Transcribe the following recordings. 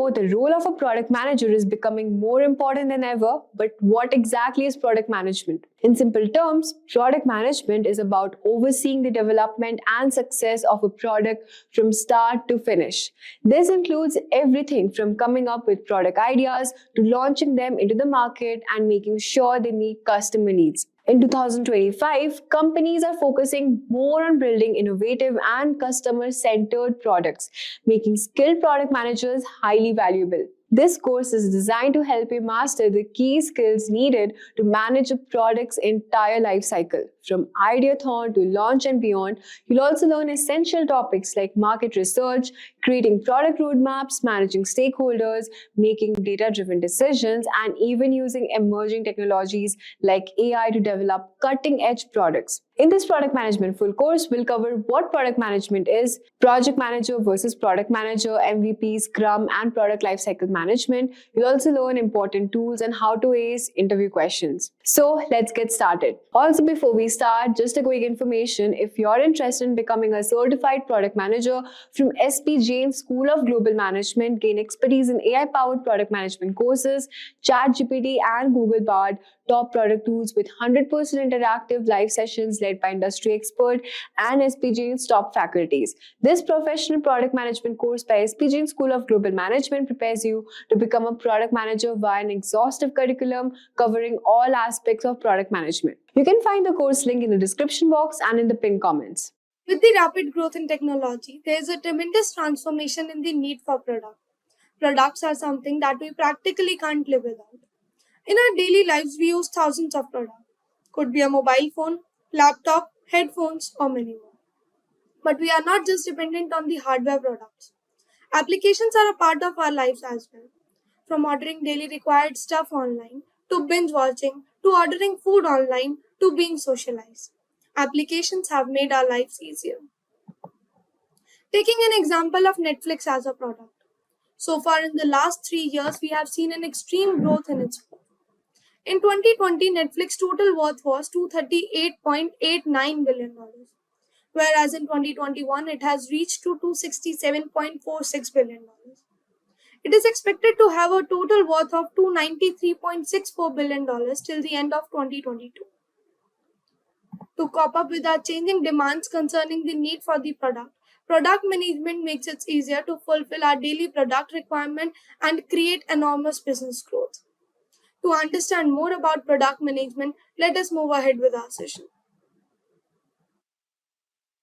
know the role of a product manager is becoming more important than ever, but what exactly is product management? In simple terms, product management is about overseeing the development and success of a product from start to finish. This includes everything from coming up with product ideas to launching them into the market and making sure they meet customer needs. In 2025, companies are focusing more on building innovative and customer-centered products, making skilled product managers highly valuable. This course is designed to help you master the key skills needed to manage a product's entire life cycle. From ideathon to launch and beyond, you'll also learn essential topics like market research, creating product roadmaps, managing stakeholders, making data-driven decisions, and even using emerging technologies like AI to develop cutting-edge products. In this product management full course, we'll cover what product management is, project manager versus product manager, MVP, SCRUM, and product lifecycle management. You'll also learn important tools and how to ace interview questions. So let's get started. Also, before we start, just a quick information. If you're interested in becoming a certified product manager from SP Jain School of Global Management, gain expertise in AI-powered product management courses, ChatGPT, and Google Bard, top product tools with 100% interactive live sessions led by industry expert and SP Jain's top faculties. This professional product management course by SP Jain School of Global Management prepares you to become a product manager via an exhaustive curriculum covering all aspects of product management. You can find the course link in the description box and in the pinned comments. With the rapid growth in technology, there is a tremendous transformation in the need for products. Products are something that we practically can't live without. In our daily lives, we use thousands of products. Could be a mobile phone, laptop, headphones, or many more. But we are not just dependent on the hardware products. Applications are a part of our lives as well. From ordering daily required stuff online, to binge watching, to ordering food online, to being socialized. Applications have made our lives easier. Taking an example of Netflix as a product. So far in the last 3 years, we have seen an extreme growth in its worth. In 2020, Netflix total worth was $238.89 billion, whereas in 2021, it has reached to $267.46 billion. It is expected to have a total worth of $293.64 billion till the end of 2022. To cope up with our changing demands concerning the need for the product management makes it easier to fulfill our daily product requirement and create enormous business growth. To understand more about product management, let us move ahead with our session.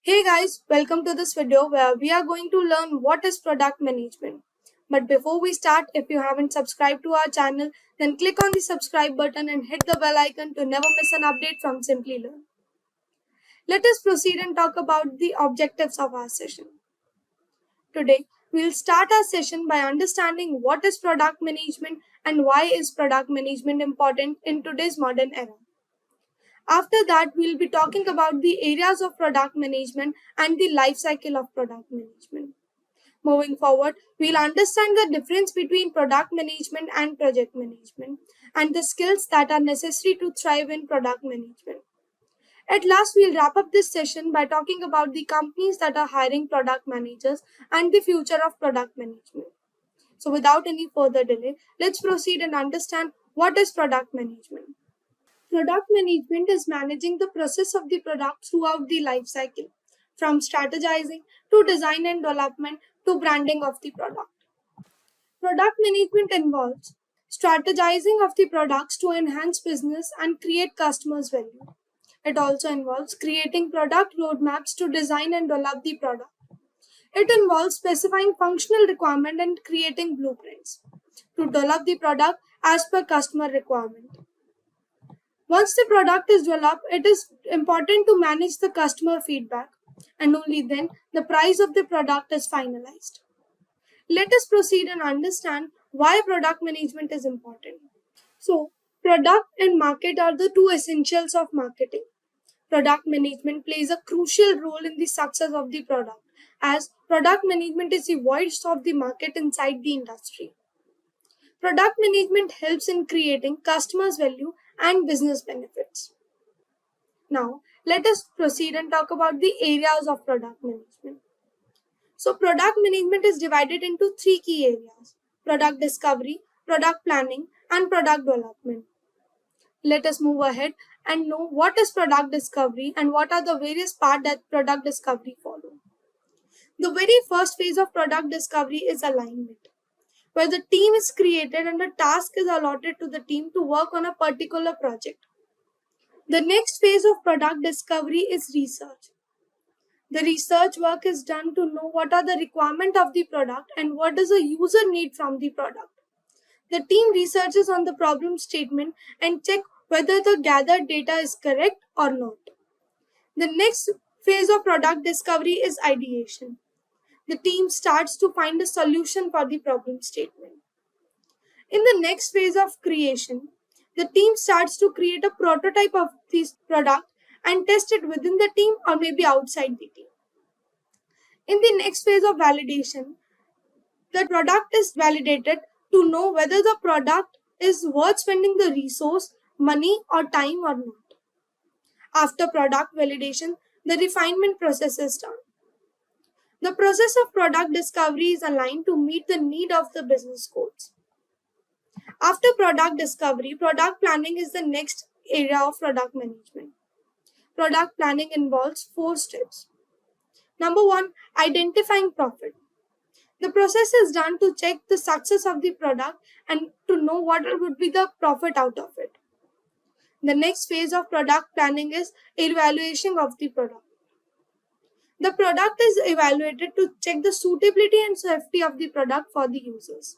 Hey guys, welcome to this video where we are going to learn what is product management. But before we start, if you haven't subscribed to our channel, then click on the subscribe button and hit the bell icon to never miss an update from Simplilearn. Let us proceed and talk about the objectives of our session. Today, we will start our session by understanding what is product management and why is product management important in today's modern era. After that, we will be talking about the areas of product management and the life cycle of product management. Moving forward, we will understand the difference between product management and project management and the skills that are necessary to thrive in product management. At last, we'll wrap up this session by talking about the companies that are hiring product managers and the future of product management. So without any further delay, let's proceed and understand what is product management. Product management is managing the process of the product throughout the life cycle, from strategizing to design and development to branding of the product. Product management involves strategizing of the products to enhance business and create customers' value. It also involves creating product roadmaps to design and develop the product. It involves specifying functional requirements and creating blueprints to develop the product as per customer requirement. Once the product is developed, it is important to manage the customer feedback, and only then the price of the product is finalized. Let us proceed and understand why product management is important. So, product and market are the two essentials of marketing. Product management plays a crucial role in the success of the product, as product management is the voice of the market inside the industry. Product management helps in creating customers' value and business benefits. Now, let us proceed and talk about the areas of product management. So, product management is divided into three key areas: product discovery, product planning, and product development. Let us move ahead and know what is product discovery and what are the various parts that product discovery follow. The very first phase of product discovery is alignment, where the team is created and a task is allotted to the team to work on a particular project. The next phase of product discovery is research. The research work is done to know what are the requirements of the product and what does the user need from the product. The team researches on the problem statement and check whether the gathered data is correct or not. The next phase of product discovery is ideation. The team starts to find a solution for the problem statement. In the next phase of creation, the team starts to create a prototype of this product and test it within the team or maybe outside the team. In the next phase of validation, the product is validated to know whether the product is worth spending the resource, money or time or not. After product validation, the refinement process is done. The process of product discovery is aligned to meet the need of the business goals. After product discovery, product planning is the next area of product management. Product planning involves 4 steps. Number 1, identifying profit. The process is done to check the success of the product and to know what would be the profit out of it. The next phase of product planning is evaluation of the product. The product is evaluated to check the suitability and safety of the product for the users.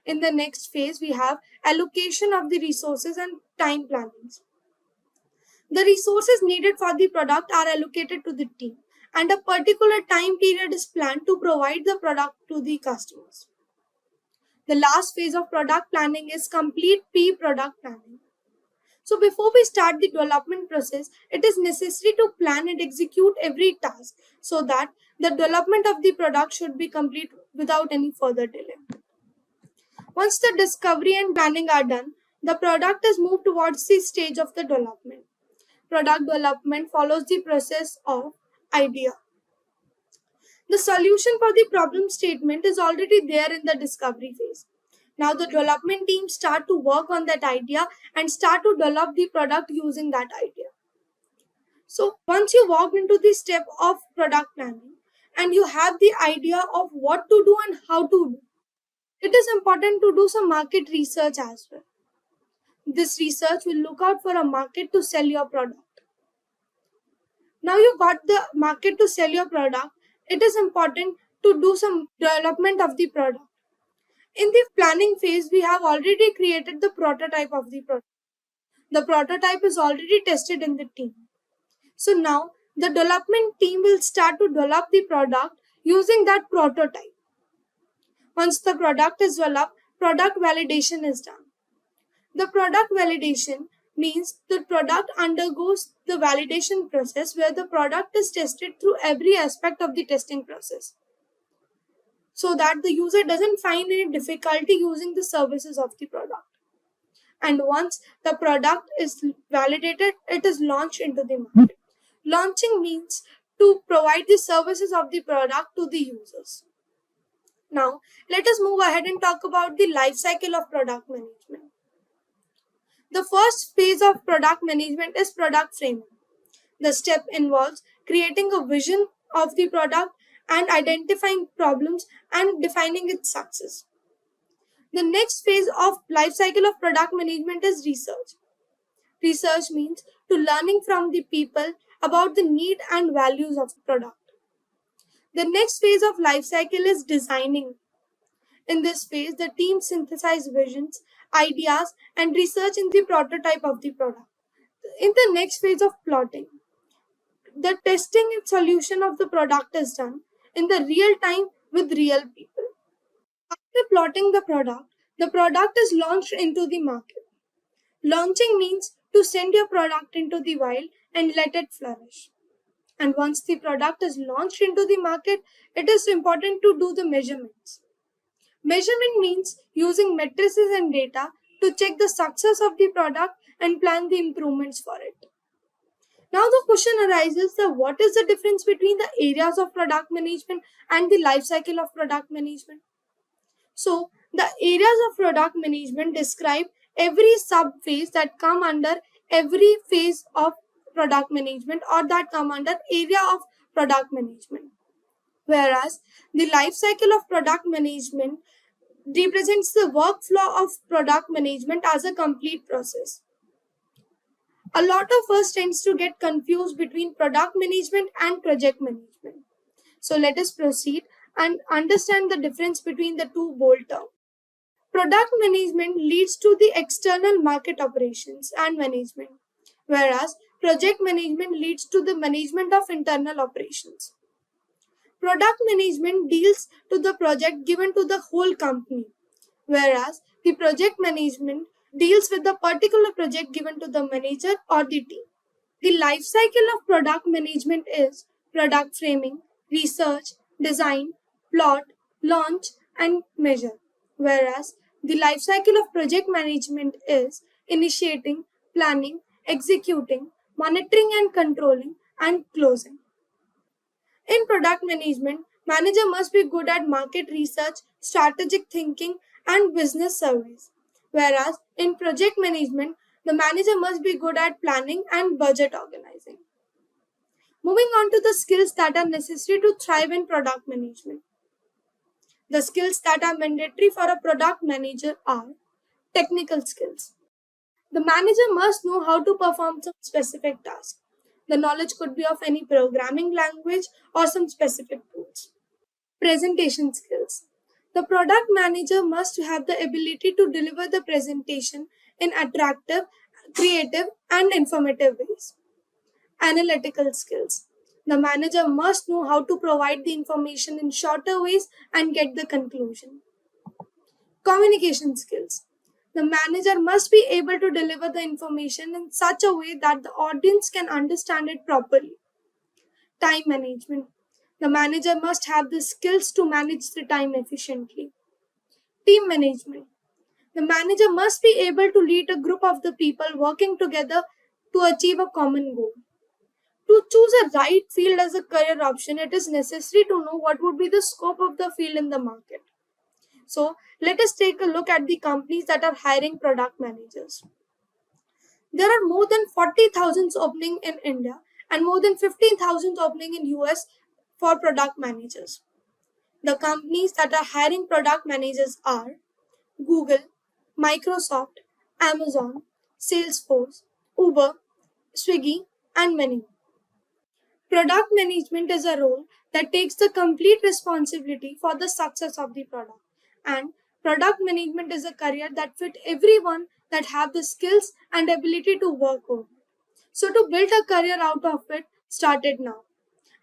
In the next phase, we have allocation of the resources and time plannings. The resources needed for the product are allocated to the team, and a particular time period is planned to provide the product to the customers. The last phase of product planning is complete pre-product planning. So before we start the development process, it is necessary to plan and execute every task so that the development of the product should be complete without any further delay. Once the discovery and planning are done, the product is moved towards the stage of the development. Product development follows the process of idea. The solution for the problem statement is already there in the discovery phase. Now the development team start to work on that idea and start to develop the product using that idea. So once you walk into the step of product planning and you have the idea of what to do and how to do, it is important to do some market research as well. This research will look out for a market to sell your product. Now you got the market to sell your product, it is important to do some development of the product. In the planning phase, we have already created the prototype of the product. The prototype is already tested in the team. So now the development team will start to develop the product using that prototype. Once the product is developed, product validation is done. The product validation means the product undergoes the validation process where the product is tested through every aspect of the testing process, so that the user doesn't find any difficulty using the services of the product. And once the product is validated, it is launched into the market. Launching means to provide the services of the product to the users. Now, let us move ahead and talk about the life cycle of product management. The first phase of product management is product framing. The step involves creating a vision of the product and identifying problems and defining its success. The next phase of life cycle of product management is research. Research means to learning from the people about the need and values of the product. The next phase of life cycle is designing. In this phase, the team synthesize visions, ideas, and research in the prototype of the product. In the next phase of plotting, the testing and solution of the product is done in the real time with real people. After plotting the product is launched into the market. Launching means to send your product into the wild and let it flourish. And once the product is launched into the market, it is important to do the measurements. Measurement means using matrices and data to check the success of the product and plan the improvements for it. Now the question arises that what is the difference between the areas of product management and the life cycle of product management? So The areas of product management describe every sub-phase that come under every phase of product management or that come under area of product management. Whereas the life cycle of product management represents the workflow of product management as a complete process. A lot of us tends to get confused between product management and project management. So let us proceed and understand the difference between the two bold terms. Product management leads to the external market operations and management, whereas project management leads to the management of internal operations. Product management deals to the project given to the whole company, whereas the project management deals with the particular project given to the manager or the team. The life cycle of product management is product framing, research, design, plot, launch, and measure, whereas the life cycle of project management is initiating, planning, executing, monitoring and controlling, and closing. In product management, manager must be good at market research, strategic thinking, and business surveys. Whereas in project management, the manager must be good at planning and budget organizing. Moving on to the skills that are necessary to thrive in product management. The skills that are mandatory for a product manager are technical skills. The manager must know how to perform some specific task. The knowledge could be of any programming language or some specific tools. Presentation skills. The product manager must have the ability to deliver the presentation in attractive, creative, and informative ways. Analytical skills. The manager must know how to provide the information in shorter ways and get the conclusion. Communication skills. The manager must be able to deliver the information in such a way that the audience can understand it properly. Time management. The manager must have the skills to manage the time efficiently. Team management. The manager must be able to lead a group of the people working together to achieve a common goal. To choose a right field as a career option, it is necessary to know what would be the scope of the field in the market. So, let us take a look at the companies that are hiring product managers. There are more than 40,000 opening in India and more than 15,000 opening in US for product managers. The companies that are hiring product managers are Google, Microsoft, Amazon, Salesforce, Uber, Swiggy, and many more. Product management is a role that takes the complete responsibility for the success of the product. And product management is a career that fits everyone that have the skills and ability to work on. So to build a career out of it, start it now.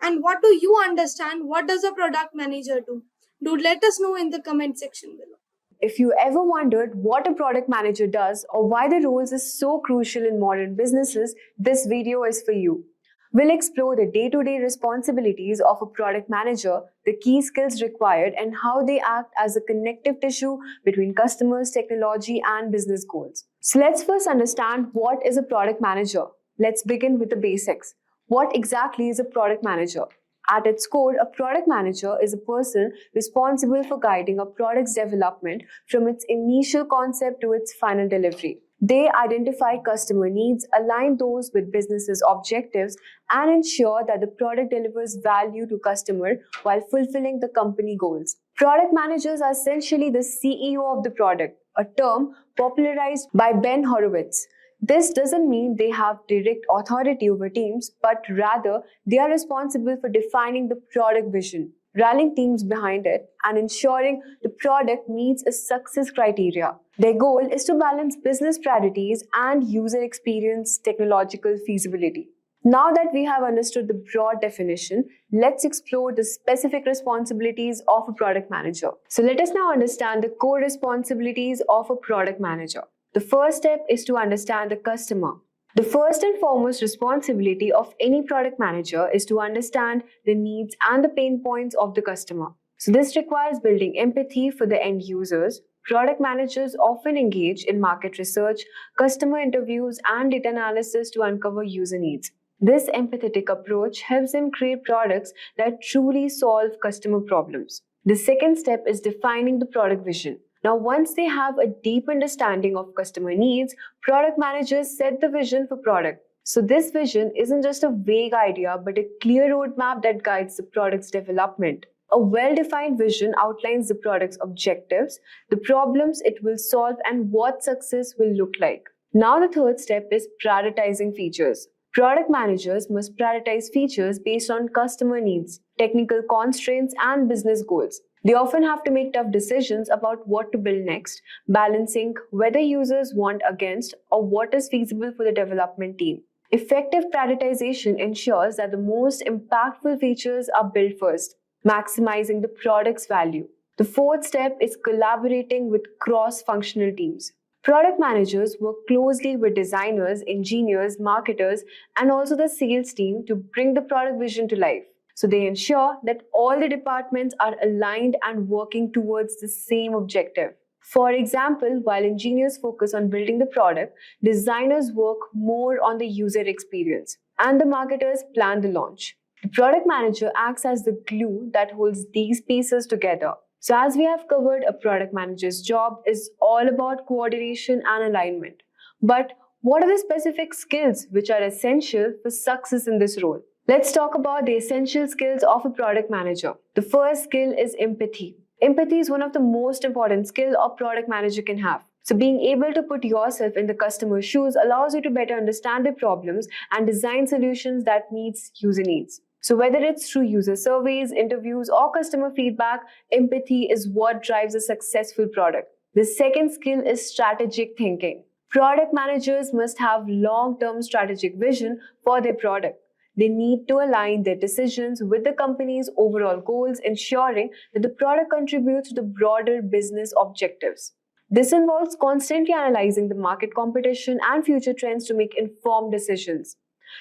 And what do you understand? What does a product manager do? Do let us know in the comment section below. If you ever wondered what a product manager does or why the roles is so crucial in modern businesses, this video is for you. We'll explore the day-to-day responsibilities of a product manager, the key skills required, and how they act as a connective tissue between customers, technology, and business goals. So let's first understand what is a product manager. Let's begin with the basics. What exactly is a product manager? At its core, a product manager is a person responsible for guiding a product's development from its initial concept to its final delivery. They identify customer needs, align those with business's objectives, and ensure that the product delivers value to customer while fulfilling the company goals. Product managers are essentially the CEO of the product, a term popularized by Ben Horowitz. This doesn't mean they have direct authority over teams, but rather they are responsible for defining the product vision, rallying teams behind it, and ensuring the product meets a success criteria. Their goal is to balance business priorities and user experience technological feasibility. Now that we have understood the broad definition, let's explore the specific responsibilities of a product manager. So let us now understand the core responsibilities of a product manager. The first step is to understand the customer. The first and foremost responsibility of any product manager is to understand the needs and the pain points of the customer. So this requires building empathy for the end users. Product managers often engage in market research, customer interviews, and data analysis to uncover user needs. This empathetic approach helps them create products that truly solve customer problems. The second step is defining the product vision. Now, once they have a deep understanding of customer needs, product managers set the vision for product. So this vision isn't just a vague idea, but a clear roadmap that guides the product's development. A well-defined vision outlines the product's objectives, the problems it will solve, and what success will look like. Now the third step is prioritizing features. Product managers must prioritize features based on customer needs, technical constraints, and business goals. They often have to make tough decisions about what to build next, balancing whether users want against or what is feasible for the development team. Effective prioritization ensures that the most impactful features are built first, maximizing the product's value. The fourth step is collaborating with cross-functional teams. Product managers work closely with designers, engineers, marketers, and also the sales team to bring the product vision to life. So they ensure that all the departments are aligned and working towards the same objective. For example, while engineers focus on building the product, designers work more on the user experience, and the marketers plan the launch. The product manager acts as the glue that holds these pieces together. So as we have covered, a product manager's job is all about coordination and alignment. But what are the specific skills which are essential for success in this role? Let's talk about the essential skills of a product manager. The first skill is empathy. Empathy is one of the most important skills a product manager can have. So being able to put yourself in the customer's shoes allows you to better understand their problems and design solutions that meets user needs. So whether it's through user surveys, interviews, or customer feedback, empathy is what drives a successful product. The second skill is strategic thinking. Product managers must have long-term strategic vision for their product. They need to align their decisions with the company's overall goals, ensuring that the product contributes to the broader business objectives. This involves constantly analyzing the market competition and future trends to make informed decisions.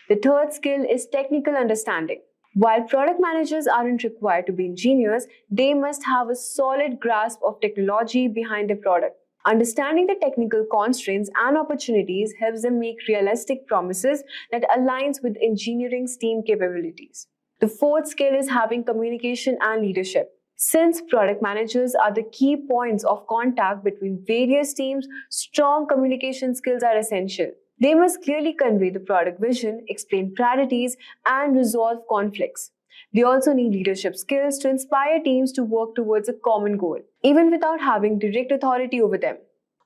The third skill is technical understanding. While product managers aren't required to be engineers, they must have a solid grasp of technology behind their product. Understanding the technical constraints and opportunities helps them make realistic promises that aligns with engineering's team capabilities. The fourth skill is having communication and leadership. Since product managers are the key points of contact between various teams, strong communication skills are essential. They must clearly convey the product vision, explain priorities, and resolve conflicts. They also need leadership skills to inspire teams to work towards a common goal, even without having direct authority over them.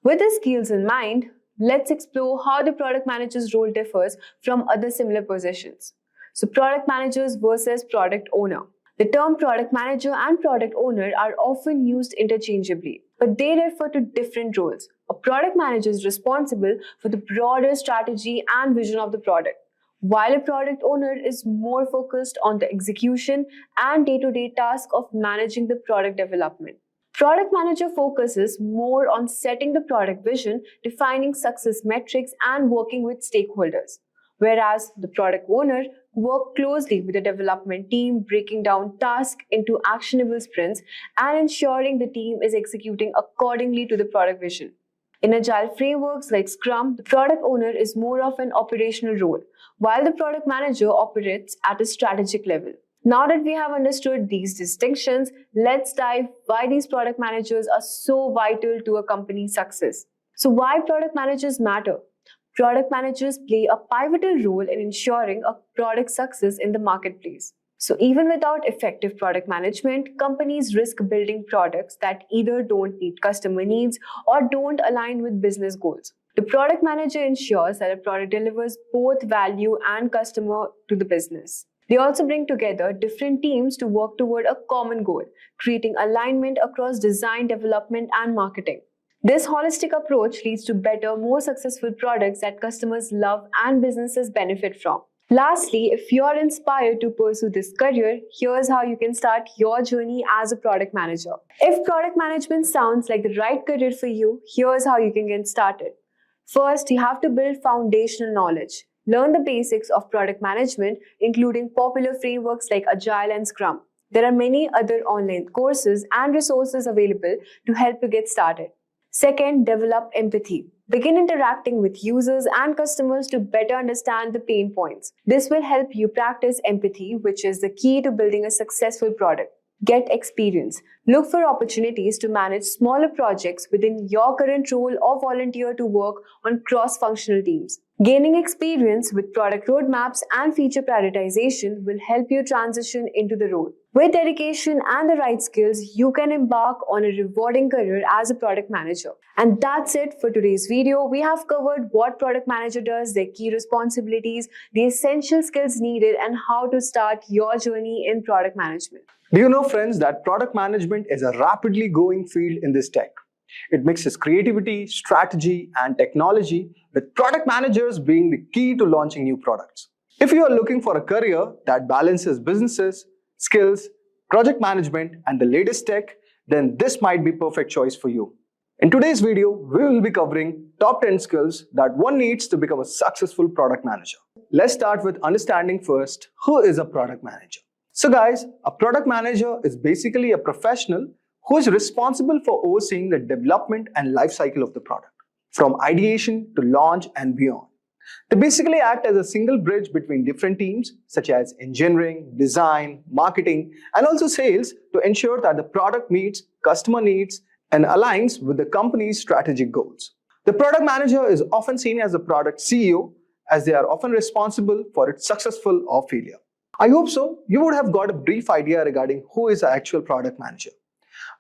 With these skills in mind, let's explore how the product manager's role differs from other similar positions. So, product managers versus product owner. The term product manager and product owner are often used interchangeably, but they refer to different roles. A product manager is responsible for the broader strategy and vision of the product, while a product owner is more focused on the execution and day-to-day task of managing the product development. Product manager focuses more on setting the product vision, defining success metrics, and working with stakeholders, whereas the product owner works closely with the development team, breaking down tasks into actionable sprints and ensuring the team is executing accordingly to the product vision. In agile frameworks like SCRUM, the product owner is more of an operational role, while the product manager operates at a strategic level. Now that we have understood these distinctions, let's dive why these product managers are so vital to a company's success. So why product managers matter? Product managers play a pivotal role in ensuring a product success in the marketplace. So even without effective product management, companies risk building products that either don't meet customer needs or don't align with business goals. The product manager ensures that a product delivers both value and customer to the business. They also bring together different teams to work toward a common goal, creating alignment across design, development, and marketing. This holistic approach leads to better, more successful products that customers love and businesses benefit from. Lastly, if you are inspired to pursue this career, here's how you can start your journey as a product manager. If product management sounds like the right career for you, here's how you can get started. First, you have to build foundational knowledge. Learn the basics of product management, including popular frameworks like Agile and SCRUM. There are many other online courses and resources available to help you get started. Second, develop empathy. Begin interacting with users and customers to better understand the pain points. This will help you practice empathy, which is the key to building a successful product. Get experience. Look for opportunities to manage smaller projects within your current role or volunteer to work on cross-functional teams. Gaining experience with product roadmaps and feature prioritization will help you transition into the role. With dedication and the right skills, you can embark on a rewarding career as a product manager. And that's it for today's video. We have covered what product manager does, their key responsibilities, the essential skills needed, and how to start your journey in product management. Do you know, friends, that product management is a rapidly growing field in this tech? It mixes creativity, strategy, and technology, with product managers being the key to launching new products. If you are looking for a career that balances businesses, skills, project management, and the latest tech, then this might be perfect choice for you. In today's video, we will be covering top 10 skills that one needs to become a successful product manager. Let's start with understanding first who is a product manager. So guys, a product manager is basically a professional who is responsible for overseeing the development and life cycle of the product, from ideation to launch and beyond. They basically act as a single bridge between different teams such as engineering, design, marketing, and also sales to ensure that the product meets customer needs and aligns with the company's strategic goals. The product manager is often seen as the product CEO, as they are often responsible for its successful or failure. I hope so. You would have got a brief idea regarding who is the actual product manager.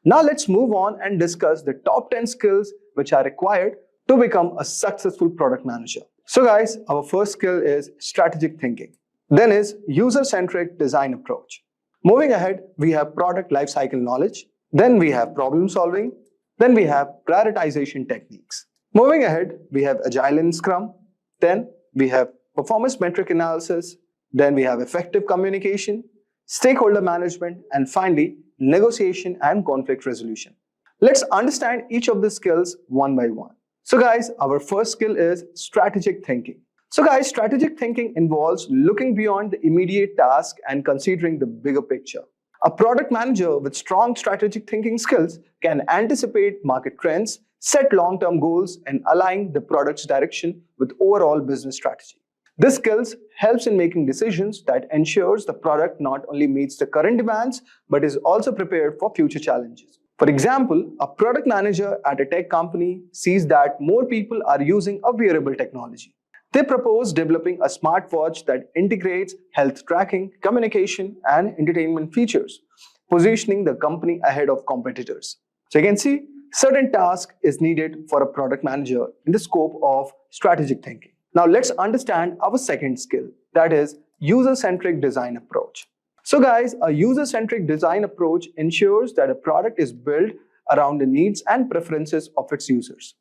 Now let's move on and discuss the top 10 skills which are required to become a successful product manager. So guys, our first skill is strategic thinking. Then is user-centric design approach. Moving ahead, we have product lifecycle knowledge. Then we have problem solving. Then we have prioritization techniques. Moving ahead, we have Agile and SCRUM. Then we have performance metric analysis. Then we have effective communication, stakeholder management, and finally, negotiation and conflict resolution. Let's understand each of the skills one by one. So guys, our first skill is strategic thinking. So guys, strategic thinking involves looking beyond the immediate task and considering the bigger picture. A product manager with strong strategic thinking skills can anticipate market trends, set long-term goals, and align the product's direction with overall business strategy. This skills helps in making decisions that ensures the product not only meets the current demands, but is also prepared for future challenges. For example, a product manager at a tech company sees that more people are using a wearable technology. They propose developing a smartwatch that integrates health tracking, communication, and entertainment features, positioning the company ahead of competitors. So you can see, certain task is needed for a product manager in the scope of strategic thinking. Now let's understand our second skill, that is user-centric design approach. So guys, a user-centric design approach ensures that a product is built around the needs and preferences of its users.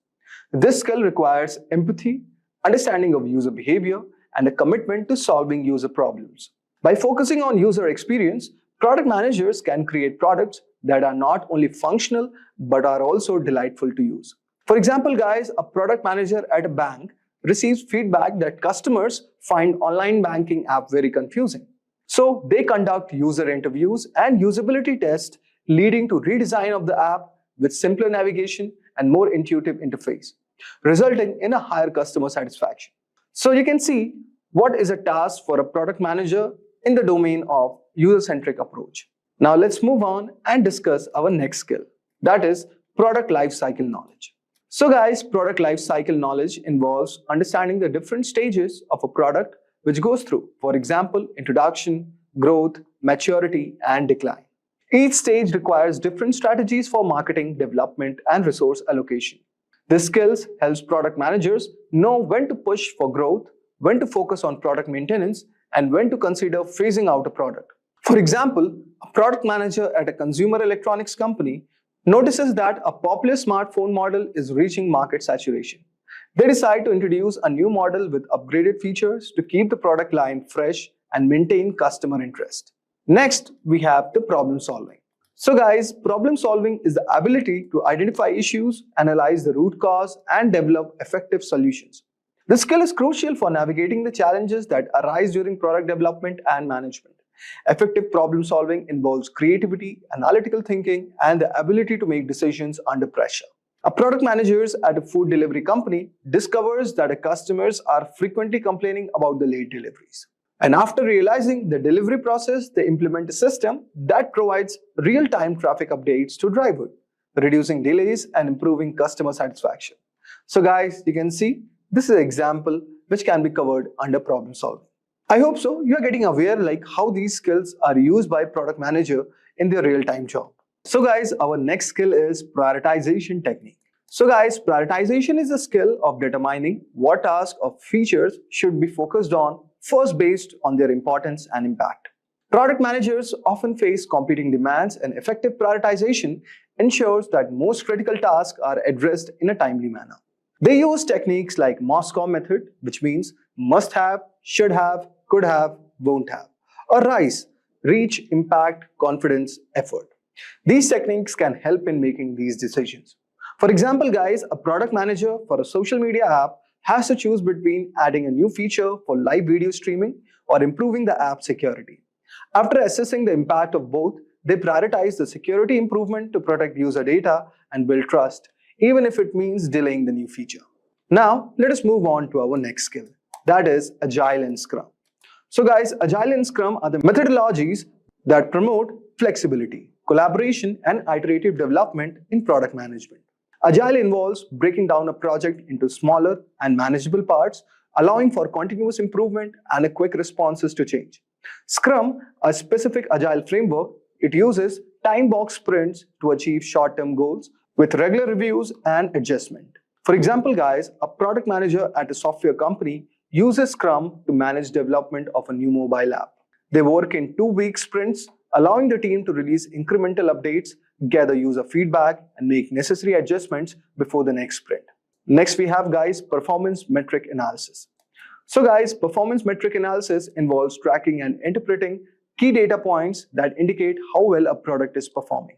This skill requires empathy, understanding of user behavior, and a commitment to solving user problems. By focusing on user experience, product managers can create products that are not only functional but are also delightful to use. For example, guys, a product manager at a bank receives feedback that customers find online banking app very confusing. So they conduct user interviews and usability tests, leading to redesign of the app with simpler navigation and more intuitive interface, resulting in a higher customer satisfaction. So you can see what is a task for a product manager in the domain of user-centric approach. Now let's move on and discuss our next skill, that is product lifecycle knowledge. So guys, product lifecycle knowledge involves understanding the different stages of a product which goes through, for example, introduction, growth, maturity, and decline. Each stage requires different strategies for marketing, development, and resource allocation. This skills helps product managers know when to push for growth, when to focus on product maintenance, and when to consider phasing out a product. For example, a product manager at a consumer electronics company notices that a popular smartphone model is reaching market saturation. They decide to introduce a new model with upgraded features to keep the product line fresh and maintain customer interest. Next, we have the problem solving. So guys, problem solving is the ability to identify issues, analyze the root cause, and develop effective solutions. This skill is crucial for navigating the challenges that arise during product development and management. Effective problem solving involves creativity, analytical thinking, and the ability to make decisions under pressure. A product manager at a food delivery company discovers that customers are frequently complaining about the late deliveries. And after realizing the delivery process, they implement a system that provides real-time traffic updates to drivers, reducing delays and improving customer satisfaction. So guys, you can see this is an example which can be covered under problem solving. I hope so you are getting aware like how these skills are used by product manager in their real-time job. So guys, our next skill is prioritization technique. So guys, prioritization is a skill of determining what tasks or features should be focused on first based on their importance and impact. Product managers often face competing demands, and effective prioritization ensures that most critical tasks are addressed in a timely manner. They use techniques like Moscow method, which means must have, should have, could have, won't have, or RICE, reach, impact, confidence, effort. These techniques can help in making these decisions. For example, guys, a product manager for a social media app has to choose between adding a new feature for live video streaming or improving the app security. After assessing the impact of both, they prioritize the security improvement to protect user data and build trust, even if it means delaying the new feature. Now, let us move on to our next skill, that is Agile and Scrum. So guys, Agile and Scrum are the methodologies that promote flexibility, collaboration, and iterative development in product management. Agile involves breaking down a project into smaller and manageable parts, allowing for continuous improvement and quick responses to change. Scrum, a specific Agile framework, it uses time-box sprints to achieve short-term goals with regular reviews and adjustment. For example, guys, a product manager at a software company uses Scrum to manage development of a new mobile app. They work in 2-week sprints, allowing the team to release incremental updates, gather user feedback, and make necessary adjustments before the next sprint. Next, we have, guys, performance metric analysis. So guys, performance metric analysis involves tracking and interpreting key data points that indicate how well a product is performing.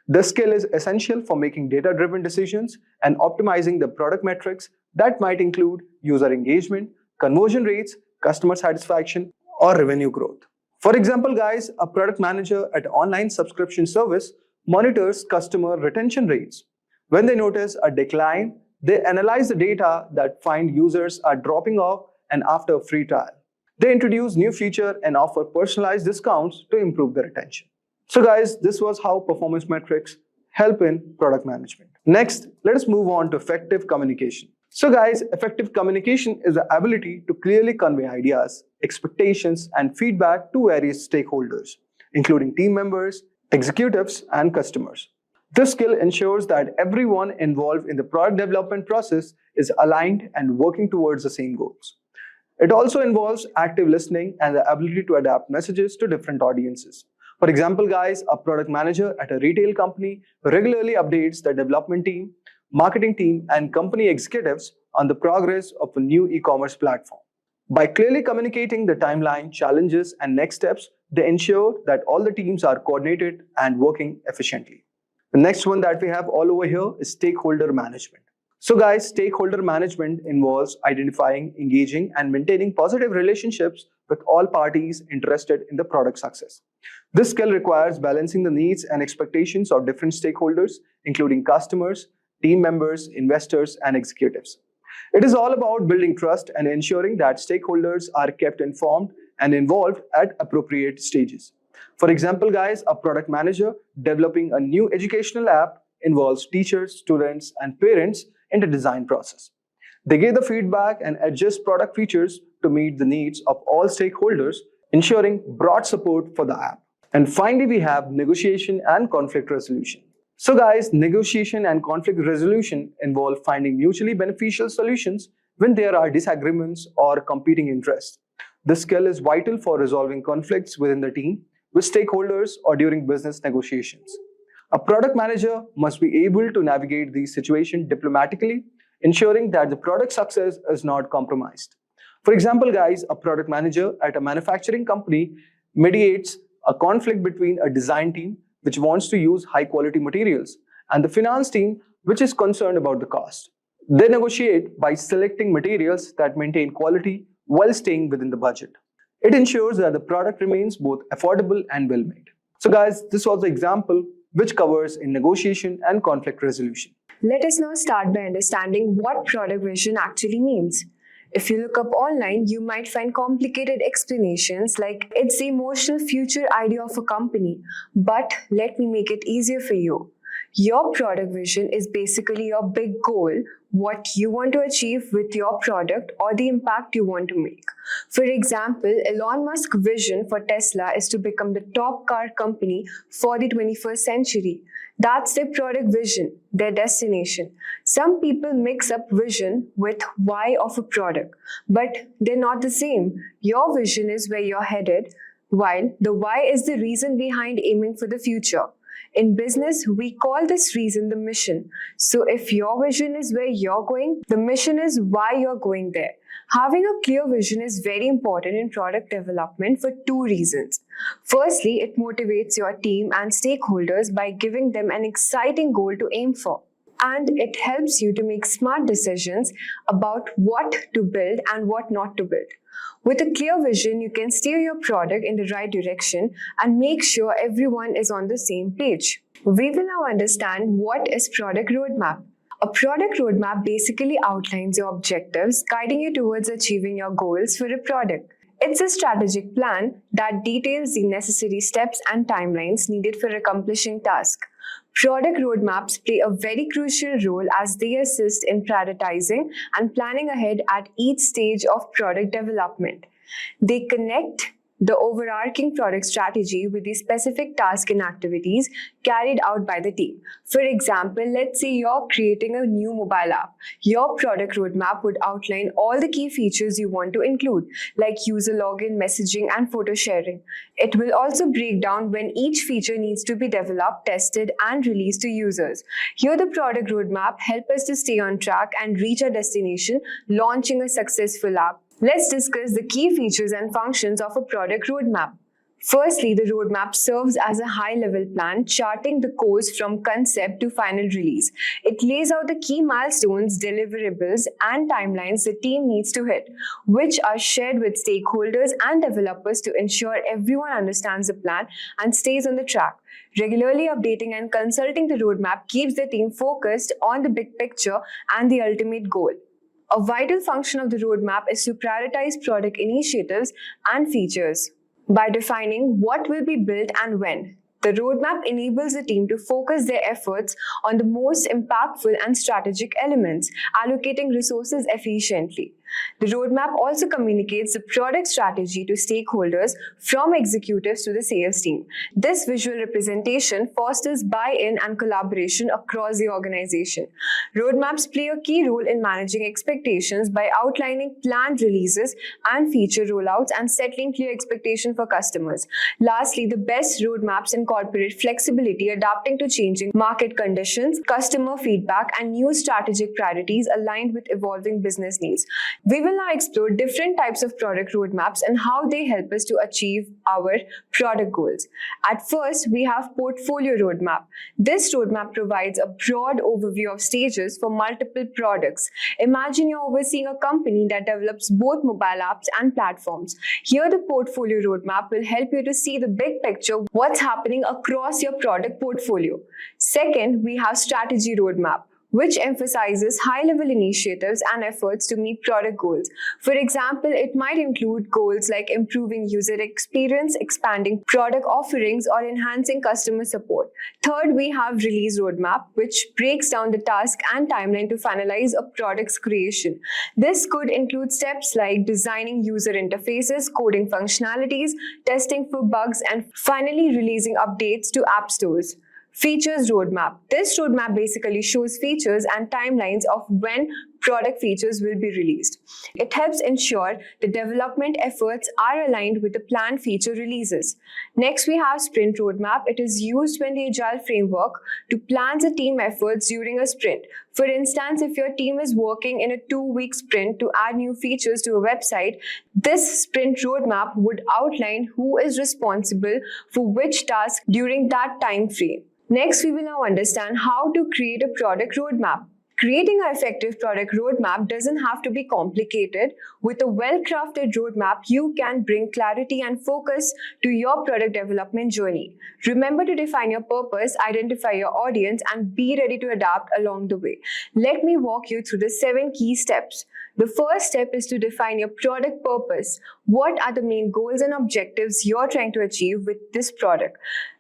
This skill is essential for making data-driven decisions and optimizing the product metrics that might include user engagement, conversion rates, customer satisfaction, or revenue growth. For example, guys, a product manager at an online subscription service monitors customer retention rates. When they notice a decline, they analyze the data that find users are dropping off and after a free trial. They introduce new feature and offer personalized discounts to improve the retention. So guys, this was how performance metrics help in product management. Next, let us move on to effective communication. So guys, effective communication is the ability to clearly convey ideas, expectations, and feedback to various stakeholders, including team members, executives, and customers. This skill ensures that everyone involved in the product development process is aligned and working towards the same goals. It also involves active listening and the ability to adapt messages to different audiences. For example, guys, a product manager at a retail company regularly updates the development team, marketing team, and company executives on the progress of a new e-commerce platform. By clearly communicating the timeline, challenges, and next steps, they ensure that all the teams are coordinated and working efficiently. The next one that we have all over here is stakeholder management. So guys, stakeholder management involves identifying, engaging, and maintaining positive relationships with all parties interested in the product success. This skill requires balancing the needs and expectations of different stakeholders, including customers, team members, investors, and executives. It is all about building trust and ensuring that stakeholders are kept informed and involved at appropriate stages. For example, guys, a product manager developing a new educational app involves teachers, students, and parents in the design process. They give the feedback and adjust product features to meet the needs of all stakeholders, ensuring broad support for the app. And finally, we have negotiation and conflict resolution. So guys, negotiation and conflict resolution involve finding mutually beneficial solutions when there are disagreements or competing interests. This skill is vital for resolving conflicts within the team, with stakeholders, or during business negotiations. A product manager must be able to navigate these situations diplomatically, ensuring that the product success is not compromised. For example, guys, a product manager at a manufacturing company mediates a conflict between a design team, which wants to use high-quality materials, and the finance team, which is concerned about the cost. They negotiate by selecting materials that maintain quality while staying within the budget. It ensures that the product remains both affordable and well-made. So guys, this was the example which covers in negotiation and conflict resolution. Let us now start by understanding what product vision actually means. If you look up online, you might find complicated explanations like it's the emotional future idea of a company. But let me make it easier for you. Your product vision is basically your big goal, what you want to achieve with your product or the impact you want to make. For example, Elon Musk's vision for Tesla is to become the top car company for the 21st century. That's their product vision, their destination. Some people mix up vision with why of a product, but they're not the same. Your vision is where you're headed, while the why is the reason behind aiming for the future. In business, we call this reason the mission. So if your vision is where you're going, the mission is why you're going there. Having a clear vision is very important in product development for two reasons. Firstly, it motivates your team and stakeholders by giving them an exciting goal to aim for. And it helps you to make smart decisions about what to build and what not to build. With a clear vision, you can steer your product in the right direction and make sure everyone is on the same page. We will now understand what is product roadmap. A product roadmap basically outlines your objectives, guiding you towards achieving your goals for a product. It's a strategic plan that details the necessary steps and timelines needed for accomplishing tasks. Product roadmaps play a very crucial role as they assist in prioritizing and planning ahead at each stage of product development. They connect the overarching product strategy with the specific tasks and activities carried out by the team. For example, let's say you're creating a new mobile app. Your product roadmap would outline all the key features you want to include, like user login, messaging, and photo sharing. It will also break down when each feature needs to be developed, tested, and released to users. Here, the product roadmap helps us to stay on track and reach our destination, launching a successful app. Let's discuss the key features and functions of a product roadmap. Firstly, the roadmap serves as a high-level plan charting the course from concept to final release. It lays out the key milestones, deliverables, and timelines the team needs to hit, which are shared with stakeholders and developers to ensure everyone understands the plan and stays on the track. Regularly updating and consulting the roadmap keeps the team focused on the big picture and the ultimate goal. A vital function of the roadmap is to prioritize product initiatives and features. By defining what will be built and when, the roadmap enables the team to focus their efforts on the most impactful and strategic elements, allocating resources efficiently. The roadmap also communicates the product strategy to stakeholders, from executives to the sales team. This visual representation fosters buy-in and collaboration across the organization. Roadmaps play a key role in managing expectations by outlining planned releases and feature rollouts and settling clear expectations for customers. Lastly, the best roadmaps incorporate flexibility, adapting to changing market conditions, customer feedback, and new strategic priorities aligned with evolving business needs. We will now explore different types of product roadmaps and how they help us to achieve our product goals. At first, we have portfolio roadmap. This roadmap provides a broad overview of stages for multiple products. Imagine you're overseeing a company that develops both mobile apps and platforms. Here, the portfolio roadmap will help you to see the big picture, what's happening across your product portfolio. Second, we have strategy roadmap, which emphasizes high-level initiatives and efforts to meet product goals. For example, it might include goals like improving user experience, expanding product offerings, or enhancing customer support. Third, we have release roadmap, which breaks down the task and timeline to finalize a product's creation. This could include steps like designing user interfaces, coding functionalities, testing for bugs, and finally releasing updates to app stores. Features roadmap. This roadmap basically shows features and timelines of when product features will be released. It helps ensure the development efforts are aligned with the planned feature releases. Next, we have sprint roadmap. It is used when the Agile framework to plan the team efforts during a sprint. For instance, if your team is working in a 2-week sprint to add new features to a website, this sprint roadmap would outline who is responsible for which task during that time frame. Next, we will now understand how to create a product roadmap. Creating an effective product roadmap doesn't have to be complicated. With a well-crafted roadmap, you can bring clarity and focus to your product development journey. Remember to define your purpose, identify your audience, and be ready to adapt along the way. Let me walk you through the 7 key steps. The first step is to define your product purpose. What are the main goals and objectives you're trying to achieve with this product?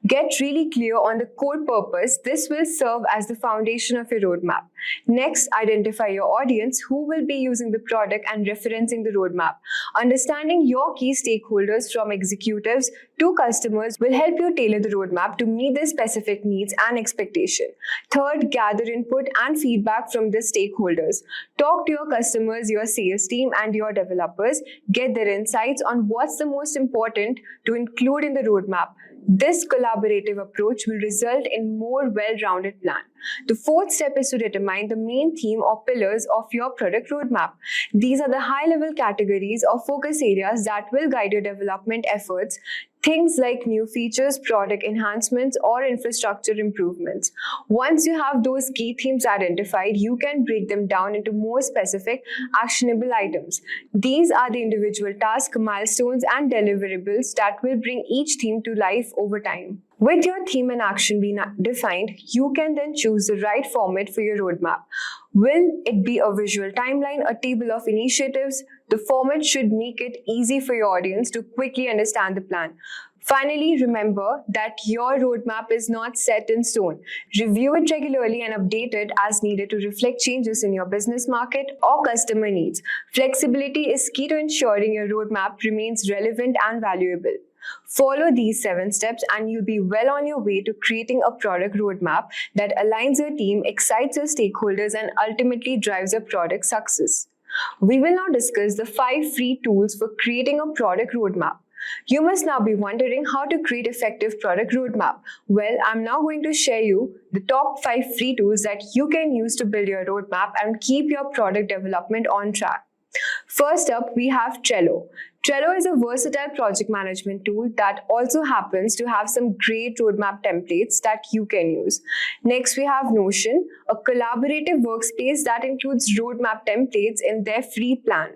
Get really clear on the core purpose. This will serve as the foundation of your roadmap. Next, identify your audience who will be using the product and referencing the roadmap. Understanding your key stakeholders from executives to customers will help you tailor the roadmap to meet their specific needs and expectations. Third, gather input and feedback from the stakeholders. Talk to your customers, your sales team, and your developers. Get their insights on what's the most important to include in the roadmap. This collaborative approach will result in more well-rounded plan. The fourth step is to determine the main theme or pillars of your product roadmap. These are the high-level categories or focus areas that will guide your development efforts. Things like new features, product enhancements, or infrastructure improvements. Once you have those key themes identified, you can break them down into more specific, actionable items. These are the individual tasks, milestones, and deliverables that will bring each theme to life over time. With your theme and action being defined, you can then choose the right format for your roadmap. Will it be a visual timeline, a table of initiatives? The format should make it easy for your audience to quickly understand the plan. Finally, remember that your roadmap is not set in stone. Review it regularly and update it as needed to reflect changes in your business market or customer needs. Flexibility is key to ensuring your roadmap remains relevant and valuable. Follow these 7 steps and you'll be well on your way to creating a product roadmap that aligns your team, excites your stakeholders, and ultimately drives your product success. We will now discuss the 5 free tools for creating a product roadmap. You must now be wondering how to create effective product roadmap. Well, I'm now going to share you the top 5 free tools that you can use to build your roadmap and keep your product development on track. First up, we have Trello. Trello is a versatile project management tool that also happens to have some great roadmap templates that you can use. Next, we have Notion, a collaborative workspace that includes roadmap templates in their free plan.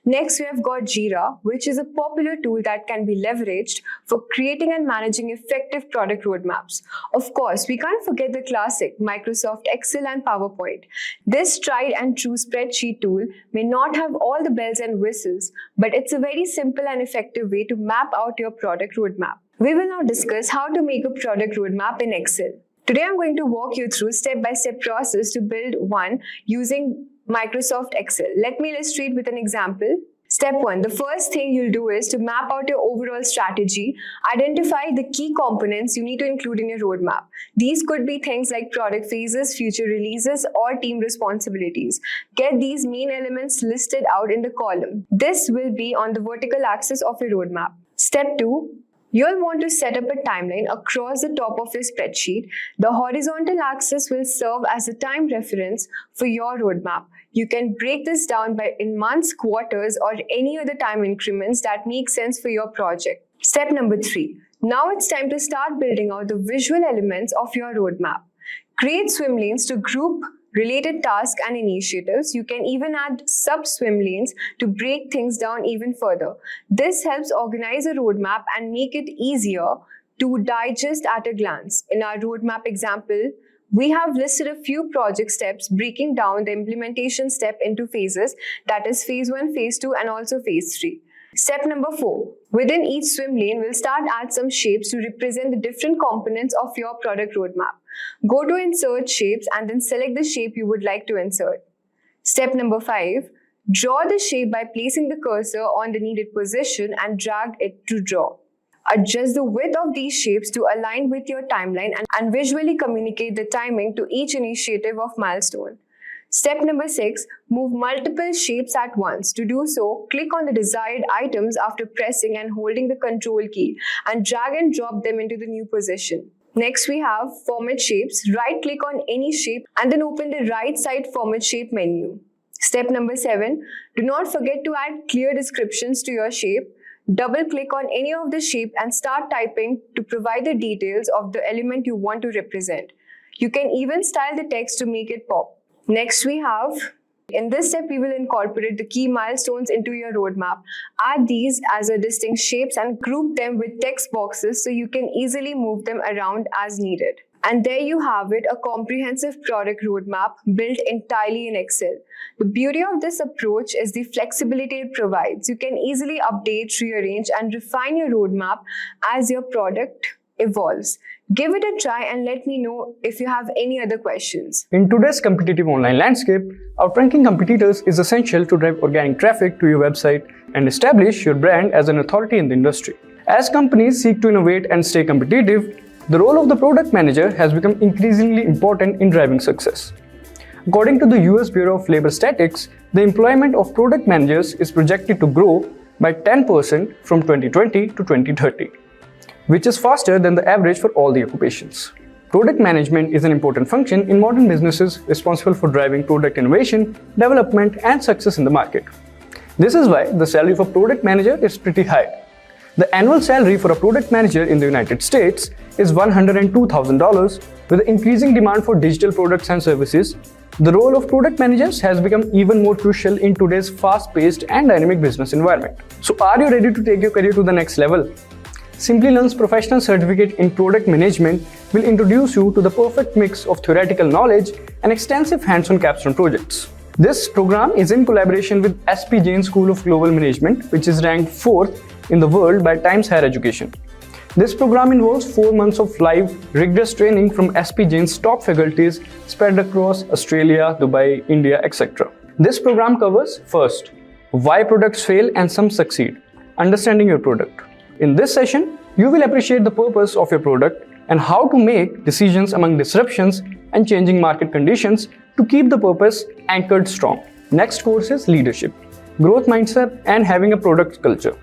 Next, we have got Jira, which is a popular tool that can be leveraged for creating and managing effective product roadmaps. Of course, we can't forget the classic Microsoft Excel and PowerPoint. This tried and true spreadsheet tool may not have all the bells and whistles, but it's a very simple and effective way to map out your product roadmap. We will now discuss how to make a product roadmap in Excel. Today, I'm going to walk you through step-by-step process to build one using Microsoft Excel. Let me illustrate with an example. Step 1. The first thing you'll do is to map out your overall strategy. Identify the key components you need to include in your roadmap. These could be things like product phases, future releases, or team responsibilities. Get these main elements listed out in the column. This will be on the vertical axis of your roadmap. Step 2. You'll want to set up a timeline across the top of your spreadsheet. The horizontal axis will serve as a time reference for your roadmap. You can break this down in months, quarters, or any other time increments that make sense for your project. Step number 3. Now it's time to start building out the visual elements of your roadmap. Create swim lanes to group related tasks and initiatives. You can even add sub-swim lanes to break things down even further. This helps organize a roadmap and make it easier to digest at a glance. In our roadmap example, we have listed a few project steps, breaking down the implementation step into phases, that is phase 1, phase 2, and also phase 3. Step number 4. Within each swim lane, we'll add some shapes to represent the different components of your product roadmap. Go to Insert Shapes and then select the shape you would like to insert. Step number 5. Draw the shape by placing the cursor on the needed position and drag it to draw. Adjust the width of these shapes to align with your timeline and visually communicate the timing to each initiative of milestone. Step number 6. Move multiple shapes at once. To do so, click on the desired items after pressing and holding the Control key and drag and drop them into the new position. Next, we have Format Shapes. Right-click on any shape and then open the right side Format Shape menu. Step number 7. Do not forget to add clear descriptions to your shape. Double-click on any of the shape and start typing to provide the details of the element you want to represent. You can even style the text to make it pop. Next, we have, in this step, we will incorporate the key milestones into your roadmap. Add these as a distinct shapes and group them with text boxes so you can easily move them around as needed. And there you have it, a comprehensive product roadmap built entirely in Excel. The beauty of this approach is the flexibility it provides. You can easily update, rearrange, and refine your roadmap as your product evolves. Give it a try and let me know if you have any other questions. In today's competitive online landscape, outranking competitors is essential to drive organic traffic to your website and establish your brand as an authority in the industry. As companies seek to innovate and stay competitive, the role of the product manager has become increasingly important in driving success. According to the US Bureau of Labor Statistics, the employment of product managers is projected to grow by 10% from 2020 to 2030, which is faster than the average for all the occupations. Product management is an important function in modern businesses responsible for driving product innovation, development, and success in the market. This is why the salary of a product manager is pretty high. The annual salary for a product manager in the United States is $102,000. With increasing demand for digital products and services, the role of product managers has become even more crucial in today's fast-paced and dynamic business environment. So are you ready to take your career to the next level? Simplilearn's professional certificate in product management will introduce you to the perfect mix of theoretical knowledge and extensive hands-on capstone projects. This program is in collaboration with SP Jain School of Global Management, which is ranked 4th in the world by Times Higher Education. This program involves 4 months of live, rigorous training from SP Jain's top faculties spread across Australia, Dubai, India, etc. This program covers first, why products fail and some succeed, understanding your product. In this session, you will appreciate the purpose of your product and how to make decisions among disruptions and changing market conditions to keep the purpose anchored strong. Next course is leadership, growth mindset, and having a product culture.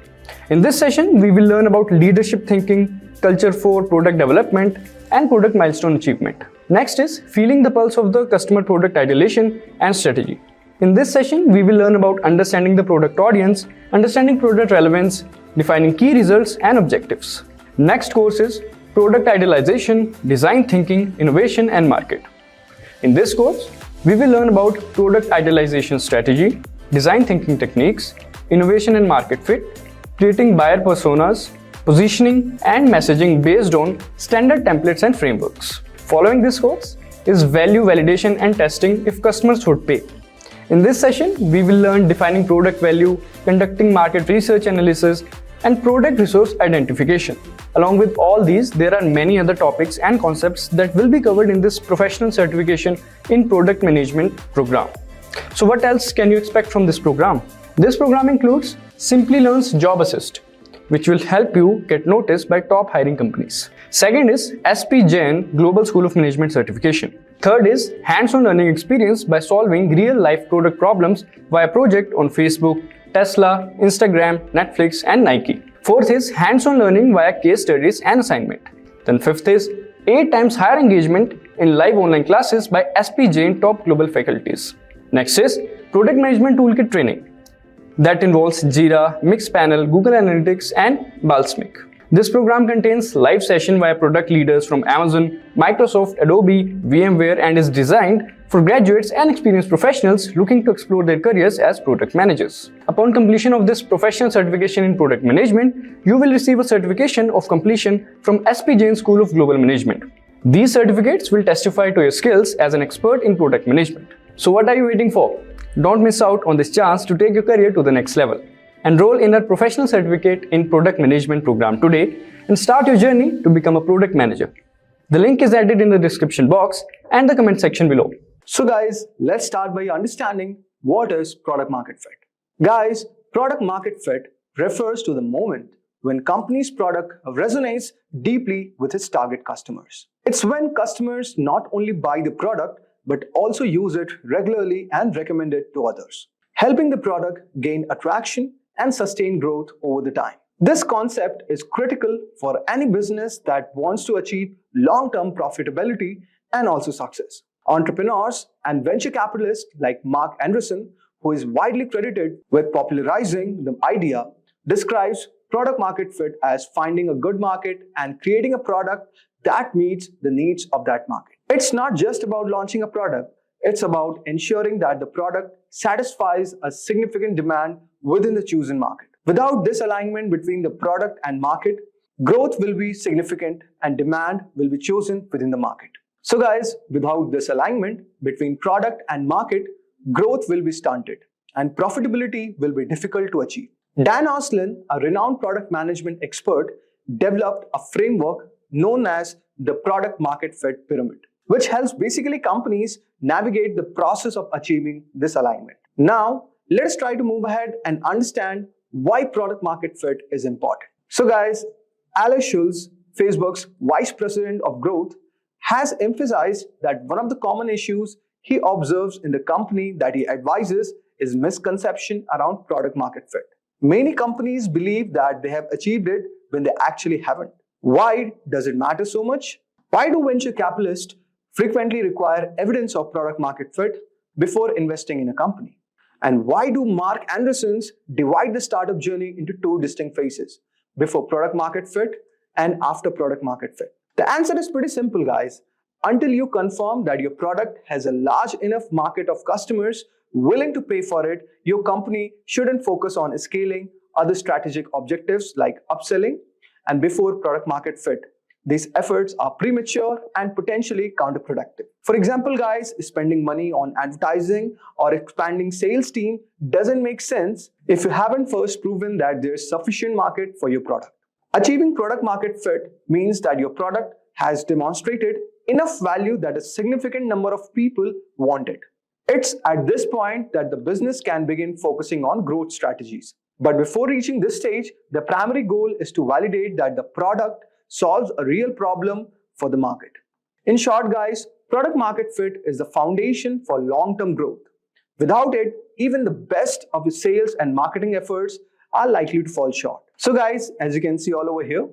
In this session, we will learn about leadership thinking, culture for product development, and product milestone achievement. Next is feeling the pulse of the customer product ideation and strategy. In this session, we will learn about understanding the product audience, understanding product relevance, defining key results and objectives. Next course is product idealization, design thinking, innovation, and market. In this course, we will learn about product idealization strategy, design thinking techniques, innovation and market fit, creating buyer personas, positioning and messaging based on standard templates and frameworks. Following this course is value validation and testing if customers would pay. In this session, we will learn defining product value, conducting market research analysis, and product resource identification. Along with all these, there are many other topics and concepts that will be covered in this professional certification in product management program. So what else can you expect from this program? This program includes Simplilearn's Job Assist, which will help you get noticed by top hiring companies. Second is SP Jain Global School of Management certification. Third is hands-on learning experience by solving real-life product problems via project on Facebook, Tesla, Instagram, Netflix, and Nike. Fourth is hands-on learning via case studies and assignment. Then fifth is 8 times higher engagement in live online classes by SP Jain top global faculties. Next is product management toolkit training that involves Jira, Mixpanel, Google Analytics, and Balsamiq. This program contains live session via product leaders from Amazon, Microsoft, Adobe, VMware, and is designed for graduates and experienced professionals looking to explore their careers as product managers. Upon completion of this professional certification in product management, you will receive a certification of completion from SP Jain School of Global Management. These certificates will testify to your skills as an expert in product management. So what are you waiting for? Don't miss out on this chance to take your career to the next level. Enroll in our professional certificate in product management program today and start your journey to become a product manager. The link is added in the description box and the comment section below. So guys, let's start by understanding what is product market fit. Guys, product market fit refers to the moment when company's product resonates deeply with its target customers. It's when customers not only buy the product but also use it regularly and recommend it to others, helping the product gain attraction and sustain growth over the time. This concept is critical for any business that wants to achieve long-term profitability and also success. Entrepreneurs and venture capitalists like Mark Anderson, who is widely credited with popularizing the idea, describes product market fit as finding a good market and creating a product that meets the needs of that market. It's not just about launching a product, it's about ensuring that the product satisfies a significant demand within the chosen market. Without this alignment between the product and market, growth will be significant and demand will be chosen within the market. So guys, without this alignment between product and market, growth will be stunted and profitability will be difficult to achieve. Dan Oslin, a renowned product management expert, developed a framework known as the product market fit pyramid, which helps basically companies navigate the process of achieving this alignment. Now, let's try to move ahead and understand why product market fit is important. So guys, Alex Schulz, Facebook's Vice President of Growth, has emphasized that one of the common issues he observes in the company that he advises is misconception around product market fit. Many companies believe that they have achieved it when they actually haven't. Why does it matter so much? Why do venture capitalists frequently require evidence of product market fit before investing in a company? And why do Mark Andersons divide the startup journey into two distinct phases, before product market fit and after product market fit? The answer is pretty simple, guys. Until you confirm that your product has a large enough market of customers willing to pay for it, your company shouldn't focus on scaling other strategic objectives like upselling. And before product market fit, these efforts are premature and potentially counterproductive. For example, guys, spending money on advertising or expanding sales team doesn't make sense if you haven't first proven that there's sufficient market for your product. Achieving product market fit means that your product has demonstrated enough value that a significant number of people want it. It's at this point that the business can begin focusing on growth strategies. But before reaching this stage, the primary goal is to validate that the product solves a real problem for the market. In short, guys, product market fit is the foundation for long-term growth. Without it, even the best of your sales and marketing efforts are likely to fall short. So guys, as you can see all over here,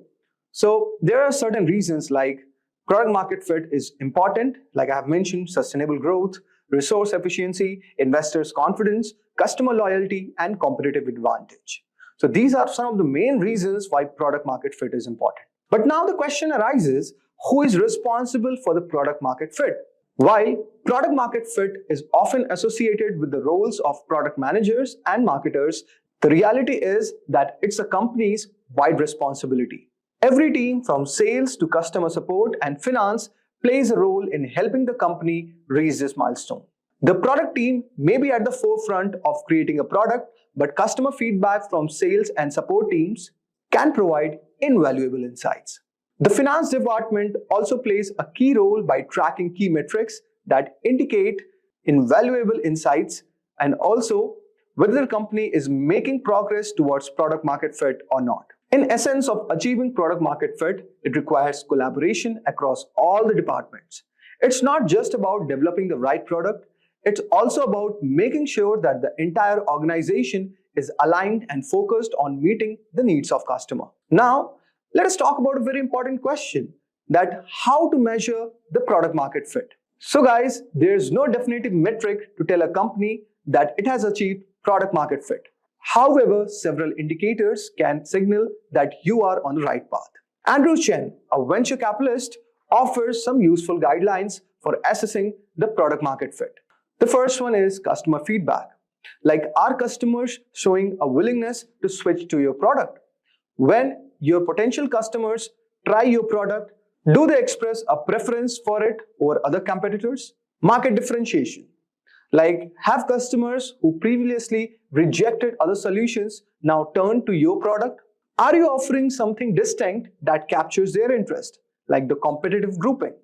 so there are certain reasons like product market fit is important, like I have mentioned, sustainable growth, resource efficiency, investors' confidence, customer loyalty, and competitive advantage. So these are some of the main reasons why product market fit is important. But now the question arises, who is responsible for the product market fit? While product market fit is often associated with the roles of product managers and marketers, the reality is that it's a company's wide responsibility. Every team from sales to customer support and finance plays a role in helping the company reach this milestone. The product team may be at the forefront of creating a product, but customer feedback from sales and support teams can provide invaluable insights. The finance department also plays a key role by tracking key metrics that indicate invaluable insights and also whether the company is making progress towards product market fit or not. In essence of achieving product market fit, it requires collaboration across all the departments. It's not just about developing the right product, it's also about making sure that the entire organization is aligned and focused on meeting the needs of customer. Now, let us talk about a very important question, that how to measure the product market fit. So guys, there's no definitive metric to tell a company that it has achieved product market fit. However, several indicators can signal that you are on the right path. Andrew Chen, a venture capitalist, offers some useful guidelines for assessing the product market fit. The first one is customer feedback. Like, are customers showing a willingness to switch to your product? When your potential customers try your product, do they express a preference for it over other competitors? Market differentiation. Like, have customers who previously rejected other solutions now turn to your product? Are you offering something distinct that captures their interest, like the competitive grouping?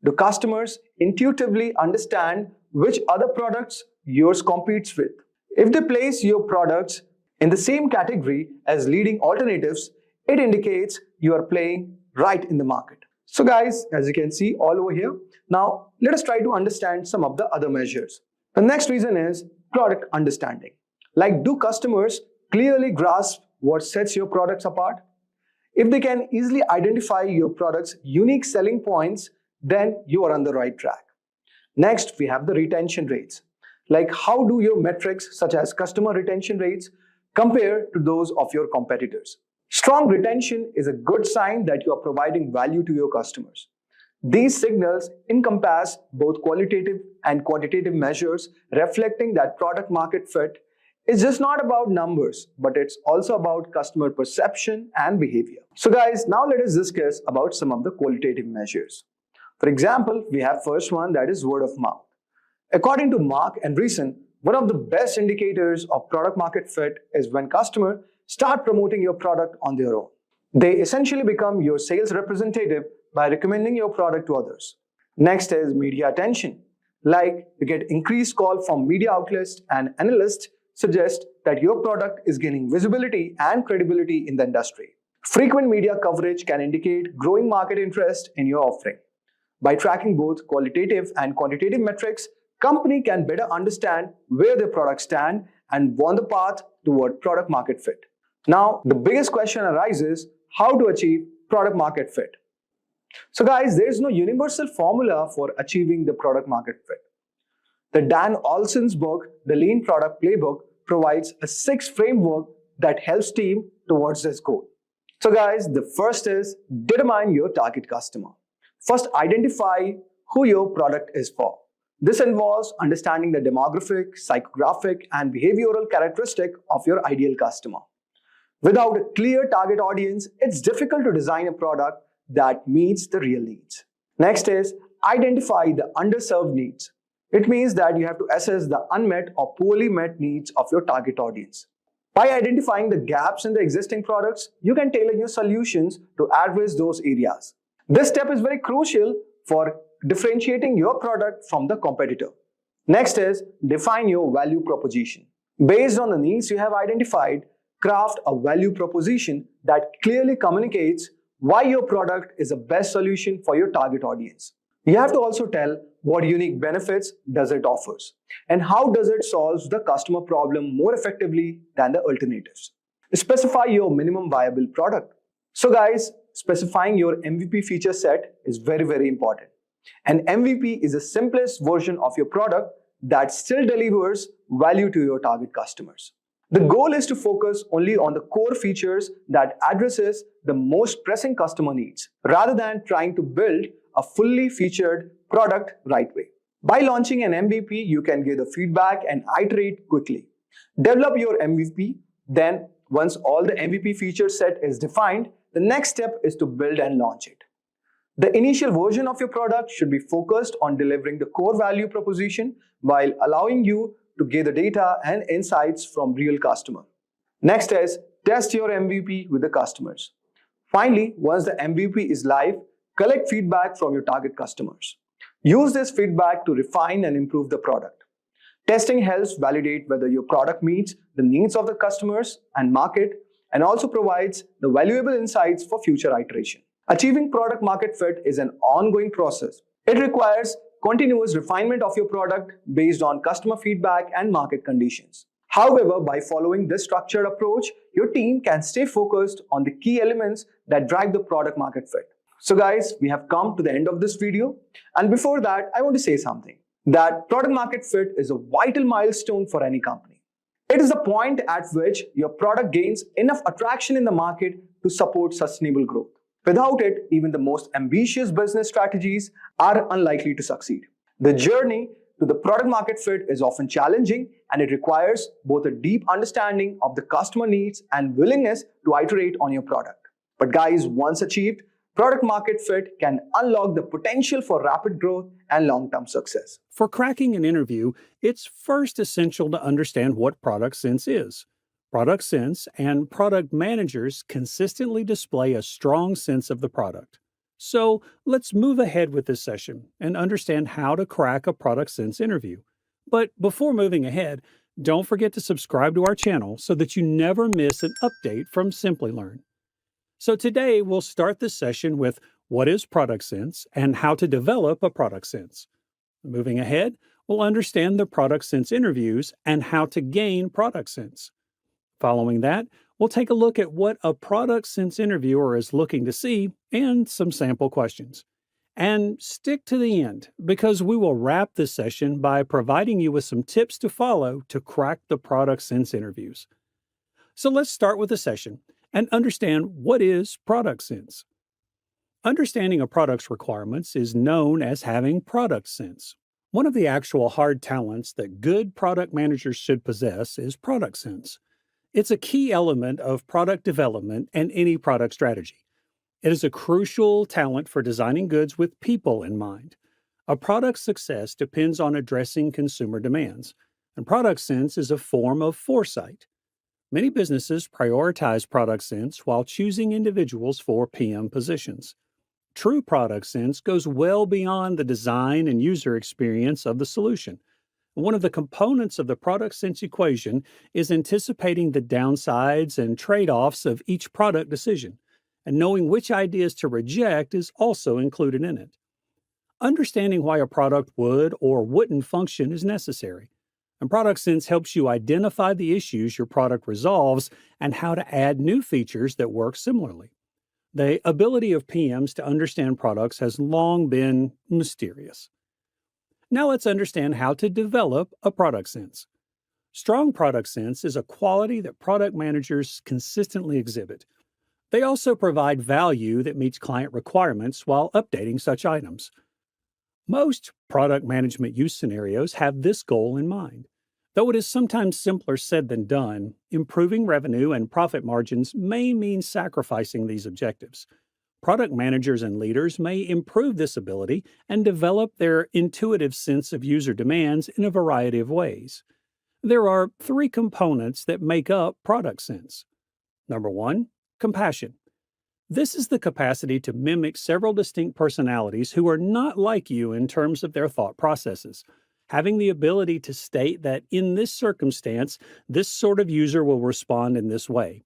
Do customers intuitively understand which other products yours competes with? If they place your products in the same category as leading alternatives, it indicates you are playing right in the market. So guys, as you can see all over here, now let us try to understand some of the other measures. The next reason is product understanding. Like, do customers clearly grasp what sets your products apart? If they can easily identify your product's unique selling points, then you are on the right track. Next, we have the retention rates. Like, how do your metrics such as customer retention rates compare to those of your competitors? Strong retention is a good sign that you are providing value to your customers. These signals encompass both qualitative and quantitative measures reflecting that product market fit It's just not about numbers, but it's also about customer perception and behavior. So guys, now let us discuss about some of the qualitative measures. For example, we have first one, that is word of mouth. According to Mark and Reason, one of the best indicators of product market fit is when customers start promoting your product on their own. They essentially become your sales representative by recommending your product to others. Next is media attention. Like you get increased call from media outlets and analysts suggest that your product is gaining visibility and credibility in the industry. Frequent media coverage can indicate growing market interest in your offering. By tracking both qualitative and quantitative metrics, company can better understand where their products stand and warn the path toward product market fit. Now, the biggest question arises, how to achieve product market fit? So guys, there is no universal formula for achieving the product market fit. The Dan Olson's book, The Lean Product Playbook, provides a 6 framework that helps team towards this goal. So guys, the first is determine your target customer. First, identify who your product is for. This involves understanding the demographic, psychographic, and behavioral characteristic of your ideal customer. Without a clear target audience, it's difficult to design a product that meets the real needs. Next is identify the underserved needs. It means that you have to assess the unmet or poorly met needs of your target audience. By identifying the gaps in the existing products, you can tailor your solutions to address those areas. This step is very crucial for differentiating your product from the competitor. Next is define your value proposition. Based on the needs you have identified, craft a value proposition that clearly communicates why your product is the best solution for your target audience. You have to also tell what unique benefits does it offers and how does it solve the customer problem more effectively than the alternatives. Specify your minimum viable product. So guys, specifying your MVP feature set is very important. An MVP is the simplest version of your product that still delivers value to your target customers. The goal is to focus only on the core features that addresses the most pressing customer needs, rather than trying to build a fully featured product right way. By launching an MVP, you can gather feedback and iterate quickly. Develop your MVP, then once all the MVP feature set is defined, the next step is to build and launch it. The initial version of your product should be focused on delivering the core value proposition while allowing you to gather data and insights from real customers. Next is test your MVP with the customers. Finally, once the MVP is live, collect feedback from your target customers. Use this feedback to refine and improve the product. Testing helps validate whether your product meets the needs of the customers and market, and also provides the valuable insights for future iteration. Achieving product market fit is an ongoing process. It requires continuous refinement of your product based on customer feedback and market conditions. However, by following this structured approach, your team can stay focused on the key elements that drive the product market fit. So guys, we have come to the end of this video. And before that, I want to say something. That product market fit is a vital milestone for any company. It is the point at which your product gains enough attraction in the market to support sustainable growth. Without it, even the most ambitious business strategies are unlikely to succeed. The journey to the product market fit is often challenging, and it requires both a deep understanding of the customer needs and willingness to iterate on your product. But guys, once achieved, product market fit can unlock the potential for rapid growth and long-term success. For cracking an interview, it's first essential to understand what product sense is. Product sense and product managers consistently display a strong sense of the product. So let's move ahead with this session and understand how to crack a product sense interview. But before moving ahead, don't forget to subscribe to our channel so that you never miss an update from Simplilearn. So today we'll start this session with what is product sense and how to develop a product sense. Moving ahead, we'll understand the product sense interviews and how to gain product sense. Following that, we'll take a look at what a product sense interviewer is looking to see and some sample questions. And stick to the end, because we will wrap this session by providing you with some tips to follow to crack the product sense interviews. So let's start with the session and understand what is product sense. Understanding a product's requirements is known as having product sense, One of the actual hard talents that good product managers should possess is product sense. It's a key element of product development and any product strategy. It is a crucial talent for designing goods with people in mind. A product's success depends on addressing consumer demands, and product sense is a form of foresight. Many businesses prioritize product sense while choosing individuals for PM positions. True product sense goes well beyond the design and user experience of the solution. One of the components of the product sense equation is anticipating the downsides and trade offs of each product decision, and knowing which ideas to reject is also included in it. Understanding why a product would or wouldn't function is necessary, and product sense helps you identify the issues your product resolves and how to add new features that work similarly. The ability of PMs to understand products has long been mysterious. Now let's understand how to develop a product sense. Strong product sense is a quality that product managers consistently exhibit. They also provide value that meets client requirements while updating such items. Most product management use scenarios have this goal in mind. Though it is sometimes simpler said than done, improving revenue and profit margins may mean sacrificing these objectives. Product managers and leaders may improve this ability and develop their intuitive sense of user demands in a variety of ways. There are three components that make up product sense. Number one, compassion. This is the capacity to mimic several distinct personalities who are not like you in terms of their thought processes. Having the ability to state that in this circumstance, this sort of user will respond in this way,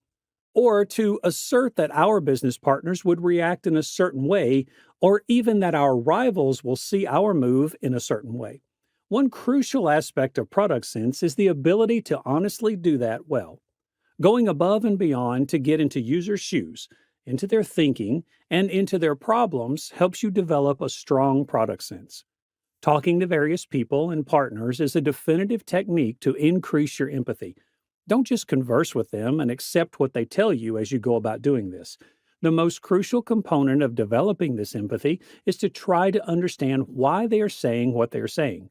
or to assert that our business partners would react in a certain way, or even that our rivals will see our move in a certain way. One crucial aspect of product sense is the ability to honestly do that well. Going above and beyond to get into users' shoes, into their thinking, and into their problems helps you develop a strong product sense. Talking to various people and partners is a definitive technique to increase your empathy. Don't just converse with them and accept what they tell you as you go about doing this. The most crucial component of developing this empathy is to try to understand why they are saying what they are saying.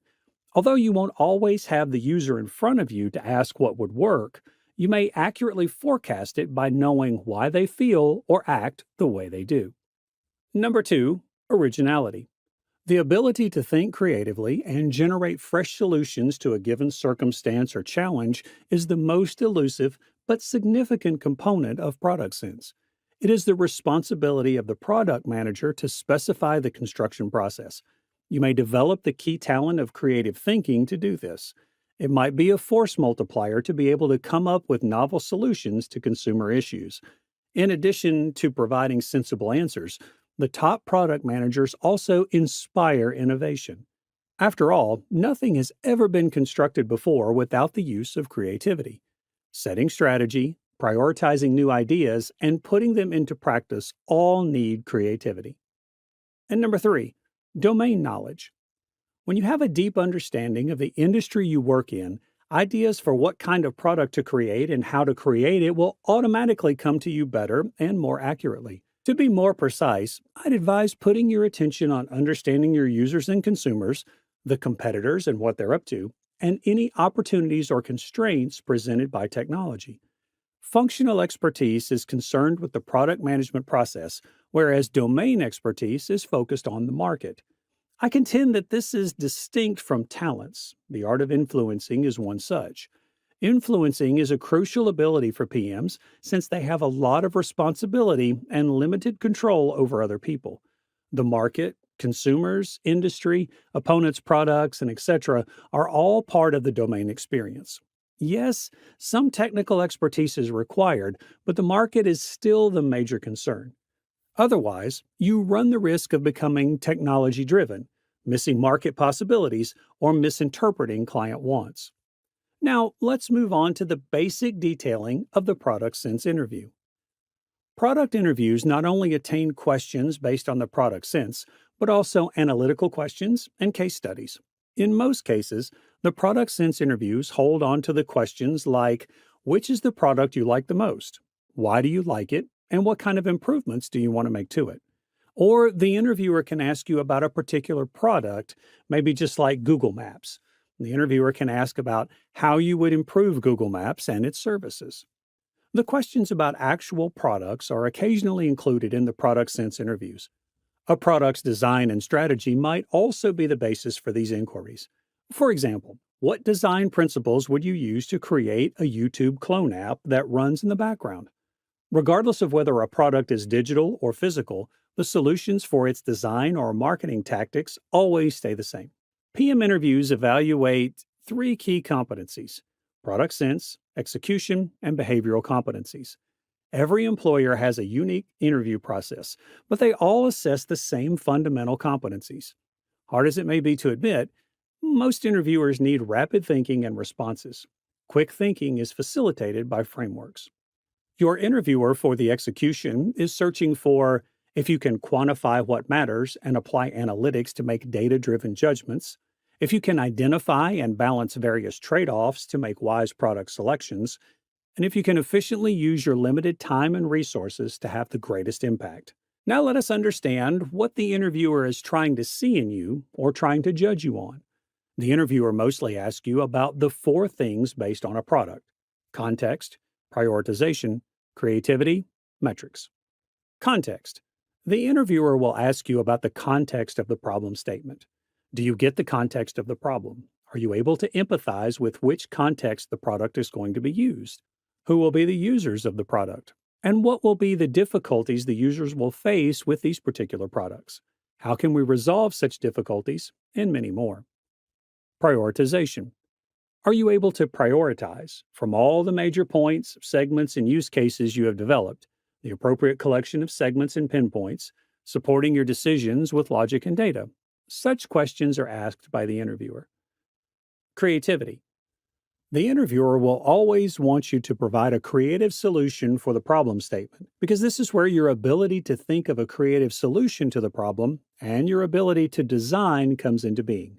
Although you won't always have the user in front of you to ask what would work, you may accurately forecast it by knowing why they feel or act the way they do. Number two, originality. The ability to think creatively and generate fresh solutions to a given circumstance or challenge is the most elusive but significant component of product sense. It is the responsibility of the product manager to specify the construction process. You may develop the key talent of creative thinking to do this. It might be a force multiplier to be able to come up with novel solutions to consumer issues. In addition to providing sensible answers, the top product managers also inspire innovation. After all, nothing has ever been constructed before without the use of creativity. Setting strategy, prioritizing new ideas, and putting them into practice all need creativity. And number three, domain knowledge. When you have a deep understanding of the industry you work in, ideas for what kind of product to create and how to create it will automatically come to you better and more accurately. To be more precise, I'd advise putting your attention on understanding your users and consumers, the competitors and what they're up to, and any opportunities or constraints presented by technology. Functional expertise is concerned with the product management process, whereas domain expertise is focused on the market. I contend that this is distinct from talents. The art of influencing is one such. Influencing is a crucial ability for PMs since they have a lot of responsibility and limited control over other people. The market, consumers, industry, opponents' products, and etc. are all part of the domain experience. Yes, some technical expertise is required, but the market is still the major concern. Otherwise, you run the risk of becoming technology-driven, missing market possibilities, or misinterpreting client wants. Now, let's move on to the basic detailing of the product sense interview. Product interviews not only attain questions based on the product sense, but also analytical questions and case studies. In most cases, the product sense interviews hold on to the questions like, which is the product you like the most? Why do you like it? And what kind of improvements do you want to make to it? Or the interviewer can ask you about a particular product, maybe just like Google Maps. The interviewer can ask about how you would improve Google Maps and its services. The questions about actual products are occasionally included in the product sense interviews. A product's design and strategy might also be the basis for these inquiries. For example, what design principles would you use to create a YouTube clone app that runs in the background? Regardless of whether a product is digital or physical, the solutions for its design or marketing tactics always stay the same. PM interviews evaluate three key competencies: product sense, execution, and behavioral competencies. Every employer has a unique interview process, but they all assess the same fundamental competencies. Hard as it may be to admit, most interviewers need rapid thinking and responses. Quick thinking is facilitated by frameworks. Your interviewer for the execution is searching for if you can quantify what matters and apply analytics to make data driven judgments, if you can identify and balance various trade offs to make wise product selections, and if you can efficiently use your limited time and resources to have the greatest impact. Now let us understand what the interviewer is trying to see in you or trying to judge you on. The interviewer mostly asks you about the four things based on a product: context, prioritization, creativity, metrics. Context. The interviewer will ask you about the context of the problem statement. Do you get the context of the problem? Are you able to empathize with which context the product is going to be used? Who will be the users of the product? And what will be the difficulties the users will face with these particular products? How can we resolve such difficulties? And many more. Prioritization. Are you able to prioritize from all the major points, segments, and use cases you have developed, the appropriate collection of segments and pinpoints, supporting your decisions with logic and data? Such questions are asked by the interviewer. Creativity. The interviewer will always want you to provide a creative solution for the problem statement, because this is where your ability to think of a creative solution to the problem and your ability to design comes into being.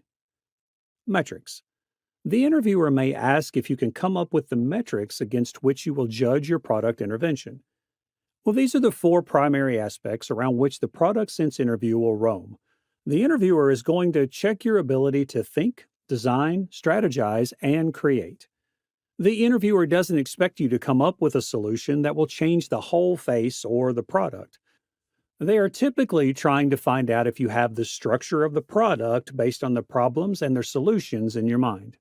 Metrics. The interviewer may ask if you can come up with the metrics against which you will judge your product intervention. Well, these are the four primary aspects around which the product sense interview will roam. The interviewer is going to check your ability to think, design, strategize, and create. The interviewer doesn't expect you to come up with a solution that will change the whole face or the product. They are typically trying to find out if you have the structure of the product based on the problems and their solutions in your mind.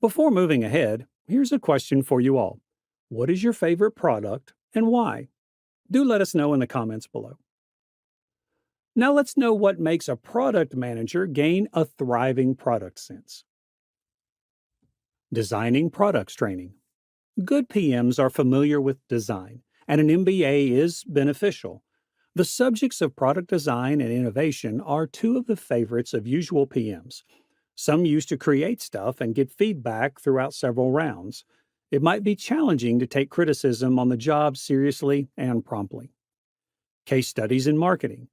Before moving ahead, here's a question for you all. What is your favorite product and why? Do let us know in the comments below. Now let's know what makes a product manager gain a thriving product sense. Designing products training. Good PMs are familiar with design, and an MBA is beneficial. The subjects of product design and innovation are two of the favorites of usual PMs. Some used to create stuff and get feedback throughout several rounds. It might be challenging to take criticism on the job seriously and promptly. Case studies in marketing.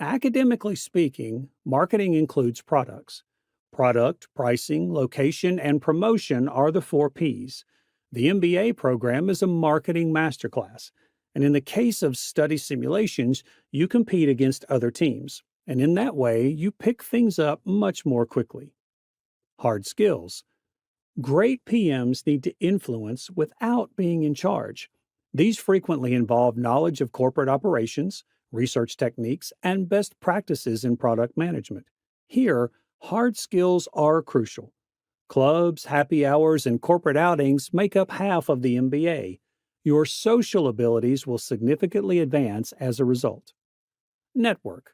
Academically speaking, marketing includes products. Product, pricing, location, and promotion are the 4 Ps. The MBA program is a marketing masterclass, and in the case of study simulations, you compete against other teams, and in that way, you pick things up much more quickly. Hard skills. Great PMs need to influence without being in charge. These frequently involve knowledge of corporate operations, research techniques, and best practices in product management. Here, hard skills are crucial. Clubs, happy hours, and corporate outings make up half of the MBA. Your social abilities will significantly advance as a result. Network.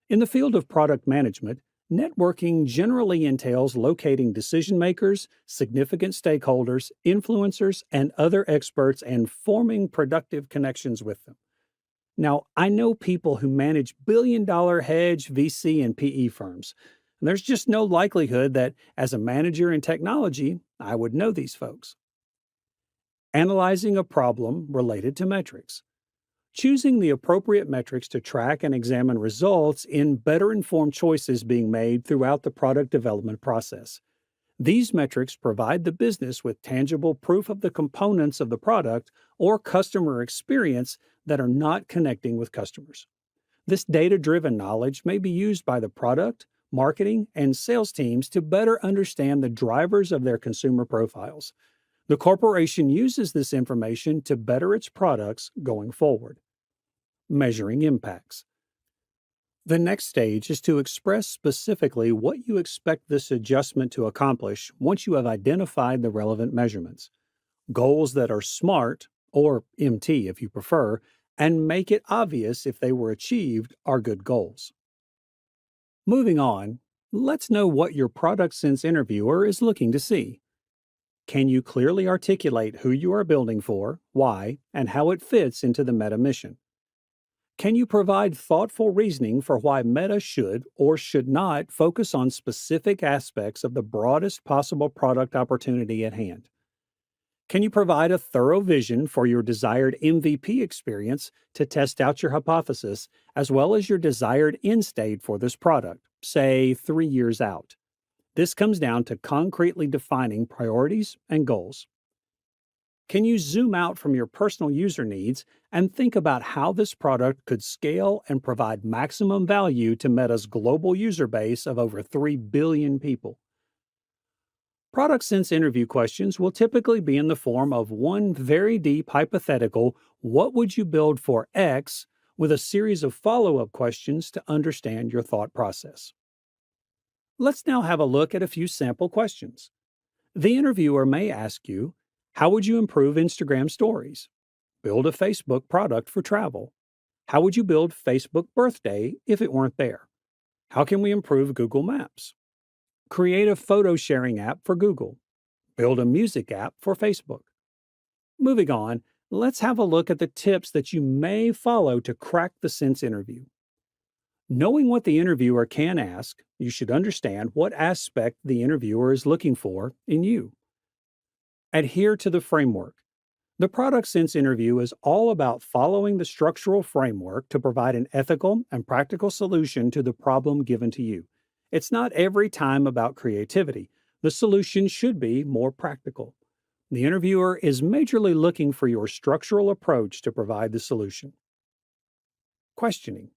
In the field of product management, networking generally entails locating decision makers, significant stakeholders, influencers, and other experts and forming productive connections with them. Now, I know people who manage billion-dollar hedge, VC, and PE firms. And there's just no likelihood that, as a manager in technology, I would know these folks. Analyzing a problem related to metrics. Choosing the appropriate metrics to track and examine results in better informed choices being made throughout the product development process. These metrics provide the business with tangible proof of the components of the product or customer experience that are not connecting with customers. This data-driven knowledge may be used by the product, marketing, and sales teams to better understand the drivers of their consumer profiles. The corporation uses this information to better its products going forward. Measuring impacts. The next stage is to express specifically what you expect this adjustment to accomplish once you have identified the relevant measurements. Goals that are SMART, or MT if you prefer, and make it obvious if they were achieved are good goals. Moving on, let's know what your product sense interviewer is looking to see. Can you clearly articulate who you are building for, why, and how it fits into the Meta mission? Can you provide thoughtful reasoning for why Meta should or should not focus on specific aspects of the broadest possible product opportunity at hand? Can you provide a thorough vision for your desired MVP experience to test out your hypothesis, as well as your desired end state for this product, say 3 years out? This comes down to concretely defining priorities and goals. Can you zoom out from your personal user needs and think about how this product could scale and provide maximum value to Meta's global user base of over 3 billion people? Product sense interview questions will typically be in the form of one very deep hypothetical, what would you build for X, with a series of follow-up questions to understand your thought process. Let's now have a look at a few sample questions. The interviewer may ask you, how would you improve Instagram stories? Build a Facebook product for travel. How would you build Facebook Birthday if it weren't there? How can we improve Google Maps? Create a photo sharing app for Google. Build a music app for Facebook. Moving on, let's have a look at the tips that you may follow to crack the sense interview. Knowing what the interviewer can ask, you should understand what aspect the interviewer is looking for in you. Adhere to the framework. The product sense interview is all about following the structural framework to provide an ethical and practical solution to the problem given to you. It's not every time about creativity. The solution should be more practical. The interviewer is majorly looking for your structural approach to provide the solution. Questioning.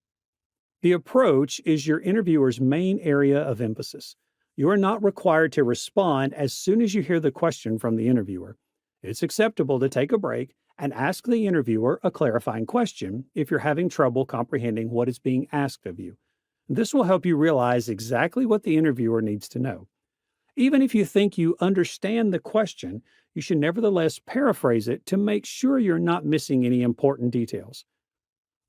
The approach is your interviewer's main area of emphasis. You are not required to respond as soon as you hear the question from the interviewer. It's acceptable to take a break and ask the interviewer a clarifying question if you're having trouble comprehending what is being asked of you. This will help you realize exactly what the interviewer needs to know. Even if you think you understand the question, you should nevertheless paraphrase it to make sure you're not missing any important details.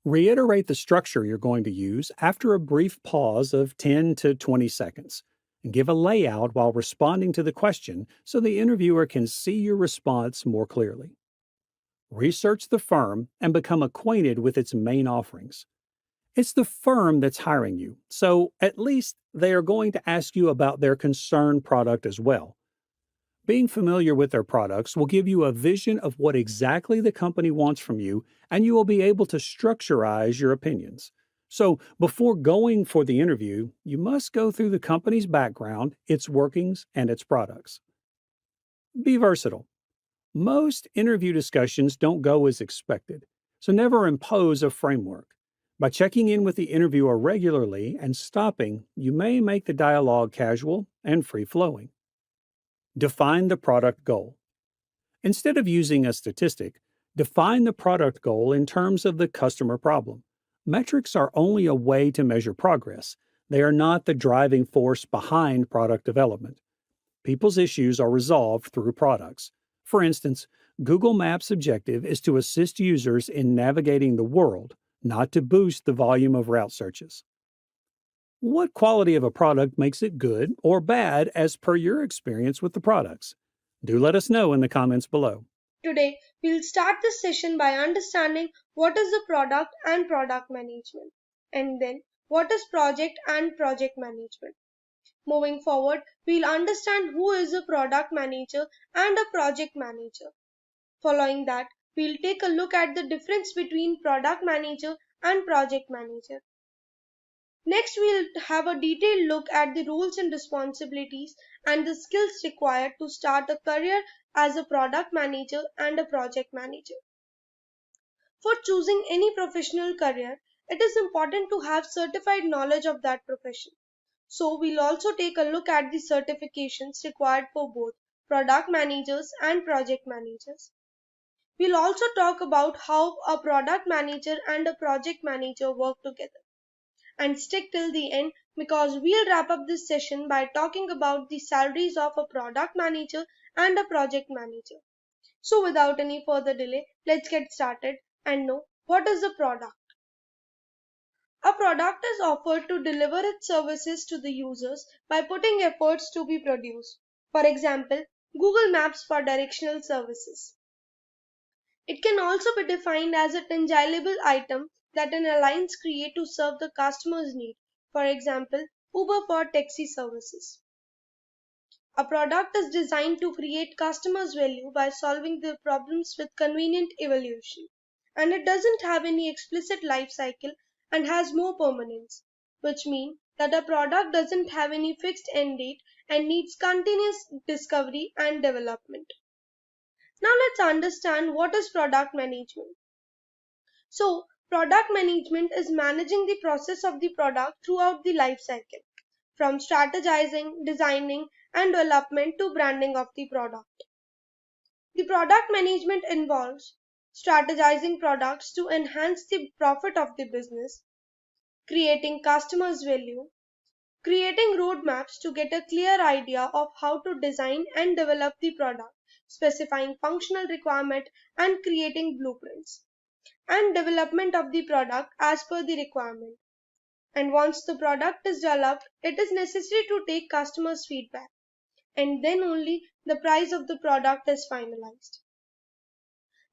Reiterate the structure you're going to use after a brief pause of 10 to 20 seconds. And give a layout while responding to the question so the interviewer can see your response more clearly. Research the firm and become acquainted with its main offerings. It's the firm that's hiring you, so at least they are going to ask you about their concerned product as well. Being familiar with their products will give you a vision of what exactly the company wants from you, and you will be able to structurize your opinions. So, before going for the interview, you must go through the company's background, its workings, and its products. Be versatile. Most interview discussions don't go as expected, so never impose a framework. By checking in with the interviewer regularly and stopping, you may make the dialogue casual and free-flowing. Define the product goal. Instead of using a statistic, define the product goal in terms of the customer problem. Metrics are only a way to measure progress. They are not the driving force behind product development. People's issues are resolved through products. For instance, Google Maps' objective is to assist users in navigating the world, not to boost the volume of route searches. What quality of a product makes it good or bad as per your experience with the products? Do let us know in the comments below. Today, we'll start this session by understanding what is the product and product management, and then what is project and project management. Moving forward, we'll understand who is a product manager and a project manager. Following that, we'll take a look at the difference between product manager and project manager. Next, we'll have a detailed look at the roles and responsibilities and the skills required to start a career as a product manager and a project manager. For choosing any professional career, it is important to have certified knowledge of that profession. So we'll also take a look at the certifications required for both product managers and project managers. We'll also talk about how a product manager and a project manager work together. And stick till the end because we'll wrap up this session by talking about the salaries of a product manager and a project manager. So without any further delay, let's get started and know what is a product. A product is offered to deliver its services to the users by putting efforts to be produced. For example, Google Maps for directional services. It can also be defined as a tangible item that an alliance creates to serve the customer's need. For example, Uber for taxi services. A product is designed to create customers' value by solving their problems with convenient evolution. And it doesn't have any explicit life cycle and has more permanence, which means that a product doesn't have any fixed end date and needs continuous discovery and development. Now let's understand what is product management. So, product management is managing the process of the product throughout the life cycle, from strategizing, designing, and development to branding of the product. The product management involves strategizing products to enhance the profit of the business, creating customers' value, creating roadmaps to get a clear idea of how to design and develop the product, specifying functional requirement and creating blueprints, and development of the product as per the requirement. And once the product is developed, it is necessary to take customers' feedback, and then only the price of the product is finalized.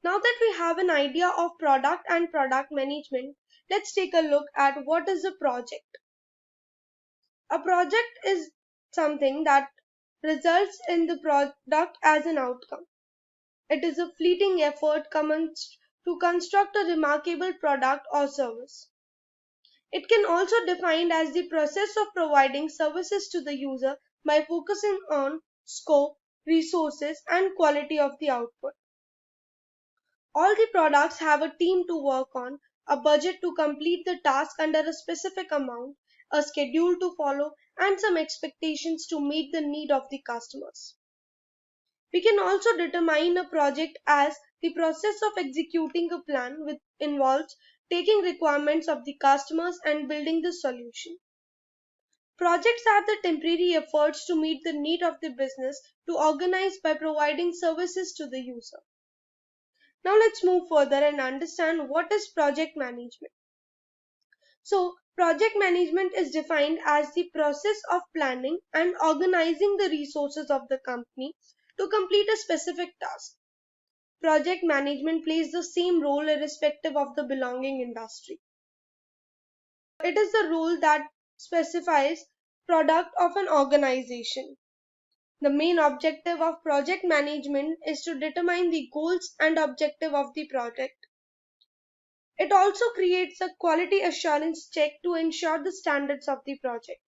Now that we have an idea of product and product management, let's take a look at what is a project. A project is something that results in the product as an outcome. It is a fleeting effort commenced to construct a remarkable product or service. It can also be defined as the process of providing services to the user by focusing on scope, resources, and quality of the output. All the products have a team to work on, a budget to complete the task under a specific amount, a schedule to follow, and some expectations to meet the need of the customers. We can also determine a project as the process of executing a plan which involves taking requirements of the customers and building the solution. Projects are the temporary efforts to meet the need of the business to organize by providing services to the user. Now let's move further and understand what is project management. So, project management is defined as the process of planning and organizing the resources of the company to complete a specific task. Project management plays the same role irrespective of the belonging industry. It is the role that specifies product of an organization. The main objective of project management is to determine the goals and objective of the project. It also creates a quality assurance check to ensure the standards of the project.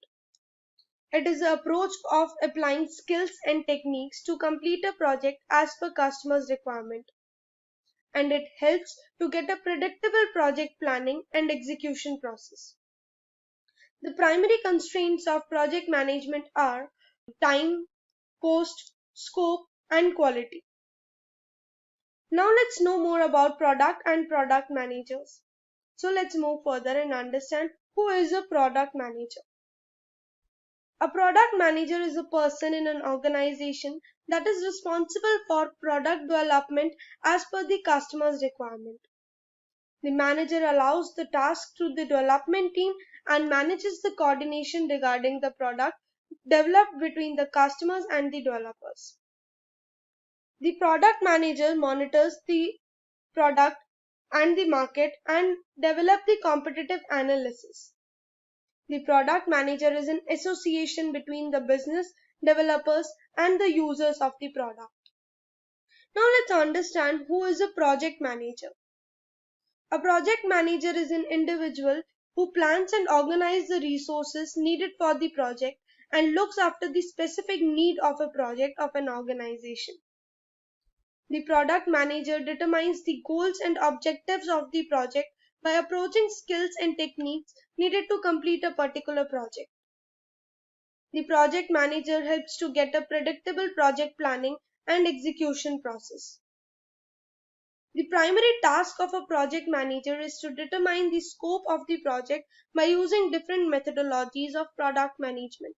It is the approach of applying skills and techniques to complete a project as per customer's requirement. And it helps to get a predictable project planning and execution process. The primary constraints of project management are time, cost, scope, and quality. Now let's know more about product and product managers. So let's move further and understand who is a product manager. A product manager is a person in an organization that is responsible for product development as per the customer's requirement. The manager allows the task to the development team and manages the coordination regarding the product developed between the customers and the developers. The product manager monitors the product and the market and develop the competitive analysis. The product manager is an association between the business, developers, and the users of the product. Now let's understand who is a project manager. A project manager is an individual who plans and organizes the resources needed for the project and looks after the specific need of a project of an organization. The product manager determines the goals and objectives of the project by approaching skills and techniques needed to complete a particular project. The project manager helps to get a predictable project planning and execution process. The primary task of a project manager is to determine the scope of the project by using different methodologies of product management.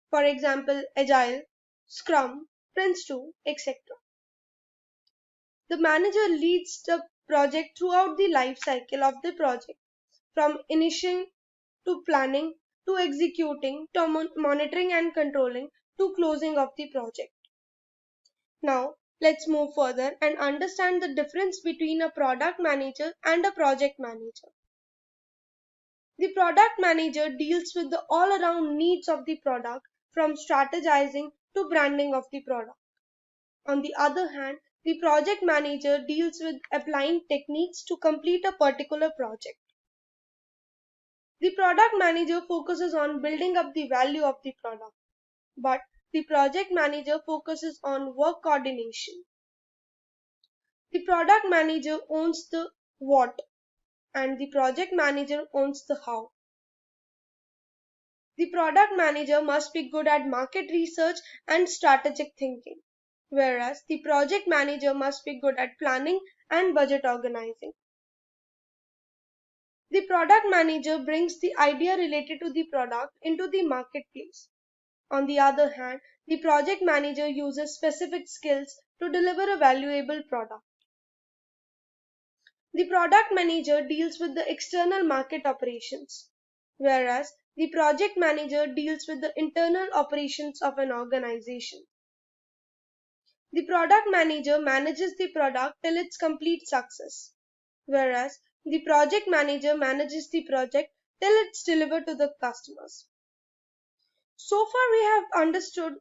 For example, Agile, SCRUM, Prince2, etc. The manager leads the project throughout the life cycle of the project, from initiation to planning to executing to monitoring and controlling to closing of the project. Now, let's move further and understand the difference between a product manager and a project manager. The product manager deals with the all-around needs of the product, from strategizing to branding of the product. On the other hand, the project manager deals with applying techniques to complete a particular project. The product manager focuses on building up the value of the product, but the project manager focuses on work coordination. The product manager owns the what, and the project manager owns the how. The product manager must be good at market research and strategic thinking, whereas the project manager must be good at planning and budget organizing. The product manager brings the idea related to the product into the marketplace. On the other hand, the project manager uses specific skills to deliver a valuable product. The product manager deals with the external market operations, whereas the project manager deals with the internal operations of an organization. The product manager manages the product till its complete success, whereas the project manager manages the project till it's delivered to the customers. So far we have understood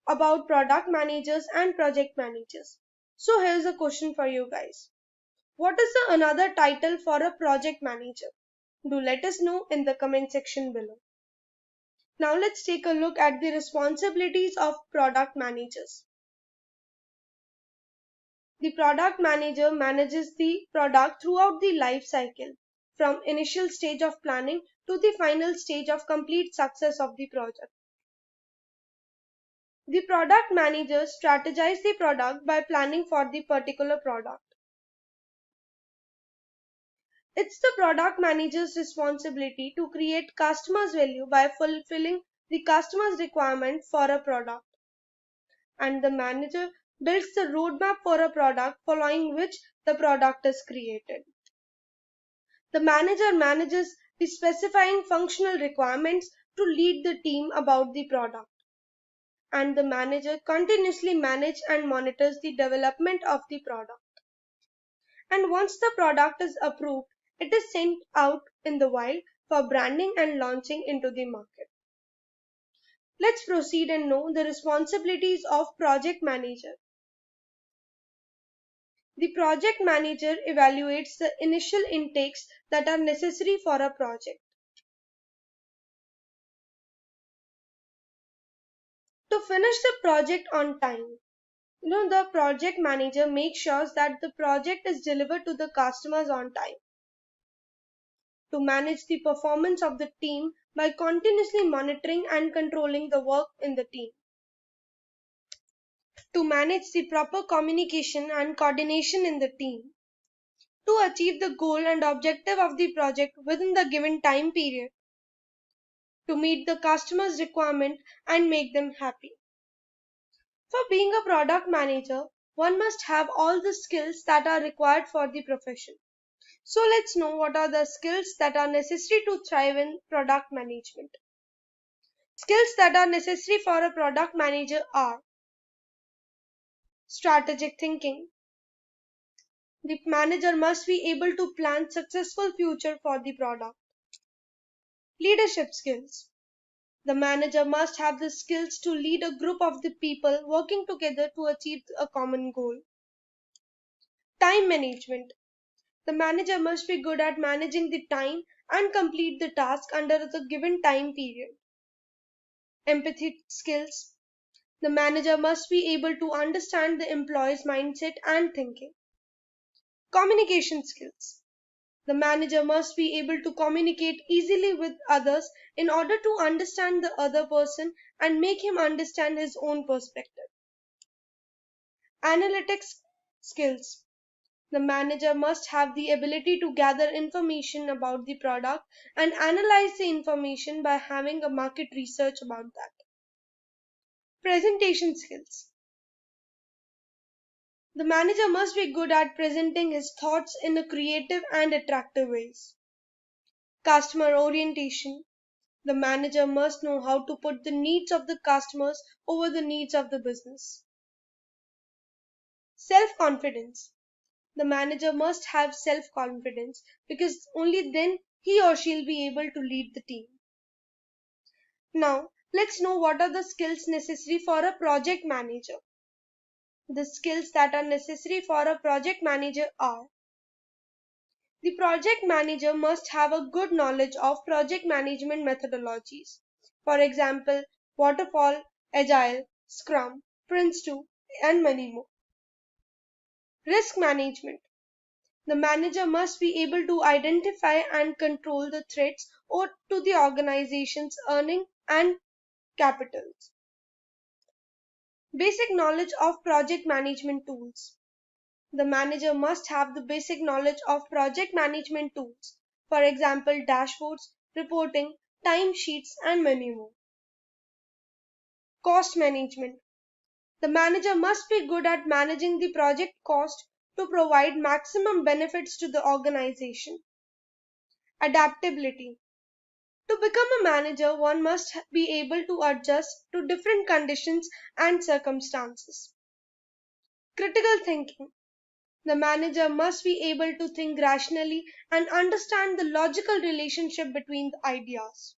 about product managers and project managers. So here's a question for you guys. What is the another title for a project manager? Do let us know in the comment section below. Now let's take a look at the responsibilities of product managers. The product manager manages the product throughout the life cycle, from initial stage of planning to the final stage of complete success of the project. The product manager strategizes the product by planning for the particular product. It's the product manager's responsibility to create customers' value by fulfilling the customer's requirement for a product. And the manager builds the roadmap for a product following which the product is created. The manager manages the specifying functional requirements to lead the team about the product. And the manager continuously manages and monitors the development of the product. And once the product is approved, it is sent out in the wild for branding and launching into the market. Let's proceed and know the responsibilities of project manager. The project manager evaluates the initial intakes that are necessary for a project. To finish the project on time, the project manager makes sure that the project is delivered to the customers on time. To manage the performance of the team by continuously monitoring and controlling the work in the team. To manage the proper communication and coordination in the team. To achieve the goal and objective of the project within the given time period. To meet the customer's requirement and make them happy. For being a product manager, one must have all the skills that are required for the profession. So let's know what are the skills that are necessary to thrive in product management. Skills that are necessary for a product manager are strategic thinking. The manager must be able to plan successful future for the product. Leadership skills. The manager must have the skills to lead a group of the people working together to achieve a common goal. Time management. The manager must be good at managing the time and complete the task under the given time period. Empathy skills. The manager must be able to understand the employee's mindset and thinking. Communication skills. The manager must be able to communicate easily with others in order to understand the other person and make him understand his own perspective. Analytics skills. The manager must have the ability to gather information about the product and analyze the information by having a market research about that. Presentation skills. The manager must be good at presenting his thoughts in a creative and attractive ways. Customer orientation. The manager must know how to put the needs of the customers over the needs of the business. Self-confidence. The manager must have self-confidence because only then he or she will be able to lead the team. Now, let's know what are the skills necessary for a project manager. The skills that are necessary for a project manager are: the project manager must have a good knowledge of project management methodologies. For example, Waterfall, Agile, SCRUM, Prince2, and many more. Risk management. The manager must be able to identify and control the threats to the organization's earning and capitals. Basic knowledge of project management tools. The manager must have the basic knowledge of project management tools, for example, dashboards, reporting, timesheets, and many more. Cost management. The manager must be good at managing the project cost to provide maximum benefits to the organization. Adaptability. To become a manager, one must be able to adjust to different conditions and circumstances. Critical thinking. The manager must be able to think rationally and understand the logical relationship between the ideas.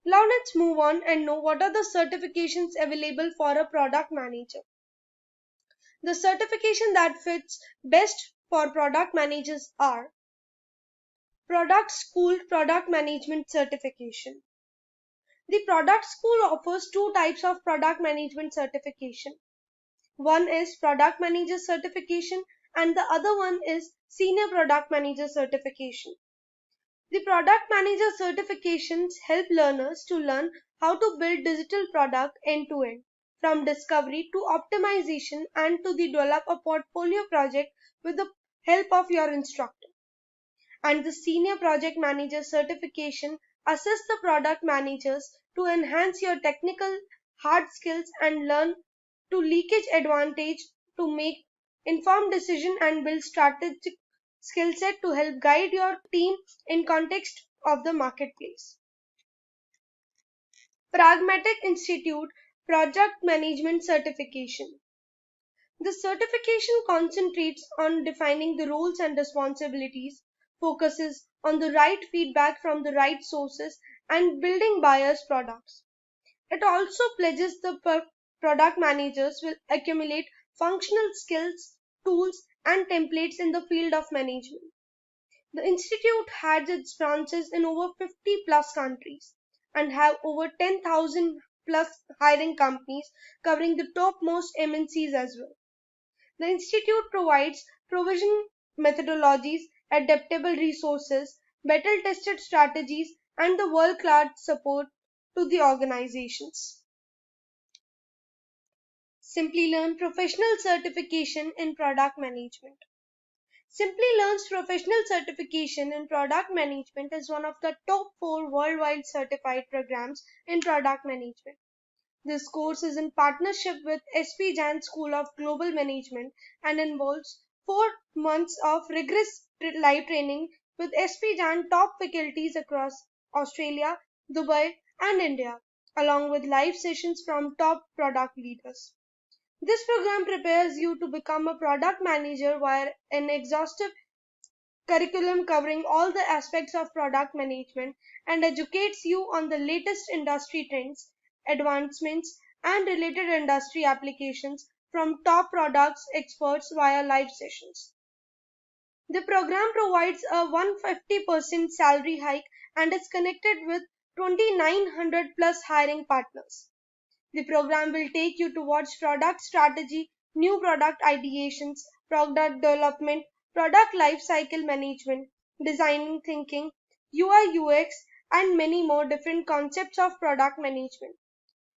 Now let's move on and know what are the certifications available for a product manager. The certification that fits best for product managers are: Product School Product Management Certification. The Product School offers two types of product management certification. One is Product Manager Certification and the other one is Senior Product Manager Certification. The Product Manager certifications help learners to learn how to build digital product end to end, from discovery to optimization, and to develop a portfolio project with the help of your instructor. And the Senior Project Manager certification assists the product managers to enhance your technical hard skills and learn to leakage advantage to make informed decision and build strategic skill set to help guide your team in context of the marketplace. Pragmatic Institute Project Management Certification. The certification concentrates on defining the roles and responsibilities, focuses on the right feedback from the right sources, and building buyers' products. It also pledges the product managers will accumulate functional skills, tools, and templates in the field of management. The institute has its branches in over 50 plus countries and have over 10,000 plus hiring companies covering the topmost MNCs as well. The institute provides provision methodologies, adaptable resources, battle tested strategies, and the world class support to the organizations. Simplilearn Professional Certification in Product Management. Simplilearn's professional certification in product management is one of the top 4 worldwide certified programs in product management. This course is in partnership with SP Jain School of Global Management and involves 4 months of rigorous live training with SP Jain top faculties across Australia, Dubai, and India, along with live sessions from top product leaders. This program prepares you to become a product manager via an exhaustive curriculum covering all the aspects of product management and educates you on the latest industry trends, advancements, and related industry applications from top products experts via live sessions. The program provides a 150% salary hike and is connected with 2,900 plus hiring partners. The program will take you towards product strategy, new product ideations, product development, Product Lifecycle Management, Designing Thinking, UI UX, and many more different concepts of product management.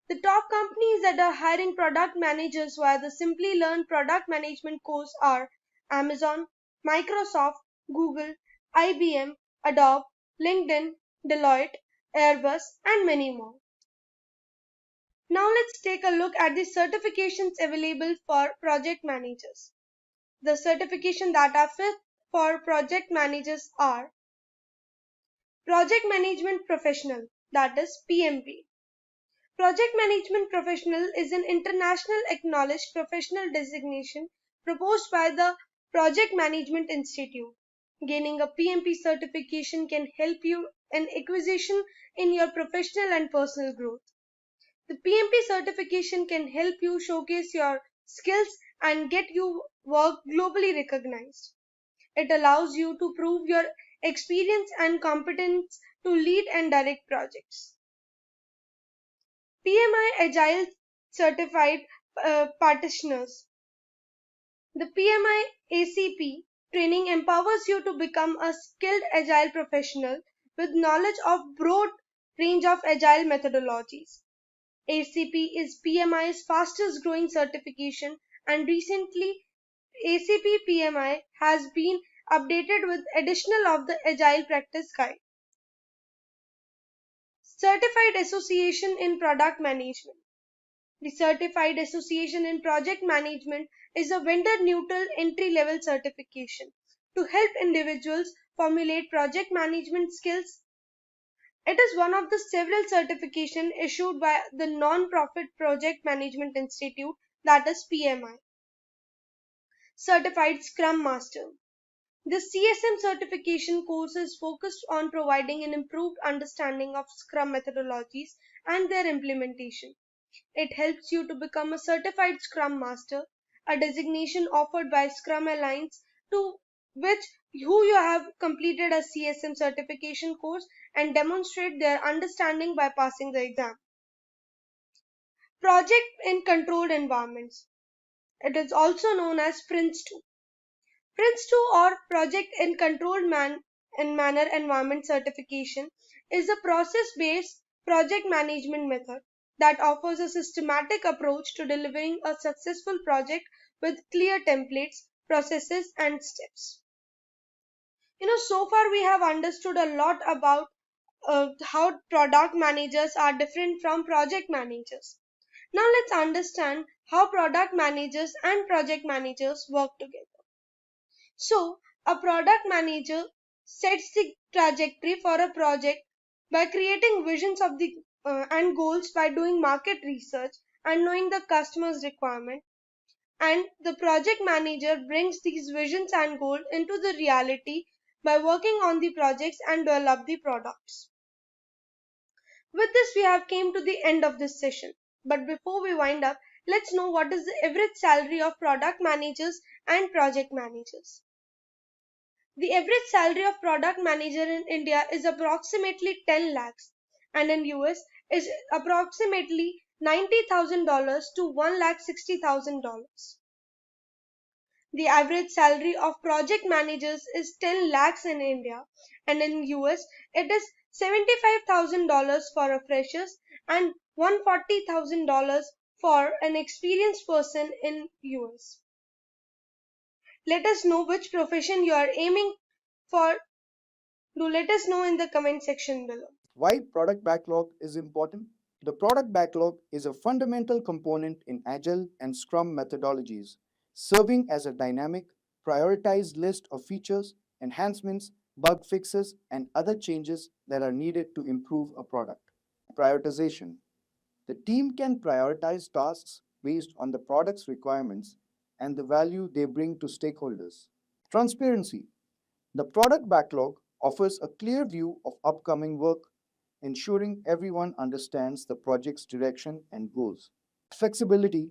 The top companies that are hiring product managers via the Simplilearn product management course are Amazon, Microsoft, Google, IBM, Adobe, LinkedIn, Deloitte, Airbus, and many more. Now let's take a look at the certifications available for project managers. The certification that are fit for project managers are Project Management Professional, that is PMP. Project Management Professional is an international acknowledged professional designation proposed by the Project Management Institute. Gaining a PMP certification can help you in acquisition in your professional and personal growth. The PMP certification can help you showcase your skills and get your work globally recognized. It allows you to prove your experience and competence to lead and direct projects. PMI Agile Certified Practitioners. The PMI ACP training empowers you to become a skilled Agile professional with knowledge of broad range of Agile methodologies. ACP is PMI's fastest growing certification, and recently ACP PMI has been updated with additional of the Agile Practice Guide. Certified Association in Product Management. The Certified Association in Project Management is a vendor-neutral entry-level certification to help individuals formulate project management skills. It is one of the several certifications issued by the non-profit Project Management Institute, that is PMI. Certified Scrum Master. The CSM certification course is focused on providing an improved understanding of Scrum methodologies and their implementation. It helps you to become a certified Scrum Master, a designation offered by Scrum Alliance to which who you have completed a CSM certification course and demonstrate their understanding by passing the exam. Project in Controlled Environments. It is also known as PRINCE2. PRINCE2 or Project in Controlled Manner Environment certification is a process-based project management method that offers a systematic approach to delivering a successful project with clear templates, processes, and steps. So far we have understood a lot about how product managers are different from project managers. Now let's understand how product managers and project managers work together. So, a product manager sets the trajectory for a project by creating visions of the and goals by doing market research and knowing the customer's requirement. And the project manager brings these visions and goals into the reality by working on the projects and develop the products. With this, we have came to the end of this session. But before we wind up, let's know what is the average salary of product managers and project managers. The average salary of product manager in India is approximately 10 lakhs and in US is approximately $90,000 to $1,60,000. The average salary of project managers is 10 lakhs in India and in US it is $75,000 for a freshers and $140,000 for an experienced person in US. Let us know which profession you are aiming for. Do let us know in the comment section below. Why product backlog is important? The product backlog is a fundamental component in Agile and Scrum methodologies, serving as a dynamic, prioritized list of features, enhancements, bug fixes, and other changes that are needed to improve a product. Prioritization. The team can prioritize tasks based on the product's requirements and the value they bring to stakeholders. Transparency. The product backlog offers a clear view of upcoming work, ensuring everyone understands the project's direction and goals. Flexibility.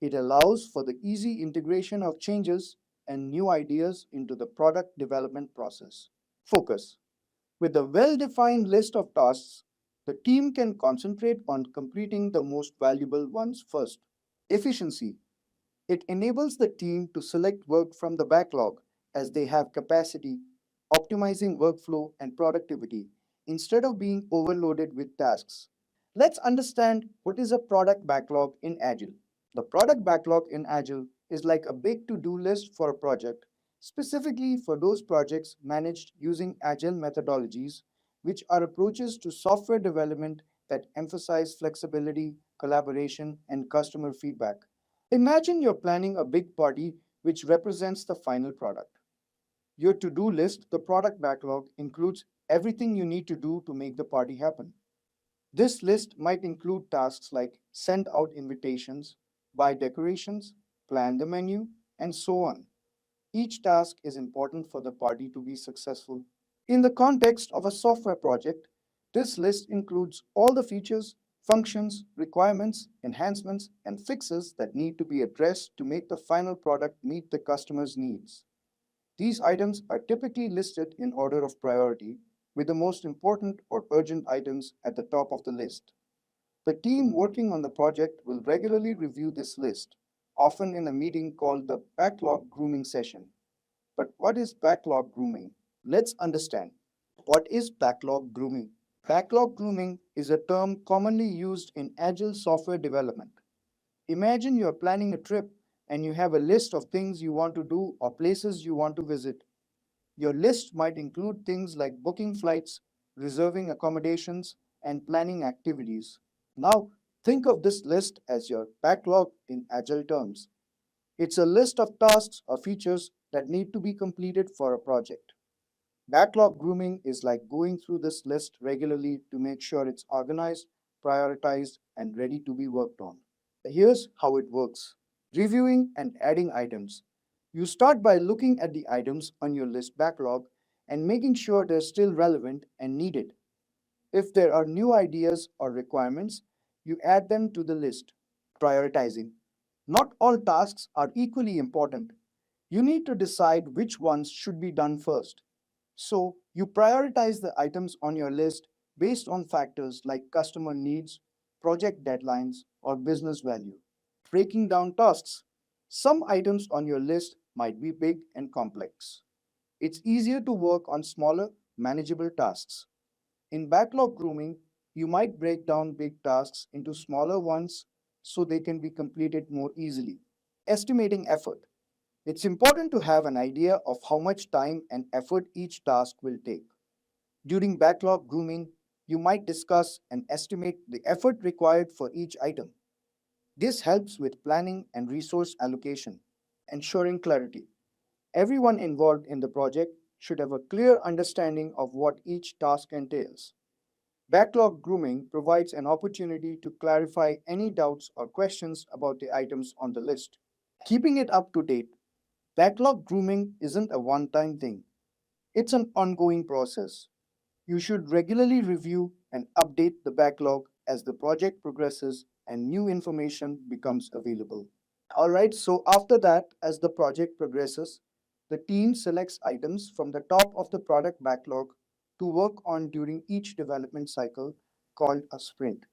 It allows for the easy integration of changes and new ideas into the product development process. Focus. With a well-defined list of tasks, the team can concentrate on completing the most valuable ones first. Efficiency. It enables the team to select work from the backlog as they have capacity, optimizing workflow and productivity instead of being overloaded with tasks. Let's understand what is a product backlog in Agile. The product backlog in Agile is like a big to-do list for a project, specifically for those projects managed using Agile methodologies, which are approaches to software development that emphasize flexibility, collaboration, and customer feedback. Imagine you're planning a big party which represents the final product. Your to-do list, the product backlog, includes everything you need to do to make the party happen. This list might include tasks like send out invitations, buy decorations, plan the menu, and so on. Each task is important for the party to be successful. In the context of a software project, this list includes all the features, functions, requirements, enhancements, and fixes that need to be addressed to make the final product meet the customer's needs. These items are typically listed in order of priority, with the most important or urgent items at the top of the list. The team working on the project will regularly review this list, often in a meeting called the backlog grooming session. But what is backlog grooming? Let's understand. What is backlog grooming? Backlog grooming is a term commonly used in agile software development. Imagine you're planning a trip and you have a list of things you want to do or places you want to visit. Your list might include things like booking flights, reserving accommodations, and planning activities. Now, think of this list as your backlog in agile terms. It's a list of tasks or features that need to be completed for a project. Backlog grooming is like going through this list regularly to make sure it's organized, prioritized, and ready to be worked on. Here's how it works. Reviewing and adding items. You start by looking at the items on your list backlog and making sure they're still relevant and needed. If there are new ideas or requirements, you add them to the list. Prioritizing. Not all tasks are equally important. You need to decide which ones should be done first. So, you prioritize the items on your list based on factors like customer needs, project deadlines, or business value. Breaking down tasks. Some items on your list might be big and complex. It's easier to work on smaller, manageable tasks. In backlog grooming, you might break down big tasks into smaller ones so they can be completed more easily. Estimating effort. It's important to have an idea of how much time and effort each task will take. During backlog grooming, you might discuss and estimate the effort required for each item. This helps with planning and resource allocation, ensuring clarity. Everyone involved in the project should have a clear understanding of what each task entails. Backlog grooming provides an opportunity to clarify any doubts or questions about the items on the list. Keeping it up to date. Backlog grooming isn't a one-time thing. It's an ongoing process. You should regularly review and update the backlog as the project progresses and new information becomes available. Alright, so after that, as the project progresses, the team selects items from the top of the product backlog to work on during each development cycle called a sprint.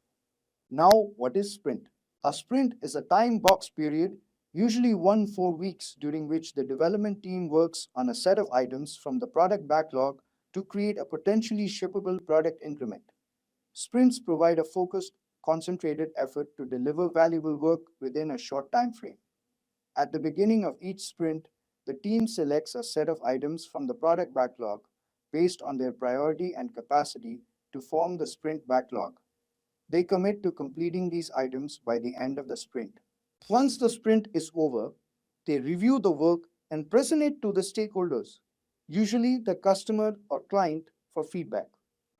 Now, what is sprint? A sprint is a time box period, usually 4 weeks, during which the development team works on a set of items from the product backlog to create a potentially shippable product increment. Sprints provide a focused, concentrated effort to deliver valuable work within a short time frame. At the beginning of each sprint, the team selects a set of items from the product backlog based on their priority and capacity to form the sprint backlog. They commit to completing these items by the end of the sprint. Once the sprint is over, they review the work and present it to the stakeholders, usually the customer or client, for feedback.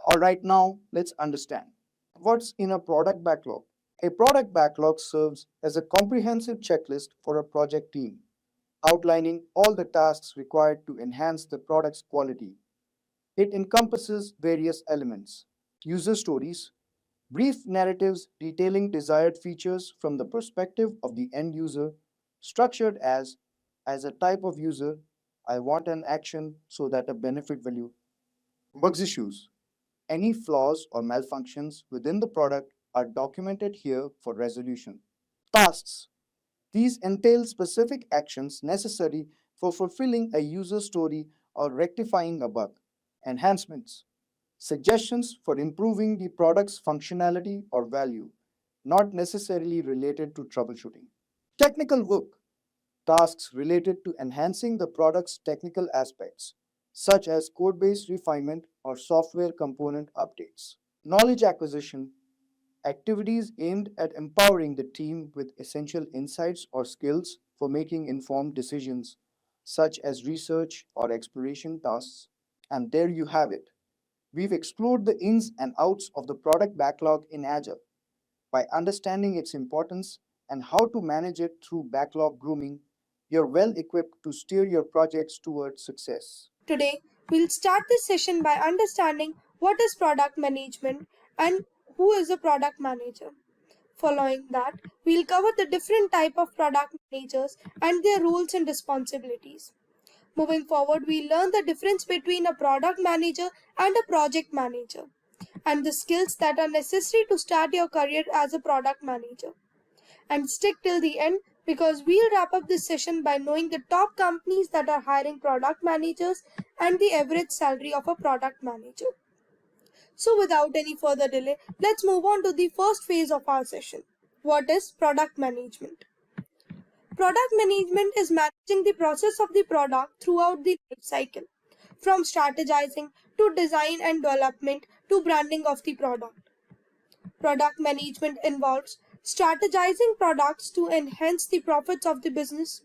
All right, now let's understand what's in a product backlog. A product backlog serves as a comprehensive checklist for a project team, outlining all the tasks required to enhance the product's quality. It encompasses various elements: user stories, brief narratives detailing desired features from the perspective of the end user, structured as a type of user, I want an action so that a benefit value. Bugs issues. Any flaws or malfunctions within the product are documented here for resolution. Tasks. These entail specific actions necessary for fulfilling a user story or rectifying a bug. Enhancements, suggestions for improving the product's functionality or value, not necessarily related to troubleshooting. Technical work, tasks related to enhancing the product's technical aspects, such as code-based refinement or software component updates. Knowledge acquisition, activities aimed at empowering the team with essential insights or skills for making informed decisions, such as research or exploration tasks. And there you have it. We've explored the ins and outs of the product backlog in Agile. By understanding its importance and how to manage it through backlog grooming, you're well equipped to steer your projects towards success. Today, we'll start this session by understanding what is product management and who is a product manager. Following that, we'll cover the different type of product managers and their roles and responsibilities. Moving forward, we learn the difference between a product manager and a project manager and the skills that are necessary to start your career as a product manager. And stick till the end because we'll wrap up this session by knowing the top companies that are hiring product managers and the average salary of a product manager. So without any further delay, let's move on to the first phase of our session. What is product management? Product management is managing the process of the product throughout the life cycle, from strategizing to design and development to branding of the product. Product management involves strategizing products to enhance the profits of the business,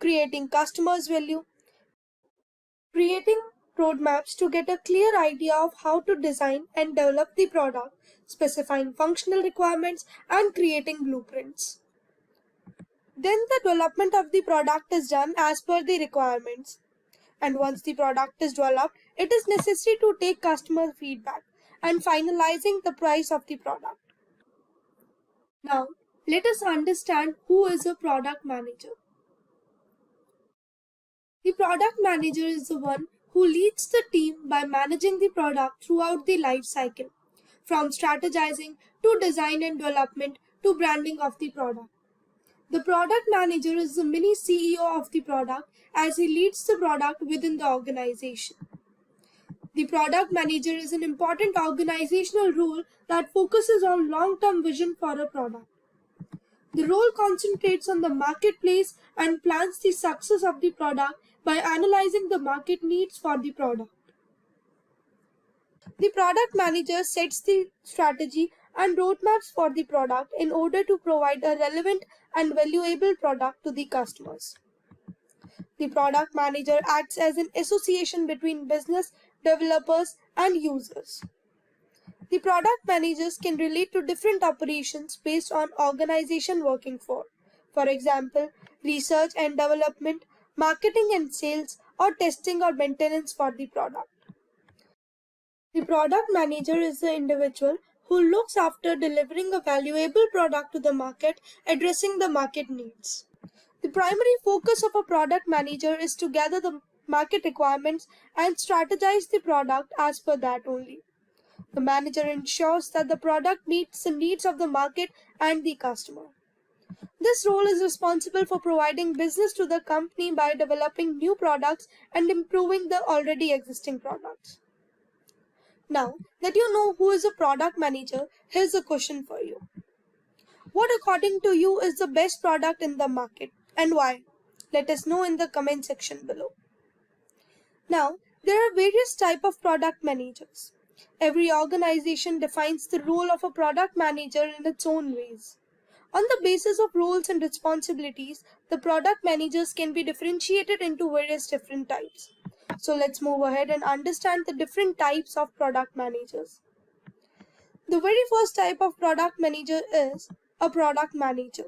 creating customers' value, creating roadmaps to get a clear idea of how to design and develop the product, specifying functional requirements, and creating blueprints. Then the development of the product is done as per the requirements. And once the product is developed, it is necessary to take customer feedback and finalizing the price of the product. Now, let us understand who is a product manager. The product manager is the one who leads the team by managing the product throughout the life cycle, from strategizing to design and development to branding of the product. The product manager is the mini CEO of the product as he leads the product within the organization. The product manager is an important organizational role that focuses on long-term vision for a product. The role concentrates on the marketplace and plans the success of the product by analyzing the market needs for the product. The product manager sets the strategy and roadmaps for the product in order to provide a relevant and valuable product to the customers. The product manager acts as an association between business, developers, and users. The product managers can relate to different operations based on organization working for. For example, research and development, marketing and sales, or testing or maintenance for the product. The product manager is the individual who looks after delivering a valuable product to the market, addressing the market needs. The primary focus of a product manager is to gather the market requirements and strategize the product as per that only. The manager ensures that the product meets the needs of the market and the customer. This role is responsible for providing business to the company by developing new products and improving the already existing products. Now that you know who is a product manager, here's a question for you. What according to you is the best product in the market and why? Let us know in the comment section below. Now, there are various types of product managers. Every organization defines the role of a product manager in its own ways. On the basis of roles and responsibilities, the product managers can be differentiated into various different types. So let's move ahead and understand the different types of product managers. The very first type of product manager is a product manager.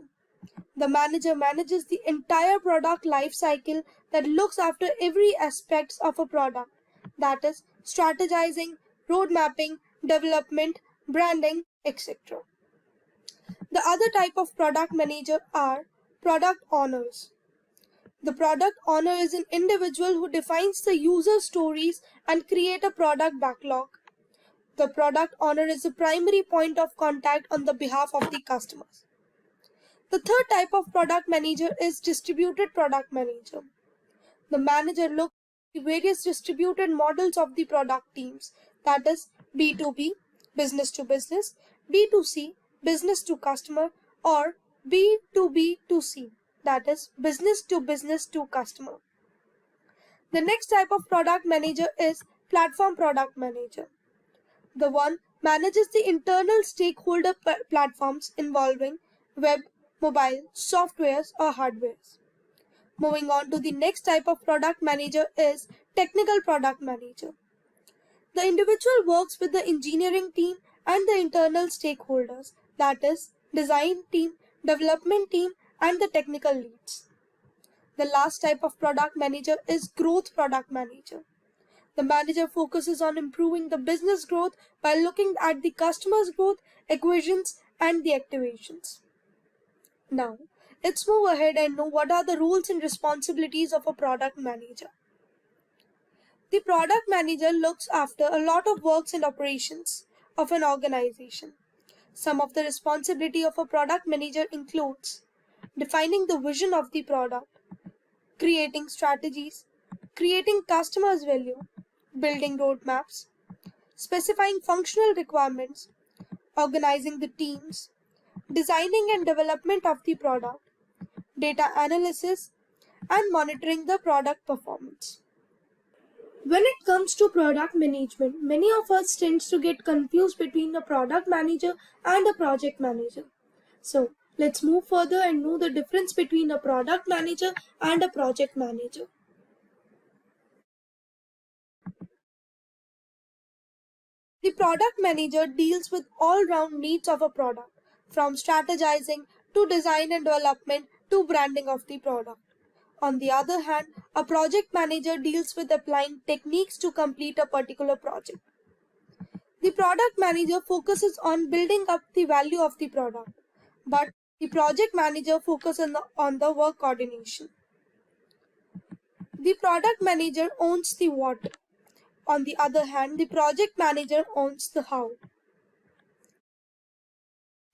The manager manages the entire product life cycle that looks after every aspect of a product, that is, strategizing, road mapping, development, branding, etc. The other type of product manager are product owners. The product owner is an individual who defines the user stories and create a product backlog. The product owner is the primary point of contact on the behalf of the customers. The third type of product manager is distributed product manager. The manager looks at the various distributed models of the product teams, that is B2B, business to business, B2C, business to customer, or B2B2C, that is business to customer. The next type of product manager is platform product manager. The one manages the internal stakeholder platforms involving web, mobile, softwares, or hardwares. Moving on to the next type of product manager is technical product manager. The individual works with the engineering team and the internal stakeholders, that is, design team, development team, and the technical leads. The last type of product manager is growth product manager. The manager focuses on improving the business growth by looking at the customer's growth, acquisitions, and the activations. Now, let's move ahead and know what are the roles and responsibilities of a product manager. The product manager looks after a lot of works and operations of an organization. Some of the responsibility of a product manager includes defining the vision of the product, creating strategies, creating customers' value, building roadmaps, specifying functional requirements, organizing the teams, designing and development of the product, data analysis, and monitoring the product performance. When it comes to product management, many of us tend to get confused between a product manager and a project manager. So, let's move further and know the difference between a product manager and a project manager. The product manager deals with all-round needs of a product, from strategizing to design and development to branding of the product. On the other hand, a project manager deals with applying techniques to complete a particular project. The product manager focuses on building up the value of the product, but the project manager focuses on the work coordination. The product manager owns the what. On the other hand, the project manager owns the how.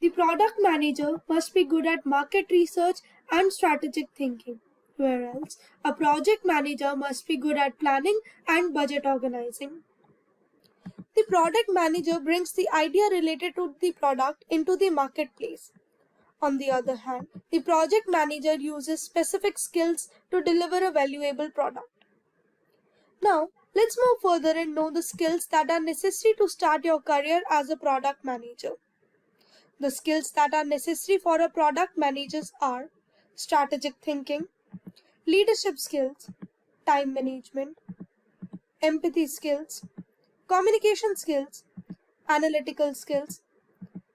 The product manager must be good at market research and strategic thinking, whereas a project manager must be good at planning and budget organizing. The product manager brings the idea related to the product into the marketplace. On the other hand, the project manager uses specific skills to deliver a valuable product. Now, let's move further and know the skills that are necessary to start your career as a product manager. The skills that are necessary for a product manager are strategic thinking, leadership skills, time management, empathy skills, communication skills, analytical skills,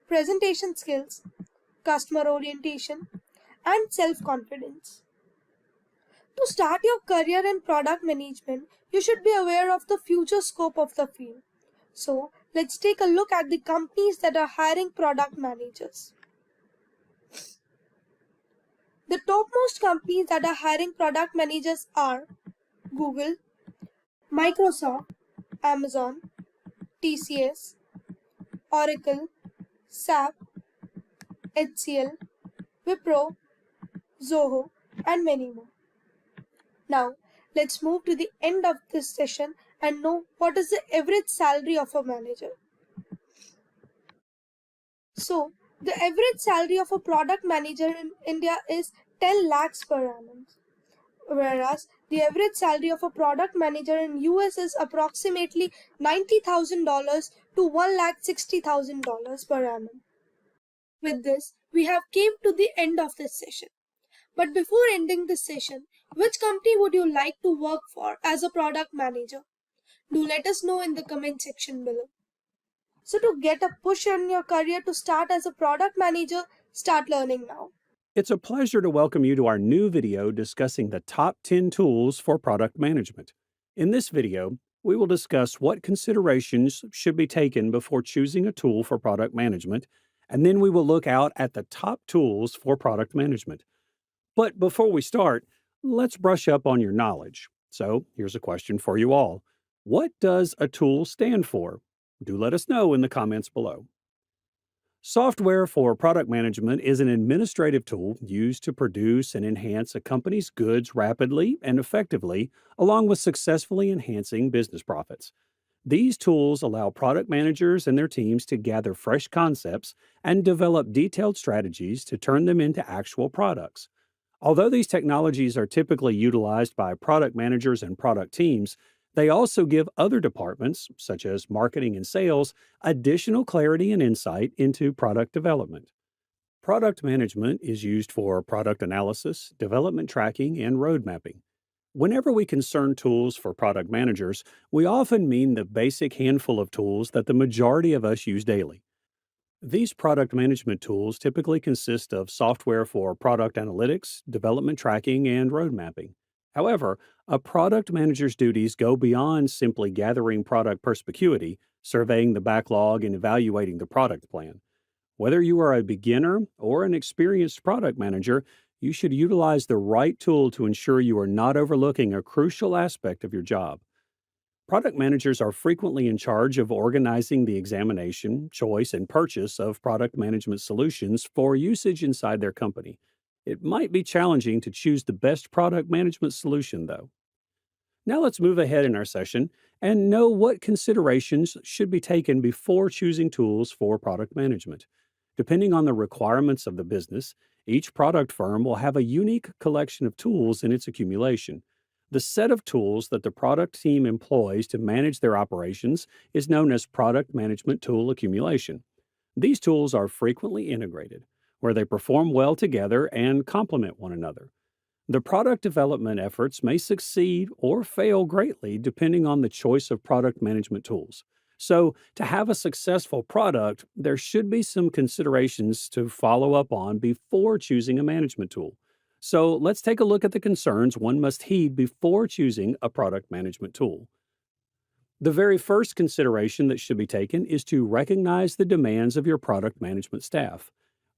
presentation skills, customer orientation, and self-confidence. To start your career in product management, you should be aware of the future scope of the field. So, let's take a look at the companies that are hiring product managers. The topmost companies that are hiring product managers are Google, Microsoft, Amazon, TCS, Oracle, SAP, HCL, Wipro, Zoho, and many more. Now, let's move to the end of this session and know what is the average salary of a manager. So, the average salary of a product manager in India is 10 lakhs per annum, whereas the average salary of a product manager in US is approximately $90,000 to $1,60,000 per annum. With this, we have came to the end of this session. But before ending this session, which company would you like to work for as a product manager? Do let us know in the comment section below. So to get a push in your career to start as a product manager, start learning now. It's a pleasure to welcome you to our new video discussing the top 10 tools for product management. In this video, we will discuss what considerations should be taken before choosing a tool for product management, and then we will look out at the top tools for product management. But before we start, let's brush up on your knowledge. So here's a question for you all. What does a tool stand for? Do let us know in the comments below. Software for product management is an administrative tool used to produce and enhance a company's goods rapidly and effectively, along with successfully enhancing business profits. These tools allow product managers and their teams to gather fresh concepts and develop detailed strategies to turn them into actual products. Although these technologies are typically utilized by product managers and product teams, they also give other departments, such as marketing and sales, additional clarity and insight into product development. Product management is used for product analysis, development tracking, and road mapping. Whenever we concern tools for product managers, we often mean the basic handful of tools that the majority of us use daily. These product management tools typically consist of software for product analytics, development tracking, and road mapping. However, a product manager's duties go beyond simply gathering product perspicuity, surveying the backlog, and evaluating the product plan. Whether you are a beginner or an experienced product manager, you should utilize the right tool to ensure you are not overlooking a crucial aspect of your job. Product managers are frequently in charge of organizing the examination, choice, and purchase of product management solutions for usage inside their company. It might be challenging to choose the best product management solution, though. Now let's move ahead in our session and know what considerations should be taken before choosing tools for product management. Depending on the requirements of the business, each product firm will have a unique collection of tools in its accumulation. The set of tools that the product team employs to manage their operations is known as product management tool accumulation. These tools are frequently integrated, where they perform well together and complement one another. The product development efforts may succeed or fail greatly depending on the choice of product management tools. So, to have a successful product, there should be some considerations to follow up on before choosing a management tool. So, let's take a look at the concerns one must heed before choosing a product management tool. The very first consideration that should be taken is to recognize the demands of your product management staff.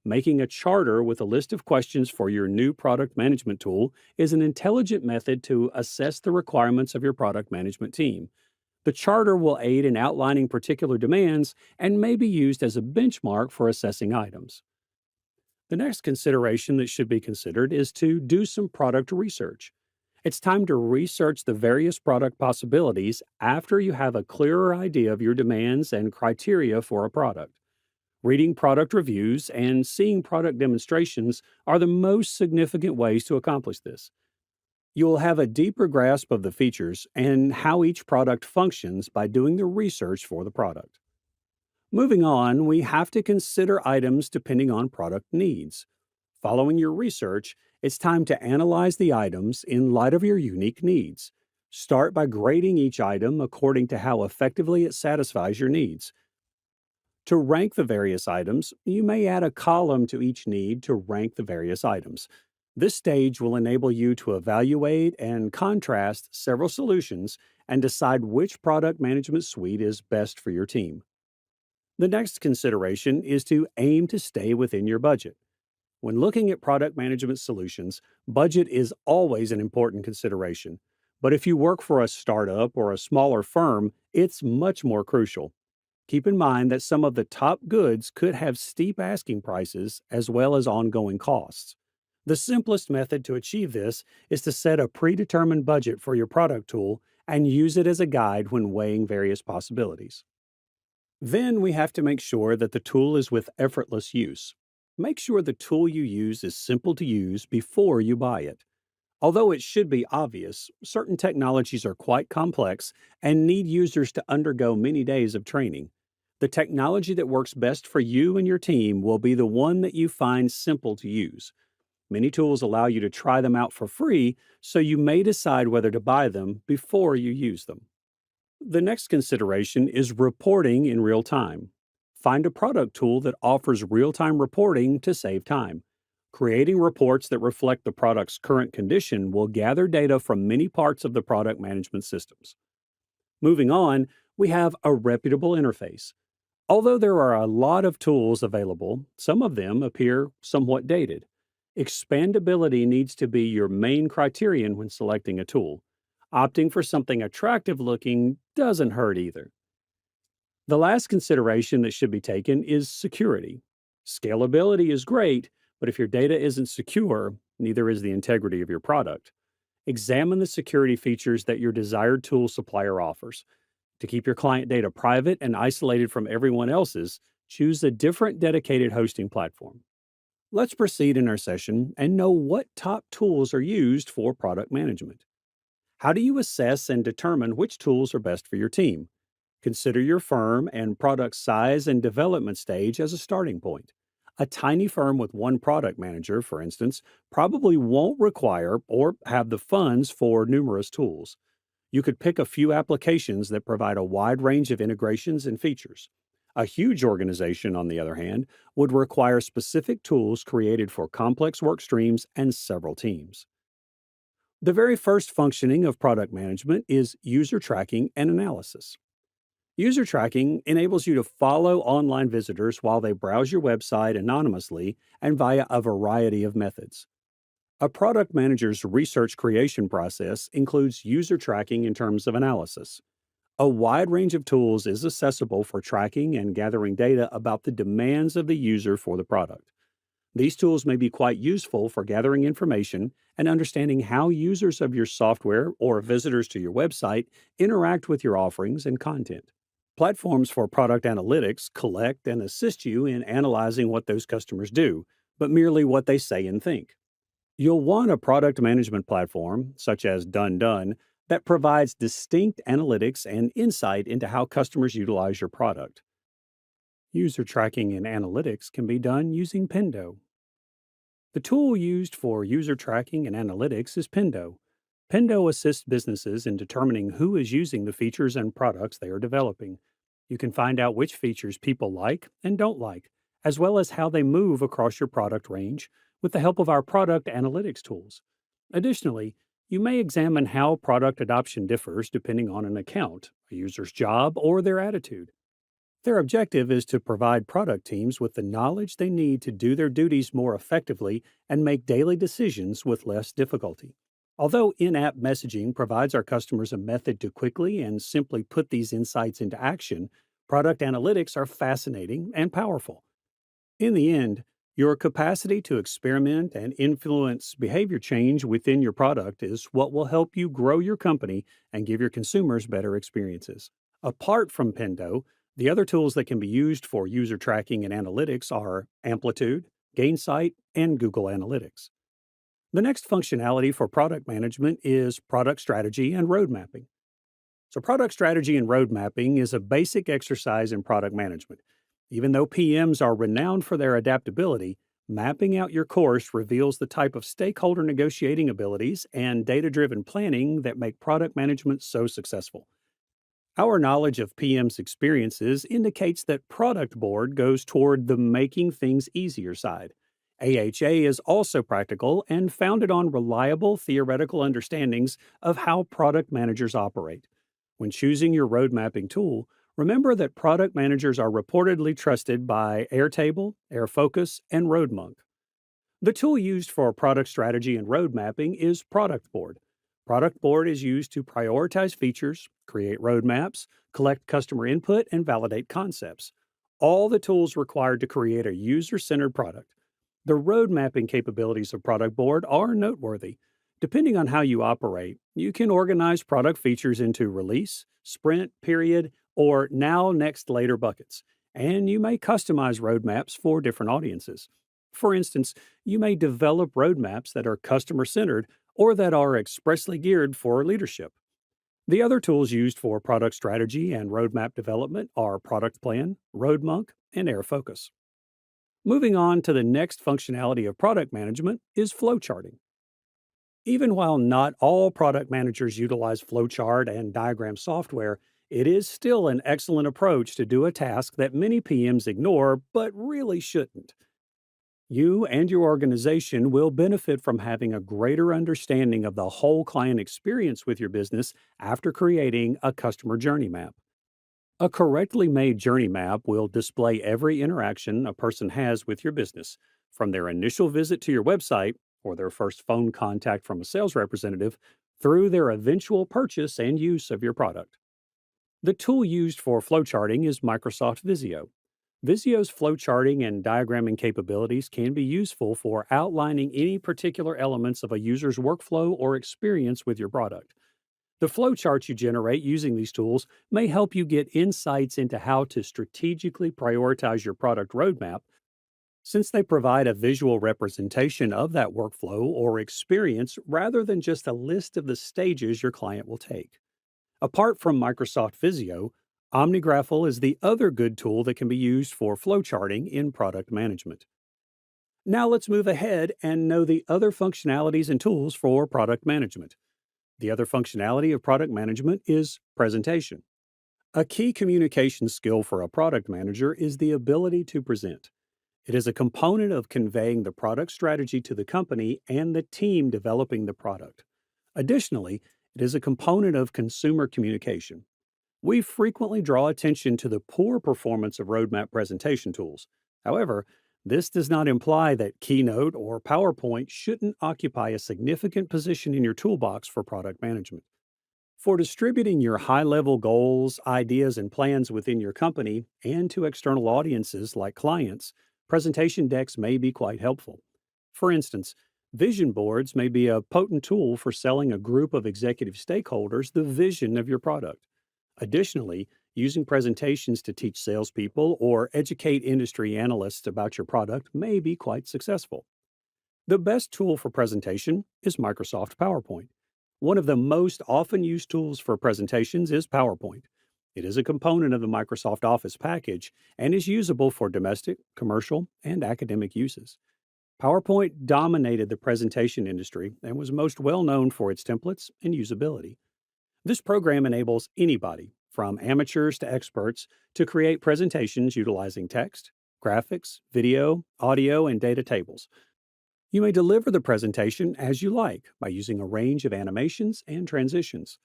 Making a charter with a list of questions for your new product management tool is an intelligent method to assess the requirements of your product management team. The charter will aid in outlining particular demands and may be used as a benchmark for assessing items. The next consideration that should be considered is to do some product research. It's time to research the various product possibilities after you have a clearer idea of your demands and criteria for a product. Reading product reviews and seeing product demonstrations are the most significant ways to accomplish this. You will have a deeper grasp of the features and how each product functions by doing the research for the product. Moving on, we have to consider items depending on product needs. Following your research, it's time to analyze the items in light of your unique needs. Start by grading each item according to how effectively it satisfies your needs. To rank the various items, you may add a column to each need to rank the various items. This stage will enable you to evaluate and contrast several solutions and decide which product management suite is best for your team. The next consideration is to aim to stay within your budget. When looking at product management solutions, budget is always an important consideration. But if you work for a startup or a smaller firm, it's much more crucial. Keep in mind that some of the top goods could have steep asking prices as well as ongoing costs. The simplest method to achieve this is to set a predetermined budget for your product tool and use it as a guide when weighing various possibilities. Then we have to make sure that the tool is with effortless use. Make sure the tool you use is simple to use before you buy it. Although it should be obvious, certain technologies are quite complex and need users to undergo many days of training. The technology that works best for you and your team will be the one that you find simple to use. Many tools allow you to try them out for free, so you may decide whether to buy them before you use them. The next consideration is reporting in real time. Find a product tool that offers real-time reporting to save time. Creating reports that reflect the product's current condition will gather data from many parts of the product management systems. Moving on, we have a reputable interface. Although there are a lot of tools available, some of them appear somewhat dated. Expandability needs to be your main criterion when selecting a tool. Opting for something attractive looking doesn't hurt either. The last consideration that should be taken is security. Scalability is great, but if your data isn't secure, neither is the integrity of your product. Examine the security features that your desired tool supplier offers. To keep your client data private and isolated from everyone else's, choose a different dedicated hosting platform. Let's proceed in our session and know what top tools are used for product management. How do you assess and determine which tools are best for your team? Consider your firm and product size and development stage as a starting point. A tiny firm with one product manager, for instance, probably won't require or have the funds for numerous tools. You could pick a few applications that provide a wide range of integrations and features. A huge organization, on the other hand, would require specific tools created for complex work streams and several teams. The very first functioning of product management is user tracking and analysis. User tracking enables you to follow online visitors while they browse your website anonymously and via a variety of methods. A product manager's research creation process includes user tracking in terms of analysis. A wide range of tools is accessible for tracking and gathering data about the demands of the user for the product. These tools may be quite useful for gathering information and understanding how users of your software or visitors to your website interact with your offerings and content. Platforms for product analytics collect and assist you in analyzing what those customers do, but merely what they say and think. You'll want a product management platform, such as Done, that provides distinct analytics and insight into how customers utilize your product. User tracking and analytics can be done using Pendo. The tool used for user tracking and analytics is Pendo. Pendo assists businesses in determining who is using the features and products they are developing. You can find out which features people like and don't like, as well as how they move across your product range with the help of our product analytics tools. Additionally, you may examine how product adoption differs depending on an account, a user's job, or their attitude. Their objective is to provide product teams with the knowledge they need to do their duties more effectively and make daily decisions with less difficulty. Although in app messaging provides our customers a method to quickly and simply put these insights into action, product analytics are fascinating and powerful. In the end, your capacity to experiment and influence behavior change within your product is what will help you grow your company and give your consumers better experiences. Apart from Pendo, the other tools that can be used for user tracking and analytics are Amplitude, Gainsight, and Google Analytics. The next functionality for product management is product strategy and road mapping. So, product strategy and road mapping is a basic exercise in product management. Even though PMs are renowned for their adaptability, mapping out your course reveals the type of stakeholder negotiating abilities and data driven planning that make product management so successful. Our knowledge of PM's experiences indicates that Product Board goes toward the making things easier side. AHA is also practical and founded on reliable theoretical understandings of how product managers operate. When choosing your road mapping tool, remember that product managers are reportedly trusted by Airtable, Airfocus, and RoadMonk. The tool used for product strategy and road mapping is Product Board. Product Board is used to prioritize features, create roadmaps, collect customer input, and validate concepts. All the tools required to create a user-centered product. The road mapping capabilities of Product Board are noteworthy. Depending on how you operate, you can organize product features into release, sprint, period, or now, next, later buckets. And you may customize roadmaps for different audiences. For instance, you may develop roadmaps that are customer-centered or that are expressly geared for leadership. The other tools used for product strategy and roadmap development are Product Plan, RoadMonk, and Airfocus. Moving on to the next functionality of product management is flowcharting. Even while not all product managers utilize flowchart and diagram software, it is still an excellent approach to do a task that many PMs ignore but really shouldn't. You and your organization will benefit from having a greater understanding of the whole client experience with your business after creating a customer journey map. A correctly made journey map will display every interaction a person has with your business, from their initial visit to your website or their first phone contact from a sales representative through their eventual purchase and use of your product. The tool used for flowcharting is Microsoft Visio. Visio's flowcharting and diagramming capabilities can be useful for outlining any particular elements of a user's workflow or experience with your product. The flowcharts you generate using these tools may help you get insights into how to strategically prioritize your product roadmap, since they provide a visual representation of that workflow or experience rather than just a list of the stages your client will take. Apart from Microsoft Visio, OmniGraffle is the other good tool that can be used for flowcharting in product management. Now let's move ahead and know the other functionalities and tools for product management. The other functionality of product management is presentation. A key communication skill for a product manager is the ability to present. It is a component of conveying the product strategy to the company and the team developing the product. Additionally, it is a component of consumer communication. We frequently draw attention to the poor performance of roadmap presentation tools. However, this does not imply that Keynote or PowerPoint shouldn't occupy a significant position in your toolbox for product management. For distributing your high level goals, ideas, and plans within your company and to external audiences like clients, presentation decks may be quite helpful. For instance, vision boards may be a potent tool for selling a group of executive stakeholders the vision of your product. Additionally, using presentations to teach salespeople or educate industry analysts about your product may be quite successful. The best tool for presentation is Microsoft PowerPoint. One of the most often used tools for presentations is PowerPoint. It is a component of the Microsoft Office package and is usable for domestic, commercial, and academic uses. PowerPoint dominated the presentation industry and was most well known for its templates and usability. This program enables anybody, from amateurs to experts, to create presentations utilizing text, graphics, video, audio, and data tables. You may deliver the presentation as you like by using a range of animations and transitions.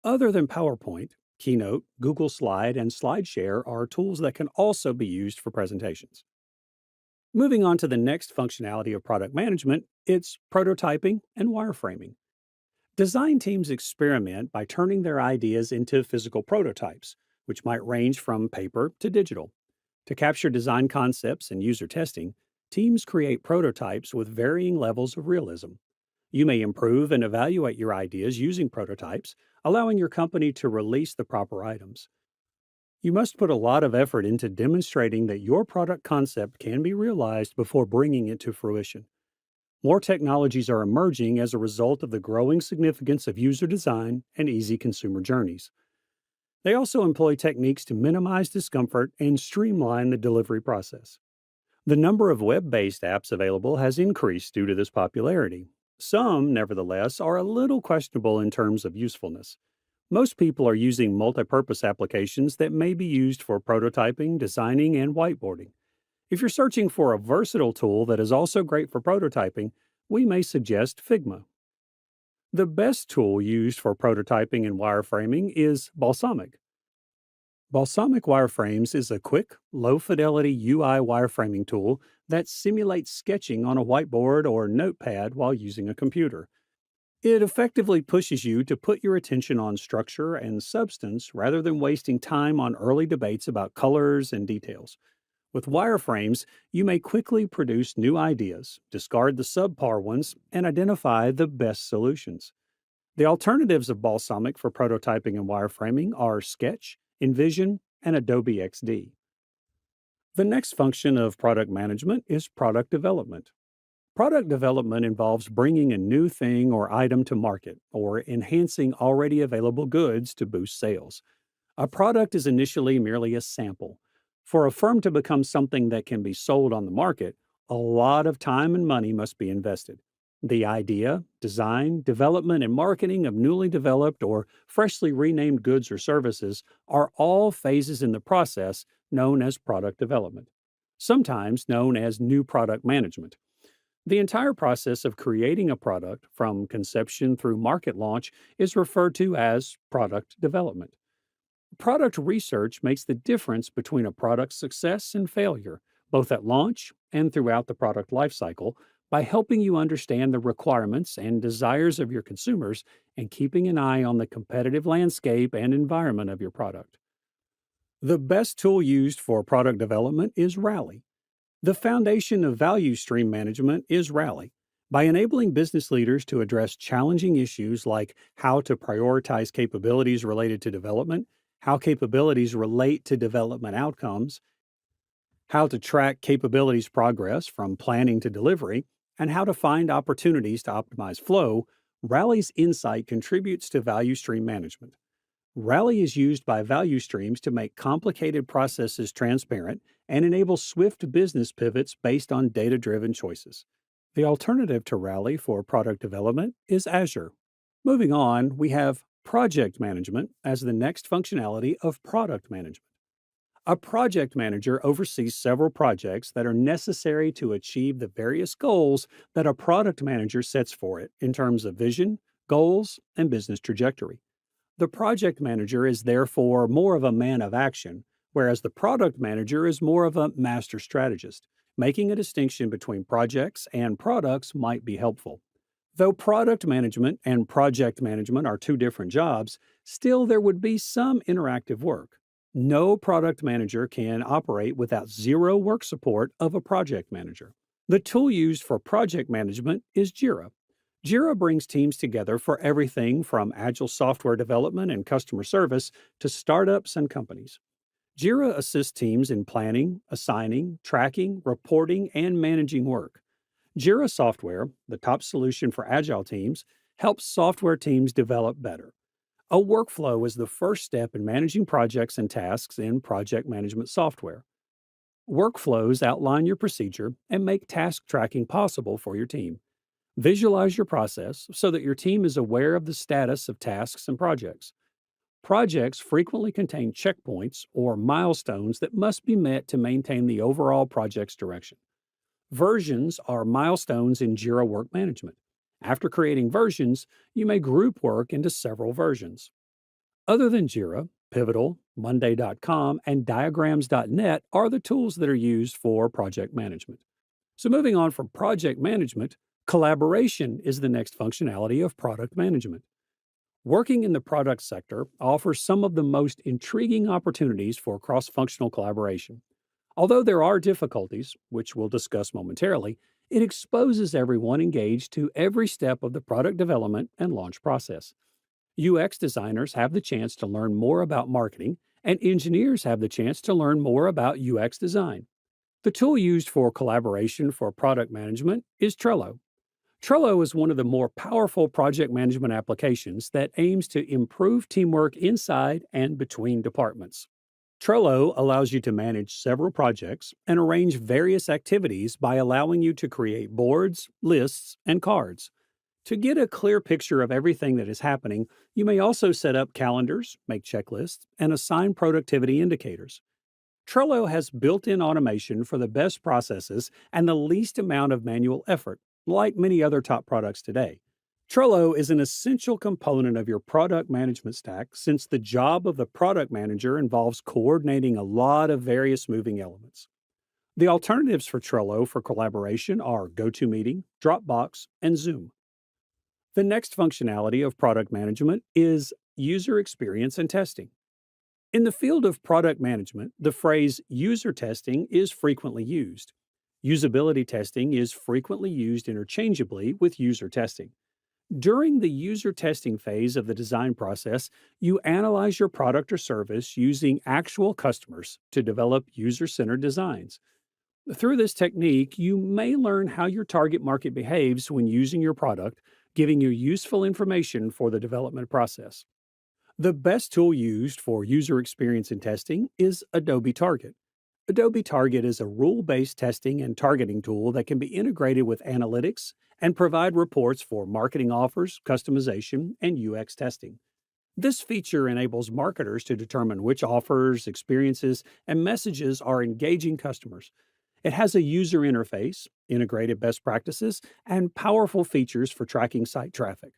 Other than PowerPoint, Keynote, Google Slide, and SlideShare are tools that can also be used for presentations. Moving on to the next functionality of product management, it's prototyping and wireframing. Design teams experiment by turning their ideas into physical prototypes, which might range from paper to digital. To capture design concepts and user testing, teams create prototypes with varying levels of realism. You may improve and evaluate your ideas using prototypes, allowing your company to release the proper items. You must put a lot of effort into demonstrating that your product concept can be realized before bringing it to fruition. More technologies are emerging as a result of the growing significance of user design and easy consumer journeys. They also employ techniques to minimize discomfort and streamline the delivery process. The number of web-based apps available has increased due to this popularity. Some, nevertheless, are a little questionable in terms of usefulness. Most people are using multi-purpose applications that may be used for prototyping, designing, and whiteboarding. If you're searching for a versatile tool that is also great for prototyping, we may suggest Figma. The best tool used for prototyping and wireframing is Balsamiq. Balsamiq Wireframes is a quick, low-fidelity UI wireframing tool that simulates sketching on a whiteboard or notepad while using a computer. It effectively pushes you to put your attention on structure and substance rather than wasting time on early debates about colors and details. With wireframes, you may quickly produce new ideas, discard the subpar ones, and identify the best solutions. The alternatives of Balsamiq for prototyping and wireframing are Sketch, InVision, and Adobe XD. The next function of product management is product development. Product development involves bringing a new thing or item to market or enhancing already available goods to boost sales. A product is initially merely a sample. For a firm to become something that can be sold on the market, a lot of time and money must be invested. The idea, design, development, and marketing of newly developed or freshly renamed goods or services are all phases in the process known as product development, sometimes known as new product management. The entire process of creating a product, from conception through market launch, is referred to as product development. Product research makes the difference between a product's success and failure, both at launch and throughout the product lifecycle, by helping you understand the requirements and desires of your consumers and keeping an eye on the competitive landscape and environment of your product. The best tool used for product development is Rally. The foundation of value stream management is Rally. By enabling business leaders to address challenging issues like how to prioritize capabilities related to development, how capabilities relate to development outcomes, how to track capabilities progress from planning to delivery, and how to find opportunities to optimize flow, Rally's insight contributes to value stream management. Rally is used by value streams to make complicated processes transparent and enable swift business pivots based on data driven choices. The alternative to Rally for product development is Azure. Moving on, we have project management as the next functionality of product management. A project manager oversees several projects that are necessary to achieve the various goals that a product manager sets for it in terms of vision, goals, and business trajectory. The project manager is therefore more of a man of action, whereas the product manager is more of a master strategist. Making a distinction between projects and products might be helpful. Though product management and project management are two different jobs, still there would be some interactive work. No product manager can operate without zero work support of a project manager. The tool used for project management is Jira. Jira brings teams together for everything from agile software development and customer service to startups and companies. Jira assists teams in planning, assigning, tracking, reporting, and managing work. Jira software, the top solution for agile teams, helps software teams develop better. A workflow is the first step in managing projects and tasks in project management software. Workflows outline your procedure and make task tracking possible for your team. Visualize your process so that your team is aware of the status of tasks and projects. Projects frequently contain checkpoints or milestones that must be met to maintain the overall project's direction. Versions are milestones in Jira Work Management. After creating versions, you may group work into several versions. Other than Jira, Pivotal, Monday.com, and Diagrams.net are the tools that are used for project management. So moving on from project management, collaboration is the next functionality of product management. Working in the product sector offers some of the most intriguing opportunities for cross-functional collaboration. Although there are difficulties, which we'll discuss momentarily, it exposes everyone engaged to every step of the product development and launch process. UX designers have the chance to learn more about marketing, and engineers have the chance to learn more about UX design. The tool used for collaboration for product management is Trello. Trello is one of the more powerful project management applications that aims to improve teamwork inside and between departments. Trello allows you to manage several projects and arrange various activities by allowing you to create boards, lists, and cards. To get a clear picture of everything that is happening, you may also set up calendars, make checklists, and assign productivity indicators. Trello has built-in automation for the best processes and the least amount of manual effort, like many other top products today. Trello is an essential component of your product management stack since the job of the product manager involves coordinating a lot of various moving elements. The alternatives for Trello for collaboration are GoToMeeting, Dropbox, and Zoom. The next functionality of product management is user experience and testing. In the field of product management, the phrase user testing is frequently used. Usability testing is frequently used interchangeably with user testing. During the user testing phase of the design process, you analyze your product or service using actual customers to develop user-centered designs. Through this technique, you may learn how your target market behaves when using your product, giving you useful information for the development process. The best tool used for user experience and testing is Adobe Target. Adobe Target is a rule-based testing and targeting tool that can be integrated with analytics and provide reports for marketing offers, customization, and UX testing. This feature enables marketers to determine which offers, experiences, and messages are engaging customers. It has a user interface, integrated best practices, and powerful features for tracking site traffic.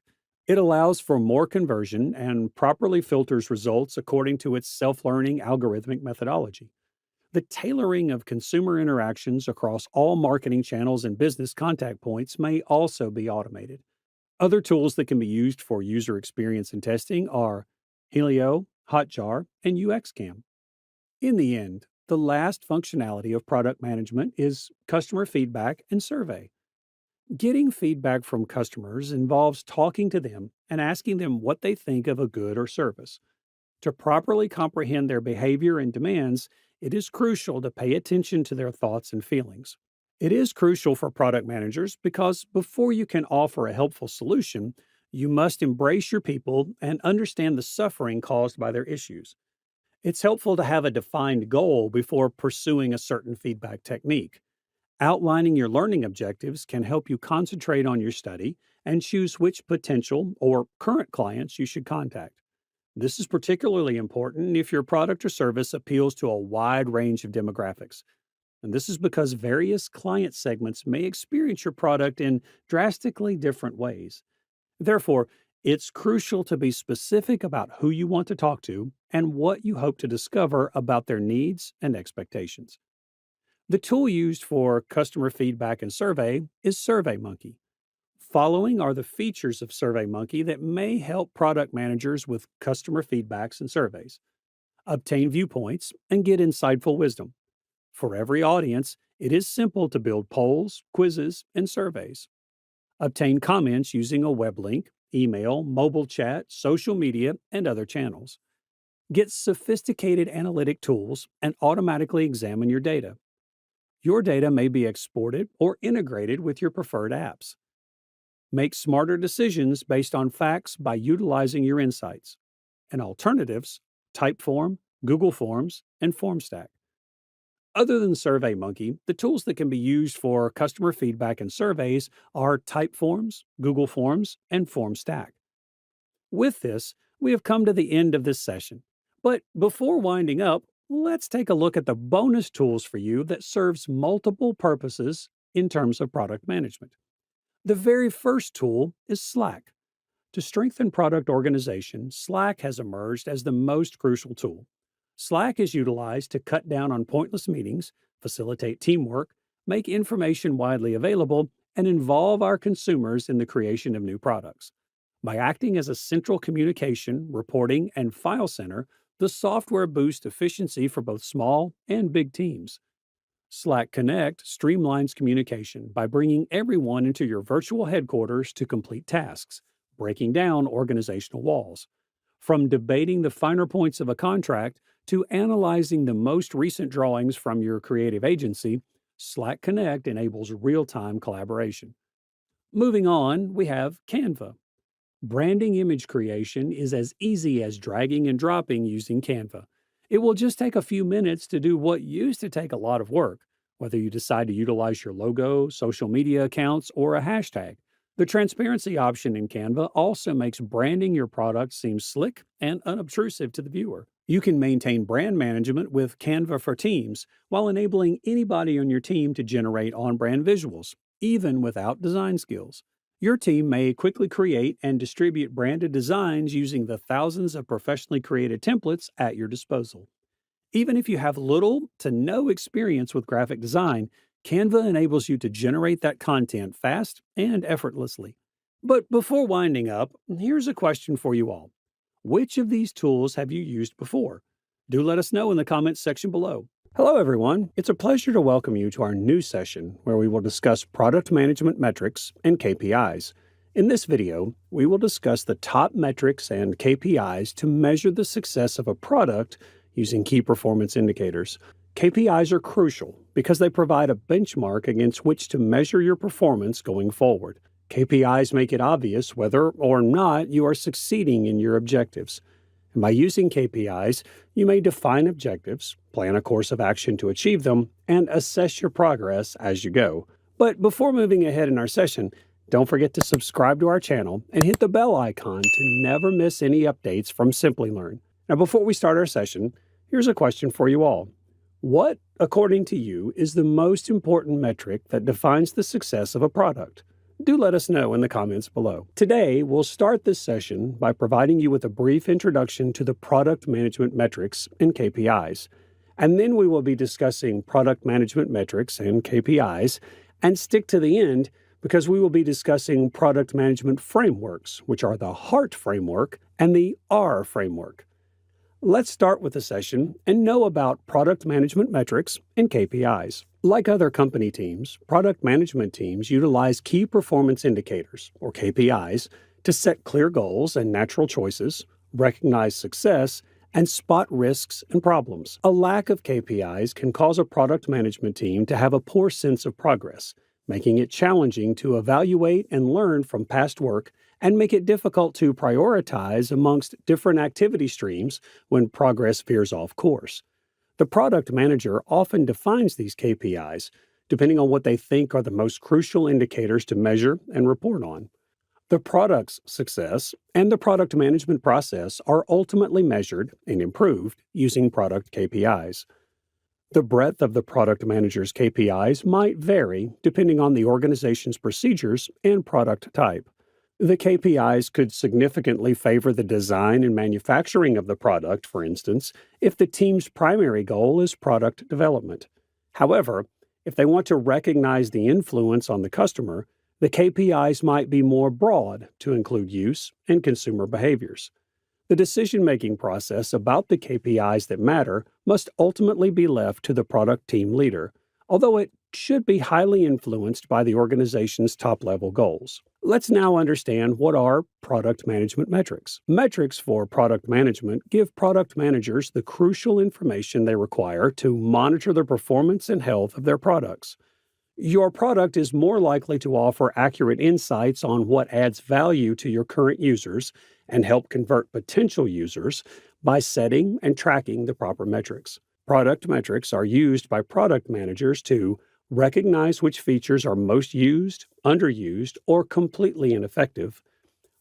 It allows for more conversion and properly filters results according to its self-learning algorithmic methodology. The tailoring of consumer interactions across all marketing channels and business contact points may also be automated. Other tools that can be used for user experience and testing are Helio, Hotjar, and UXCam. In the end, the last functionality of product management is customer feedback and survey. Getting feedback from customers involves talking to them and asking them what they think of a good or service. To properly comprehend their behavior and demands, it is crucial to pay attention to their thoughts and feelings. It is crucial for product managers because before you can offer a helpful solution, you must embrace your people and understand the suffering caused by their issues. It's helpful to have a defined goal before pursuing a certain feedback technique. Outlining your learning objectives can help you concentrate on your study and choose which potential or current clients you should contact. This is particularly important if your product or service appeals to a wide range of demographics. And this is because various client segments may experience your product in drastically different ways. Therefore, it's crucial to be specific about who you want to talk to and what you hope to discover about their needs and expectations. The tool used for customer feedback and survey is SurveyMonkey. Following are the features of SurveyMonkey that may help product managers with customer feedbacks and surveys. Obtain viewpoints and get insightful wisdom. For every audience, it is simple to build polls, quizzes, and surveys. Obtain comments using a web link, email, mobile chat, social media, and other channels. Get sophisticated analytic tools and automatically examine your data. Your data may be exported or integrated with your preferred apps. Make smarter decisions based on facts by utilizing your insights. And alternatives, Typeform, Google Forms, and FormStack. Other than SurveyMonkey, the tools that can be used for customer feedback and surveys are Typeforms, Google Forms, and FormStack. With this, we have come to the end of this session. But before winding up, let's take a look at the bonus tools for you that serves multiple purposes in terms of product management. The very first tool is Slack. To strengthen product organization, Slack has emerged as the most crucial tool. Slack is utilized to cut down on pointless meetings, facilitate teamwork, make information widely available, and involve our consumers in the creation of new products. By acting as a central communication, reporting, and file center, the software boosts efficiency for both small and big teams. Slack Connect streamlines communication by bringing everyone into your virtual headquarters to complete tasks, breaking down organizational walls. From debating the finer points of a contract to analyzing the most recent drawings from your creative agency, Slack Connect enables real-time collaboration. Moving on, we have Canva. Branding image creation is as easy as dragging and dropping using Canva. It will just take a few minutes to do what used to take a lot of work, whether you decide to utilize your logo, social media accounts, or a hashtag. The transparency option in Canva also makes branding your product seem slick and unobtrusive to the viewer. You can maintain brand management with Canva for Teams while enabling anybody on your team to generate on-brand visuals, even without design skills. Your team may quickly create and distribute branded designs using the thousands of professionally created templates at your disposal. Even if you have little to no experience with graphic design, Canva enables you to generate that content fast and effortlessly. But before winding up, here's a question for you all. Which of these tools have you used before? Do let us know in the comments section below. Hello, everyone. It's a pleasure to welcome you to our new session where we will discuss product management metrics and KPIs. In this video, we will discuss the top metrics and KPIs to measure the success of a product using key performance indicators. KPIs are crucial because they provide a benchmark against which to measure your performance going forward. KPIs make it obvious whether or not you are succeeding in your objectives. And by using KPIs, you may define objectives, plan a course of action to achieve them, and assess your progress as you go. But before moving ahead in our session, don't forget to subscribe to our channel and hit the bell icon to never miss any updates from Simplilearn. Now, before we start our session, here's a question for you all. What, according to you, is the most important metric that defines the success of a product? Do let us know in the comments below. Today, we'll start this session by providing you with a brief introduction to the product management metrics and KPIs. And then we will be discussing product management metrics and KPIs, and stick to the end because we will be discussing product management frameworks, which are the HEART framework and the R framework. Let's start with the session and know about product management metrics and KPIs. Like other company teams, product management teams utilize key performance indicators, or KPIs, to set clear goals and natural choices, recognize success, and spot risks and problems. A lack of KPIs can cause a product management team to have a poor sense of progress, making it challenging to evaluate and learn from past work and make it difficult to prioritize amongst different activity streams when progress veers off course. The product manager often defines these KPIs depending on what they think are the most crucial indicators to measure and report on. The product's success and the product management process are ultimately measured and improved using product KPIs. The breadth of the product manager's KPIs might vary depending on the organization's procedures and product type. The KPIs could significantly favor the design and manufacturing of the product, for instance, if the team's primary goal is product development. However, if they want to recognize the influence on the customer, the KPIs might be more broad to include use and consumer behaviors. The decision-making process about the KPIs that matter must ultimately be left to the product team leader, although it should be highly influenced by the organization's top-level goals. Let's now understand what are product management metrics. Metrics for product management give product managers the crucial information they require to monitor the performance and health of their products. Your product is more likely to offer accurate insights on what adds value to your current users and help convert potential users by setting and tracking the proper metrics. Product metrics are used by product managers to recognize which features are most used, underused, or completely ineffective,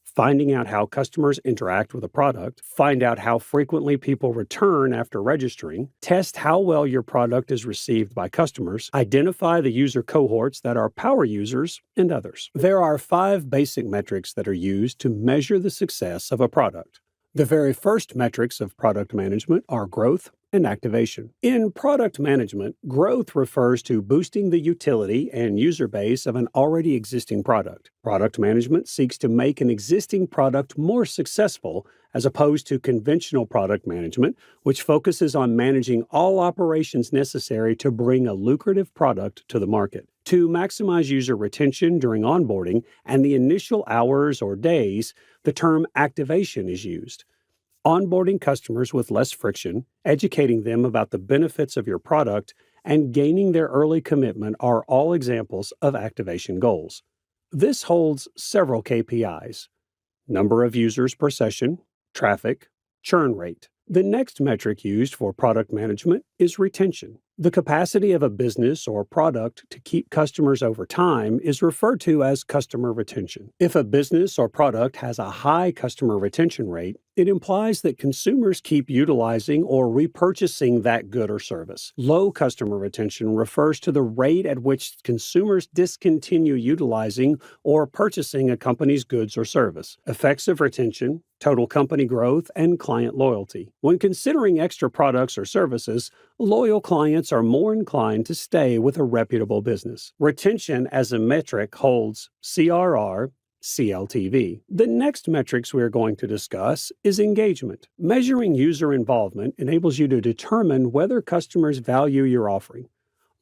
finding out how customers interact with a product, find out how frequently people return after registering, test how well your product is received by customers, identify the user cohorts that are power users, and others. There are 5 basic metrics that are used to measure the success of a product. The very first metrics of product management are growth and activation. In product management, growth refers to boosting the utility and user base of an already existing product. Product management seeks to make an existing product more successful as opposed to conventional product management, which focuses on managing all operations necessary to bring a lucrative product to the market. To maximize user retention during onboarding and the initial hours or days, the term activation is used. Onboarding customers with less friction, educating them about the benefits of your product, and gaining their early commitment are all examples of activation goals. This holds several KPIs: number of users per session, traffic, churn rate. The next metric used for product management is retention. The capacity of a business or product to keep customers over time is referred to as customer retention. If a business or product has a high customer retention rate, it implies that consumers keep utilizing or repurchasing that good or service. Low customer retention refers to the rate at which consumers discontinue utilizing or purchasing a company's goods or service. Effects of retention, total company growth, and client loyalty. When considering extra products or services, loyal clients are more inclined to stay with a reputable business. Retention as a metric holds CRR, CLTV. The next metrics we are going to discuss is engagement. Measuring user involvement enables you to determine whether customers value your offering.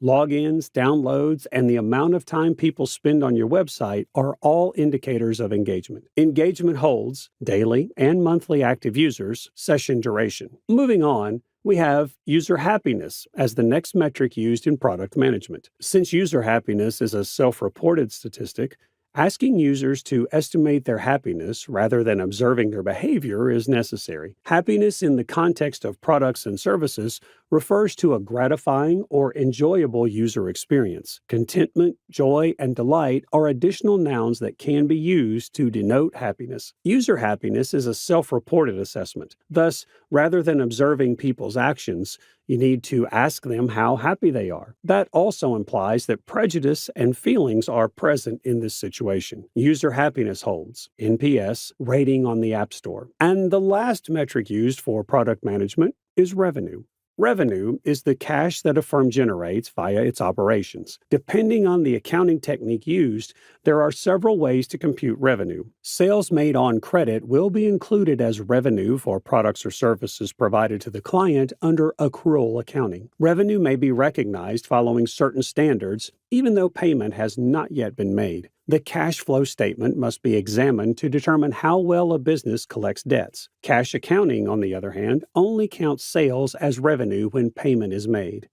Logins, downloads, and the amount of time people spend on your website are all indicators of engagement. Engagement holds daily and monthly active users, session duration. Moving on, we have user happiness as the next metric used in product management. Since user happiness is a self-reported statistic, asking users to estimate their happiness rather than observing their behavior is necessary. Happiness in the context of products and services refers to a gratifying or enjoyable user experience. Contentment, joy, and delight are additional nouns that can be used to denote happiness. User happiness is a self-reported assessment. Thus, rather than observing people's actions, you need to ask them how happy they are. That also implies that prejudice and feelings are present in this situation. User happiness holds NPS, rating on the App Store. And the last metric used for product management is revenue. Revenue is the cash that a firm generates via its operations. Depending on the accounting technique used, there are several ways to compute revenue. Sales made on credit will be included as revenue for products or services provided to the client under accrual accounting. Revenue may be recognized following certain standards, even though payment has not yet been made. The cash flow statement must be examined to determine how well a business collects debts. Cash accounting, on the other hand, only counts sales as revenue when payment is made.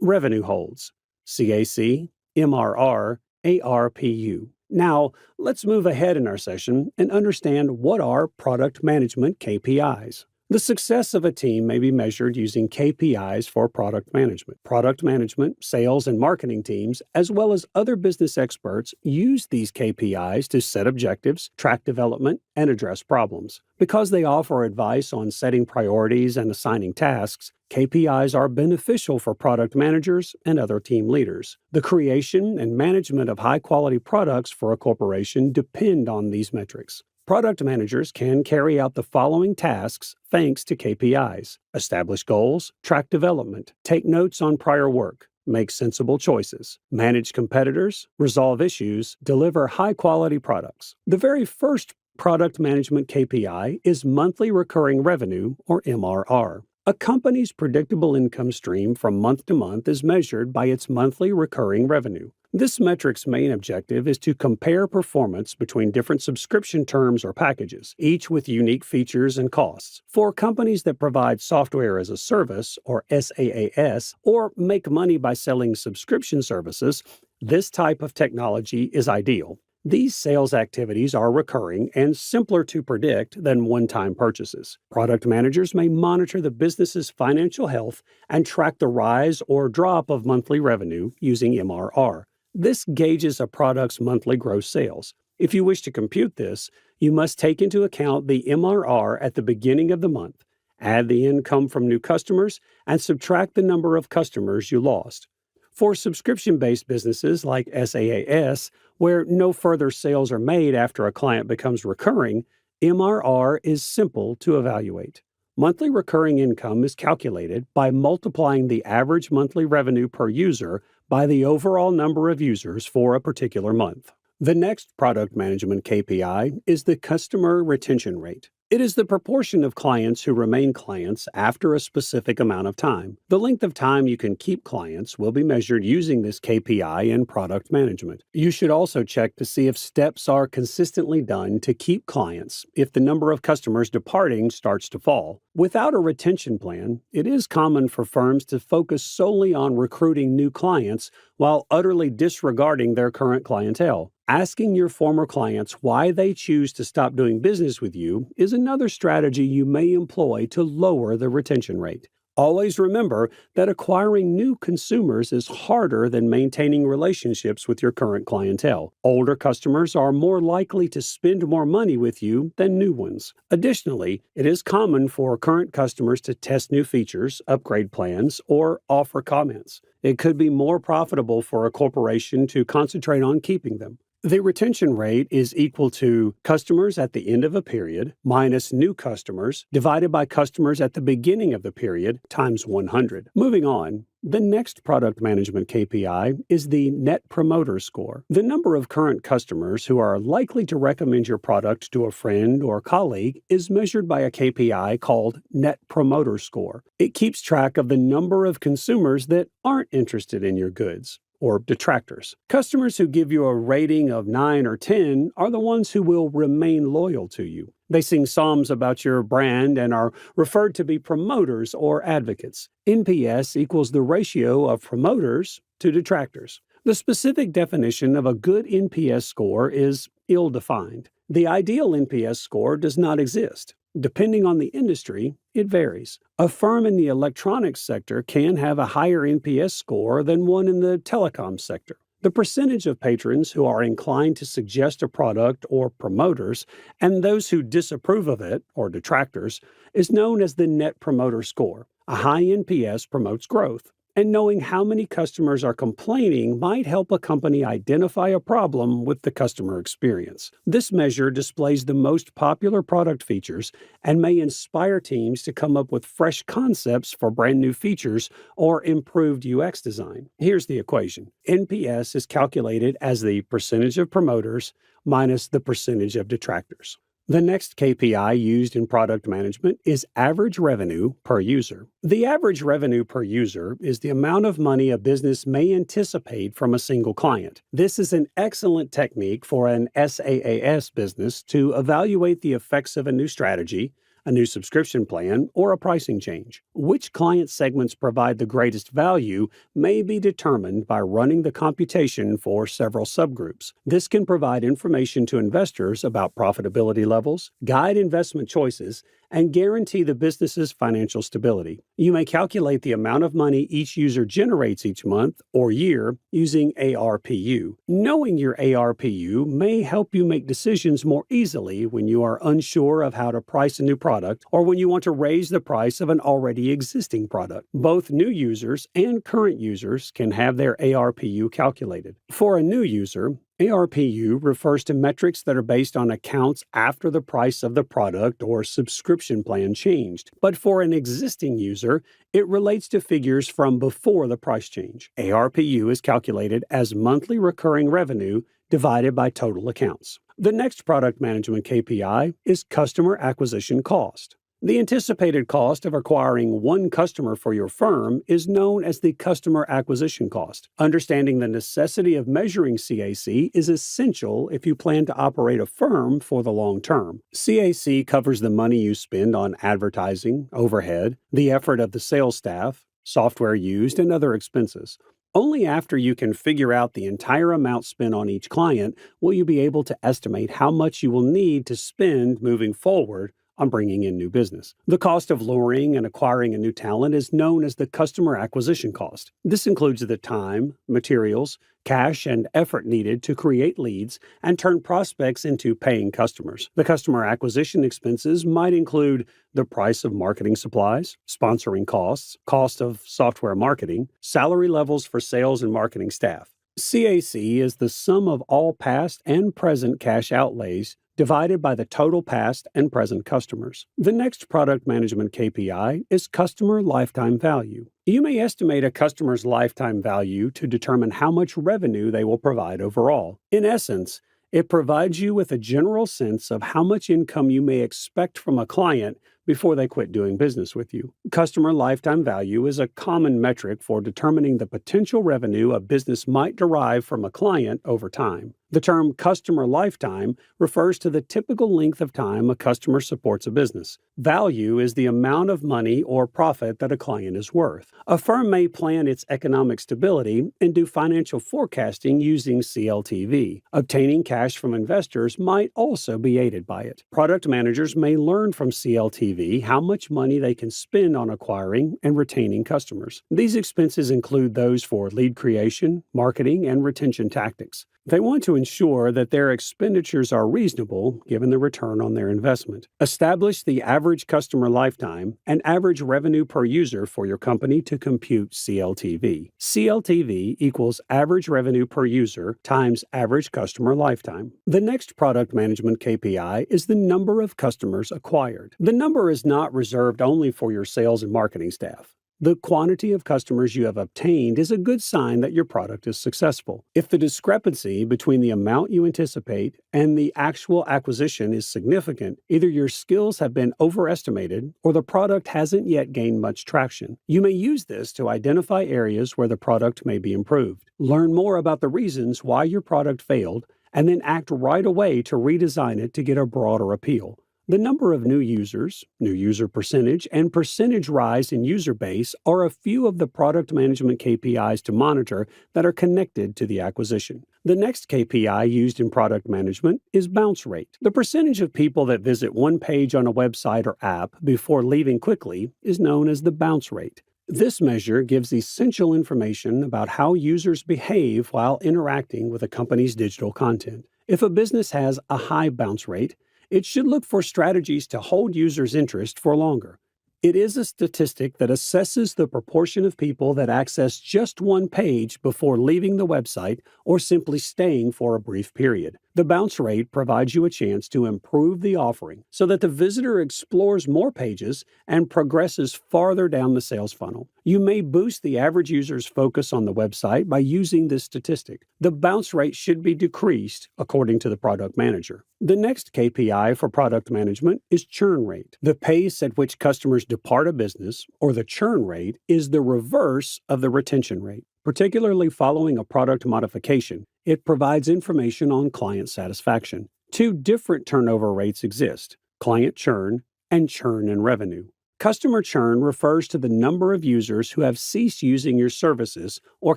Revenue holds: CAC, MRR, ARPU. Now, let's move ahead in our session and understand what are product management KPIs. The success of a team may be measured using KPIs for product management. Product management, sales, and marketing teams, as well as other business experts, use these KPIs to set objectives, track development, and address problems. Because they offer advice on setting priorities and assigning tasks, KPIs are beneficial for product managers and other team leaders. The creation and management of high-quality products for a corporation depend on these metrics. Product managers can carry out the following tasks thanks to KPIs: establish goals, track development, take notes on prior work, make sensible choices, manage competitors, resolve issues, deliver high-quality products. The very first product management KPI is monthly recurring revenue, or MRR. A company's predictable income stream from month to month is measured by its monthly recurring revenue. This metric's main objective is to compare performance between different subscription terms or packages, each with unique features and costs. For companies that provide software as a service, or SaaS, or make money by selling subscription services, this type of technology is ideal. These sales activities are recurring and simpler to predict than one-time purchases. Product managers may monitor the business's financial health and track the rise or drop of monthly revenue using MRR. This gauges a product's monthly gross sales. If you wish to compute this, you must take into account the MRR at the beginning of the month, add the income from new customers, and subtract the number of customers you lost. For subscription-based businesses like SaaS, where no further sales are made after a client becomes recurring, MRR is simple to evaluate. Monthly recurring income is calculated by multiplying the average monthly revenue per user by the overall number of users for a particular month. The next product management KPI is the customer retention rate. It is the proportion of clients who remain clients after a specific amount of time. The length of time you can keep clients will be measured using this KPI in product management. You should also check to see if steps are consistently done to keep clients if the number of customers departing starts to fall. Without a retention plan, it is common for firms to focus solely on recruiting new clients while utterly disregarding their current clientele. Asking your former clients why they choose to stop doing business with you is another strategy you may employ to lower the retention rate. Always remember that acquiring new consumers is harder than maintaining relationships with your current clientele. Older customers are more likely to spend more money with you than new ones. Additionally, it is common for current customers to test new features, upgrade plans, or offer comments. It could be more profitable for a corporation to concentrate on keeping them. The retention rate is equal to customers at the end of a period minus new customers divided by customers at the beginning of the period times 100. Moving on, the next product management KPI is the Net Promoter Score. The number of current customers who are likely to recommend your product to a friend or colleague is measured by a KPI called Net Promoter Score. It keeps track of the number of consumers that aren't interested in your goods, or detractors. Customers who give you a rating of 9 or 10 are the ones who will remain loyal to you. They sing psalms about your brand and are referred to be promoters or advocates. NPS equals the ratio of promoters to detractors. The specific definition of a good NPS score is ill-defined. The ideal NPS score does not exist. Depending on the industry, it varies. A firm in the electronics sector can have a higher NPS score than one in the telecom sector. The percentage of patrons who are inclined to suggest a product or promoters and those who disapprove of it, or detractors, is known as the Net Promoter Score. A high NPS promotes growth, and knowing how many customers are complaining might help a company identify a problem with the customer experience. This measure displays the most popular product features and may inspire teams to come up with fresh concepts for brand new features or improved UX design. Here's the equation. NPS is calculated as the percentage of promoters minus the percentage of detractors. The next KPI used in product management is average revenue per user. The average revenue per user is the amount of money a business may anticipate from a single client. This is an excellent technique for an SaaS business to evaluate the effects of a new strategy, a new subscription plan, or a pricing change. Which client segments provide the greatest value may be determined by running the computation for several subgroups. This can provide information to investors about profitability levels, guide investment choices, and guarantee the business's financial stability. You may calculate the amount of money each user generates each month or year using ARPU. Knowing your ARPU may help you make decisions more easily when you are unsure of how to price a new product or when you want to raise the price of an already existing product. Both new users and current users can have their ARPU calculated. For a new user, ARPU refers to metrics that are based on accounts after the price of the product or subscription plan changed. But for an existing user, it relates to figures from before the price change. ARPU is calculated as monthly recurring revenue divided by total accounts. The next product management KPI is customer acquisition cost. The anticipated cost of acquiring one customer for your firm is known as the customer acquisition cost. Understanding the necessity of measuring CAC is essential if you plan to operate a firm for the long term. CAC covers the money you spend on advertising, overhead, the effort of the sales staff, software used, and other expenses. Only after you can figure out the entire amount spent on each client will you be able to estimate how much you will need to spend moving forward on bringing in new business. The cost of luring and acquiring a new talent is known as the customer acquisition cost. This includes the time, materials, cash, and effort needed to create leads and turn prospects into paying customers. The customer acquisition expenses might include the price of marketing supplies, sponsoring costs, cost of software marketing, salary levels for sales and marketing staff. CAC is the sum of all past and present cash outlays divided by the total past and present customers. The next product management KPI is customer lifetime value. You may estimate a customer's lifetime value to determine how much revenue they will provide overall. In essence, it provides you with a general sense of how much income you may expect from a client before they quit doing business with you. Customer lifetime value is a common metric for determining the potential revenue a business might derive from a client over time. The term customer lifetime refers to the typical length of time a customer supports a business. Value is the amount of money or profit that a client is worth. A firm may plan its economic stability and do financial forecasting using CLTV. Obtaining cash from investors might also be aided by it. Product managers may learn from CLTV how much money they can spend on acquiring and retaining customers. These expenses include those for lead creation, marketing, and retention tactics. They want to ensure that their expenditures are reasonable given the return on their investment. Establish the average customer lifetime and average revenue per user for your company to compute CLTV. CLTV equals average revenue per user times average customer lifetime. The next product management KPI is the number of customers acquired. The number is not reserved only for your sales and marketing staff. The quantity of customers you have obtained is a good sign that your product is successful. If the discrepancy between the amount you anticipate and the actual acquisition is significant, either your skills have been overestimated or the product hasn't yet gained much traction. You may use this to identify areas where the product may be improved. Learn more about the reasons why your product failed and then act right away to redesign it to get a broader appeal. The number of new users, new user percentage, and percentage rise in user base are a few of the product management KPIs to monitor that are connected to the acquisition. The next KPI used in product management is bounce rate. The percentage of people that visit one page on a website or app before leaving quickly is known as the bounce rate. This measure gives essential information about how users behave while interacting with a company's digital content. If a business has a high bounce rate, it should look for strategies to hold users' interest for longer. It is a statistic that assesses the proportion of people that access just one page before leaving the website or simply staying for a brief period. The bounce rate provides you a chance to improve the offering so that the visitor explores more pages and progresses farther down the sales funnel. You may boost the average user's focus on the website by using this statistic. The bounce rate should be decreased, according to the product manager. The next KPI for product management is churn rate. The pace at which customers depart a business, or the churn rate, is the reverse of the retention rate. Particularly following a product modification, it provides information on client satisfaction. Two different turnover rates exist: client churn and churn in revenue. Customer churn refers to the number of users who have ceased using your services or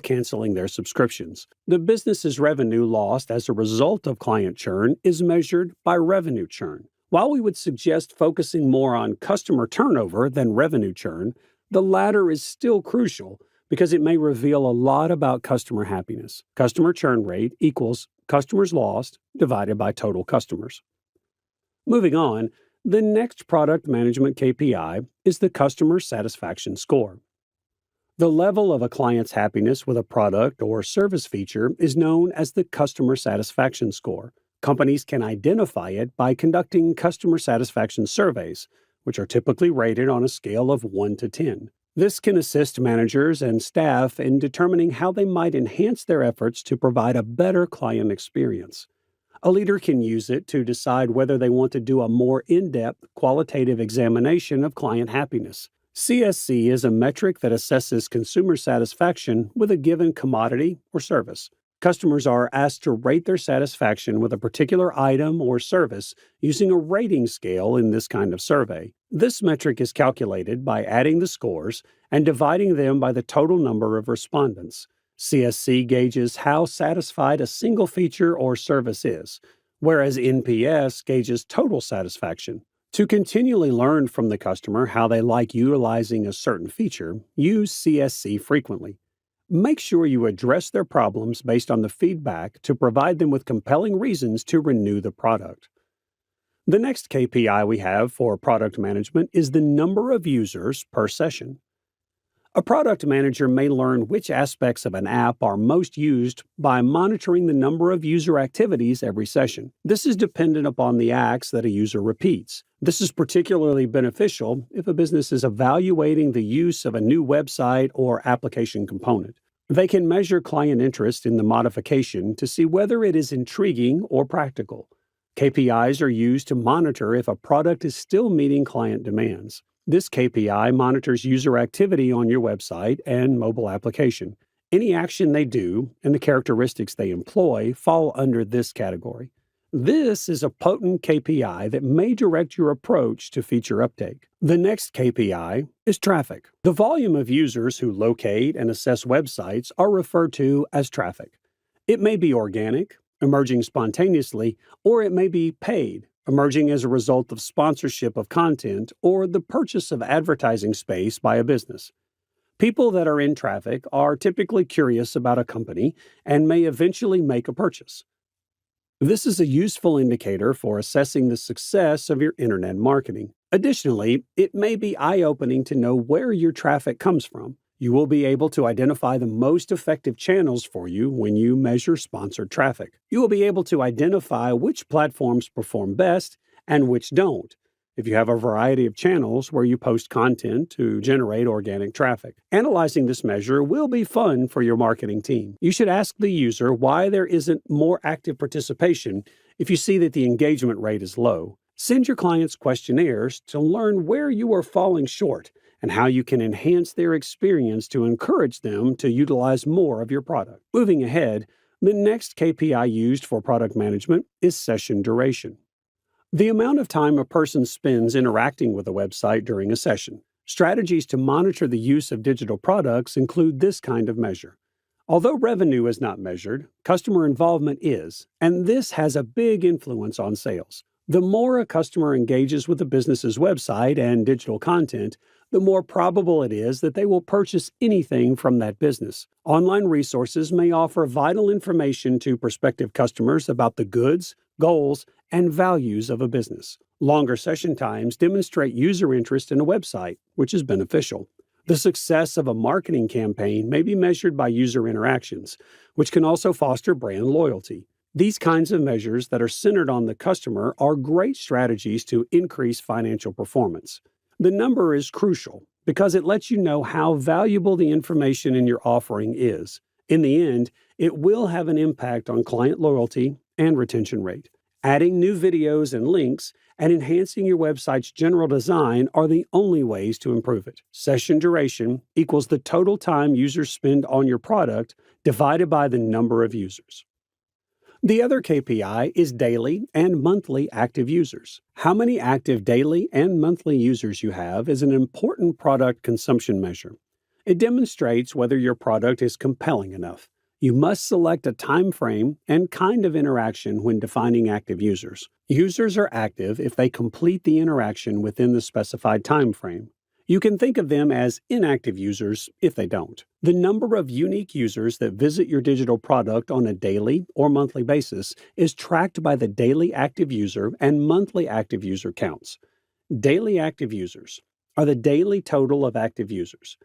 canceling their subscriptions. The business's revenue lost as a result of client churn is measured by revenue churn. While we would suggest focusing more on customer turnover than revenue churn, the latter is still crucial because it may reveal a lot about customer happiness. Customer churn rate equals customers lost divided by total customers. Moving on, the next product management KPI is the customer satisfaction score. The level of a client's happiness with a product or service feature is known as the customer satisfaction score. Companies can identify it by conducting customer satisfaction surveys, which are typically rated on a scale of 1 to 10. This can assist managers and staff in determining how they might enhance their efforts to provide a better client experience. A leader can use it to decide whether they want to do a more in-depth qualitative examination of client happiness. CSC is a metric that assesses consumer satisfaction with a given commodity or service. Customers are asked to rate their satisfaction with a particular item or service using a rating scale in this kind of survey. This metric is calculated by adding the scores and dividing them by the total number of respondents. CSC gauges how satisfied a single feature or service is, whereas NPS gauges total satisfaction. To continually learn from the customer how they like utilizing a certain feature, use CSC frequently. Make sure you address their problems based on the feedback to provide them with compelling reasons to renew the product. The next KPI we have for product management is the number of users per session. A product manager may learn which aspects of an app are most used by monitoring the number of user activities every session. This is dependent upon the acts that a user repeats. This is particularly beneficial if a business is evaluating the use of a new website or application component. They can measure client interest in the modification to see whether it is intriguing or practical. KPIs are used to monitor if a product is still meeting client demands. This KPI monitors user activity on your website and mobile application. Any action they do and the characteristics they employ fall under this category. This is a potent KPI that may direct your approach to feature uptake. The next KPI is traffic. The volume of users who locate and assess websites are referred to as traffic. It may be organic, emerging spontaneously, or it may be paid, emerging as a result of sponsorship of content or the purchase of advertising space by a business. People that are in traffic are typically curious about a company and may eventually make a purchase. This is a useful indicator for assessing the success of your internet marketing. Additionally, it may be eye-opening to know where your traffic comes from. You will be able to identify the most effective channels for you when you measure sponsored traffic. You will be able to identify which platforms perform best and which don't, if you have a variety of channels where you post content to generate organic traffic. Analyzing this measure will be fun for your marketing team. You should ask the user why there isn't more active participation if you see that the engagement rate is low. Send your clients questionnaires to learn where you are falling short and how you can enhance their experience to encourage them to utilize more of your product. Moving ahead, the next KPI used for product management is session duration. The amount of time a person spends interacting with a website during a session. Strategies to monitor the use of digital products include this kind of measure. Although revenue is not measured, customer involvement is, and this has a big influence on sales. The more a customer engages with a business's website and digital content, the more probable it is that they will purchase anything from that business. Online resources may offer vital information to prospective customers about the goods, goals, and values of a business. Longer session times demonstrate user interest in a website, which is beneficial. The success of a marketing campaign may be measured by user interactions, which can also foster brand loyalty. These kinds of measures that are centered on the customer are great strategies to increase financial performance. The number is crucial because it lets you know how valuable the information in your offering is. In the end, it will have an impact on client loyalty and retention rate. Adding new videos and links and enhancing your website's general design are the only ways to improve it. Session duration equals the total time users spend on your product divided by the number of users. The other KPI is daily and monthly active users. How many active daily and monthly users you have is an important product consumption measure. It demonstrates whether your product is compelling enough. You must select a time frame and kind of interaction when defining active users. Users are active if they complete the interaction within the specified time frame. You can think of them as inactive users if they don't. The number of unique users that visit your digital product on a daily or monthly basis is tracked by the daily active user and monthly active user counts. Daily active users are the daily total of active users.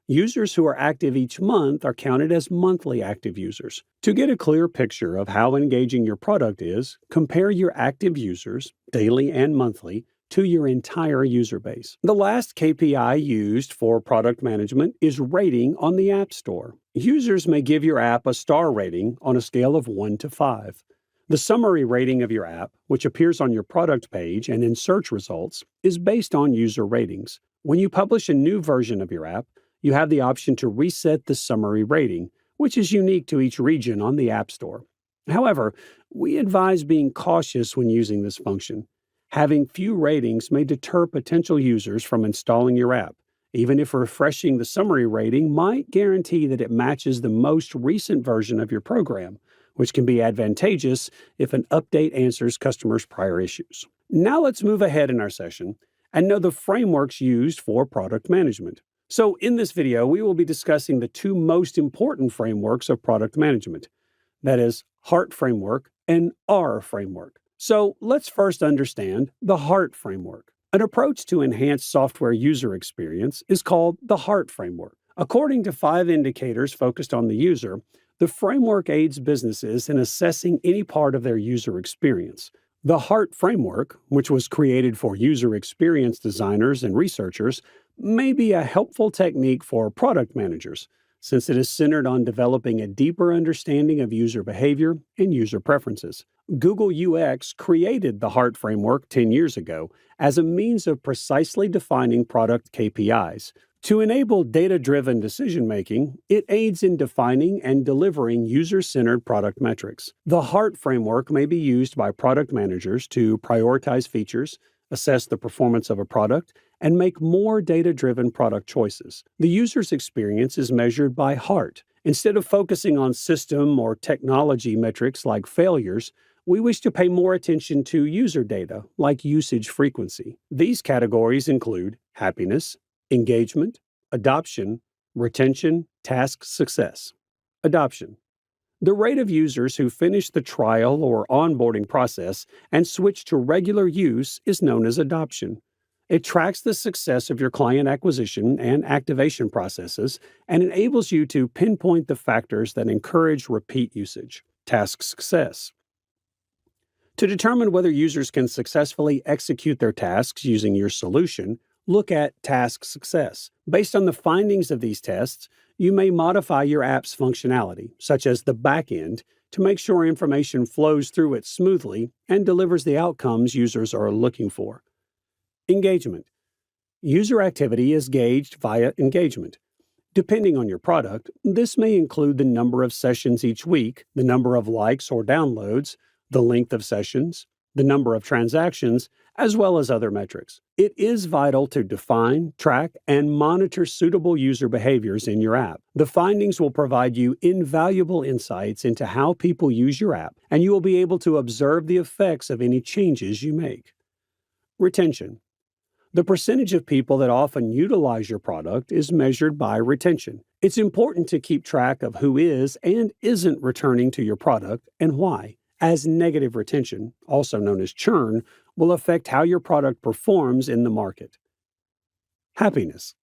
Users who are active each month are counted as monthly active users. To get a clear picture of how engaging your product is, compare your active users, daily and monthly, to your entire user base. The last KPI used for product management is rating on the App Store. Users may give your app a star rating on a scale of 1 to 5. The summary rating of your app, which appears on your product page and in search results, is based on user ratings. When you publish a new version of your app, you have the option to reset the summary rating, which is unique to each region on the App Store. However, we advise being cautious when using this function. Having few ratings may deter potential users from installing your app, even if refreshing the summary rating might guarantee that it matches the most recent version of your program, which can be advantageous if an update answers customers' prior issues. Now let's move ahead in our session and know the frameworks used for product management. So in this video, we will be discussing the two most important frameworks of product management, that is, HEART framework and R framework. So let's first understand the HEART framework. An approach to enhance software user experience is called the HEART framework. According to 5 indicators focused on the user, the framework aids businesses in assessing any part of their user experience. The HEART framework, which was created for user experience designers and researchers, may be a helpful technique for product managers, since it is centered on developing a deeper understanding of user behavior and user preferences. Google UX created the HEART framework 10 years ago as a means of precisely defining product KPIs. To enable data-driven decision-making, it aids in defining and delivering user-centered product metrics. The HEART framework may be used by product managers to prioritize features, assess the performance of a product, and make more data-driven product choices. The user's experience is measured by HEART. Instead of focusing on system or technology metrics like failures, we wish to pay more attention to user data like usage frequency. These categories include happiness, engagement, adoption, retention, task success. Adoption. The rate of users who finish the trial or onboarding process and switch to regular use is known as adoption. It tracks the success of your client acquisition and activation processes and enables you to pinpoint the factors that encourage repeat usage. Task success. To determine whether users can successfully execute their tasks using your solution, look at task success. Based on the findings of these tests, you may modify your app's functionality, such as the backend, to make sure information flows through it smoothly and delivers the outcomes users are looking for. Engagement. User activity is gauged via engagement. Depending on your product, this may include the number of sessions each week, the number of likes or downloads, the length of sessions, the number of transactions, as well as other metrics. It is vital to define, track, and monitor suitable user behaviors in your app. The findings will provide you invaluable insights into how people use your app, and you will be able to observe the effects of any changes you make. Retention. The percentage of people that often utilize your product is measured by retention. It's important to keep track of who is and isn't returning to your product and why. as negative retention, also known as churn, will affect how your product performs in the market. Happiness.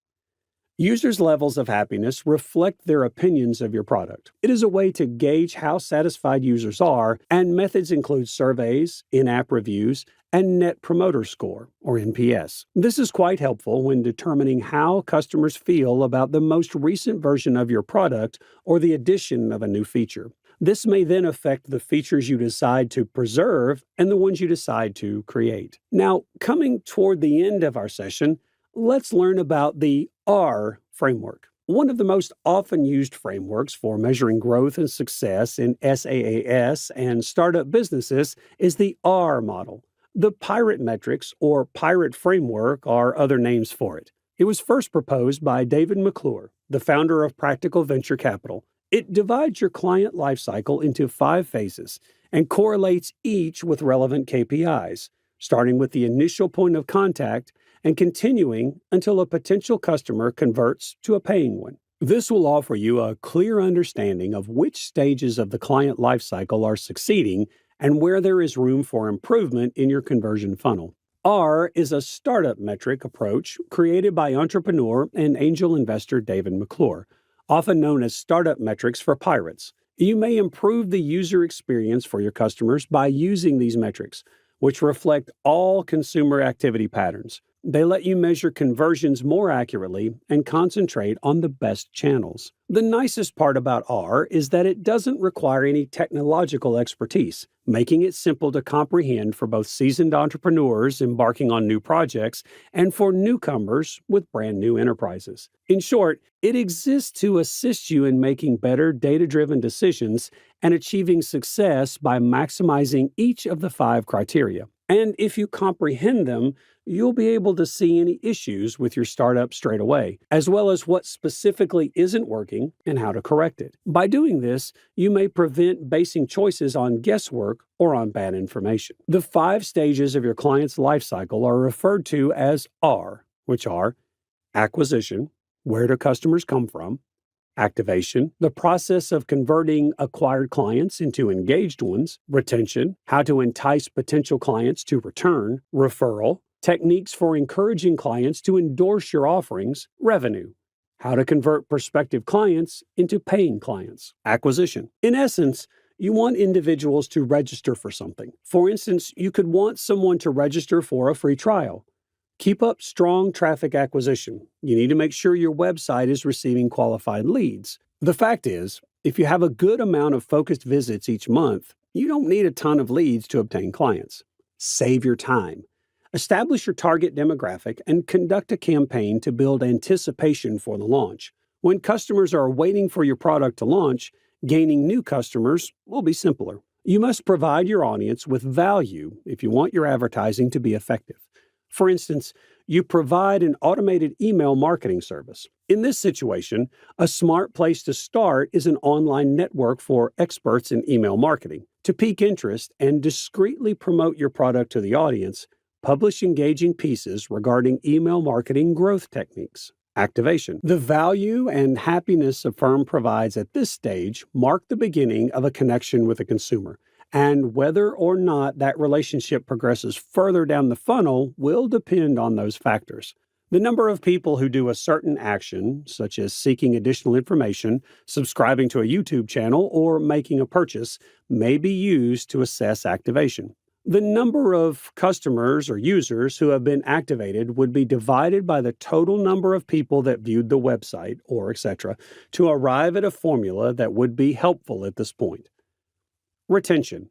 Users' levels of happiness reflect their opinions of your product. It is a way to gauge how satisfied users are, and methods include surveys, in-app reviews, and Net Promoter Score, or NPS. This is quite helpful when determining how customers feel about the most recent version of your product or the addition of a new feature. This may then affect the features you decide to preserve and the ones you decide to create. Now, coming toward the end of our session, let's learn about the R framework. One of the most often used frameworks for measuring growth and success in SaaS and startup businesses is the R model. The Pirate metrics, or Pirate framework, are other names for it. It was first proposed by David McClure, the founder of Practical Venture Capital. It divides your client lifecycle into 5 phases and correlates each with relevant KPIs, starting with the initial point of contact and continuing until a potential customer converts to a paying one. This will offer you a clear understanding of which stages of the client lifecycle are succeeding and where there is room for improvement in your conversion funnel. R is a startup metric approach created by entrepreneur and angel investor David McClure, often known as startup metrics for pirates. You may improve the user experience for your customers by using these metrics, which reflect all consumer activity patterns. They let you measure conversions more accurately and concentrate on the best channels. The nicest part about R is that it doesn't require any technological expertise, making it simple to comprehend for both seasoned entrepreneurs embarking on new projects and for newcomers with brand new enterprises. In short, it exists to assist you in making better data-driven decisions and achieving success by maximizing each of the 5 criteria. And if you comprehend them, you'll be able to see any issues with your startup straight away, as well as what specifically isn't working and how to correct it. By doing this, you may prevent basing choices on guesswork or on bad information. The 5 stages of your client's lifecycle are referred to as R, which are acquisition, where do customers come from? Activation, the process of converting acquired clients into engaged ones. Retention, how to entice potential clients to return. Referral, techniques for encouraging clients to endorse your offerings. Revenue, how to convert prospective clients into paying clients. Acquisition, in essence, you want individuals to register for something. For instance, you could want someone to register for a free trial. Keep up strong traffic acquisition. You need to make sure your website is receiving qualified leads. The fact is, if you have a good amount of focused visits each month, you don't need a ton of leads to obtain clients. Save your time. Establish your target demographic and conduct a campaign to build anticipation for the launch. When customers are waiting for your product to launch, gaining new customers will be simpler. You must provide your audience with value if you want your advertising to be effective. For instance, you provide an automated email marketing service. In this situation, a smart place to start is an online network for experts in email marketing. To pique interest and discreetly promote your product to the audience, publish engaging pieces regarding email marketing growth techniques. Activation. The value and happiness a firm provides at this stage mark the beginning of a connection with a consumer. And whether or not that relationship progresses further down the funnel will depend on those factors. The number of people who do a certain action, such as seeking additional information, subscribing to a YouTube channel, or making a purchase, may be used to assess activation. The number of customers or users who have been activated would be divided by the total number of people that viewed the website, or etc., to arrive at a formula that would be helpful at this point. Retention.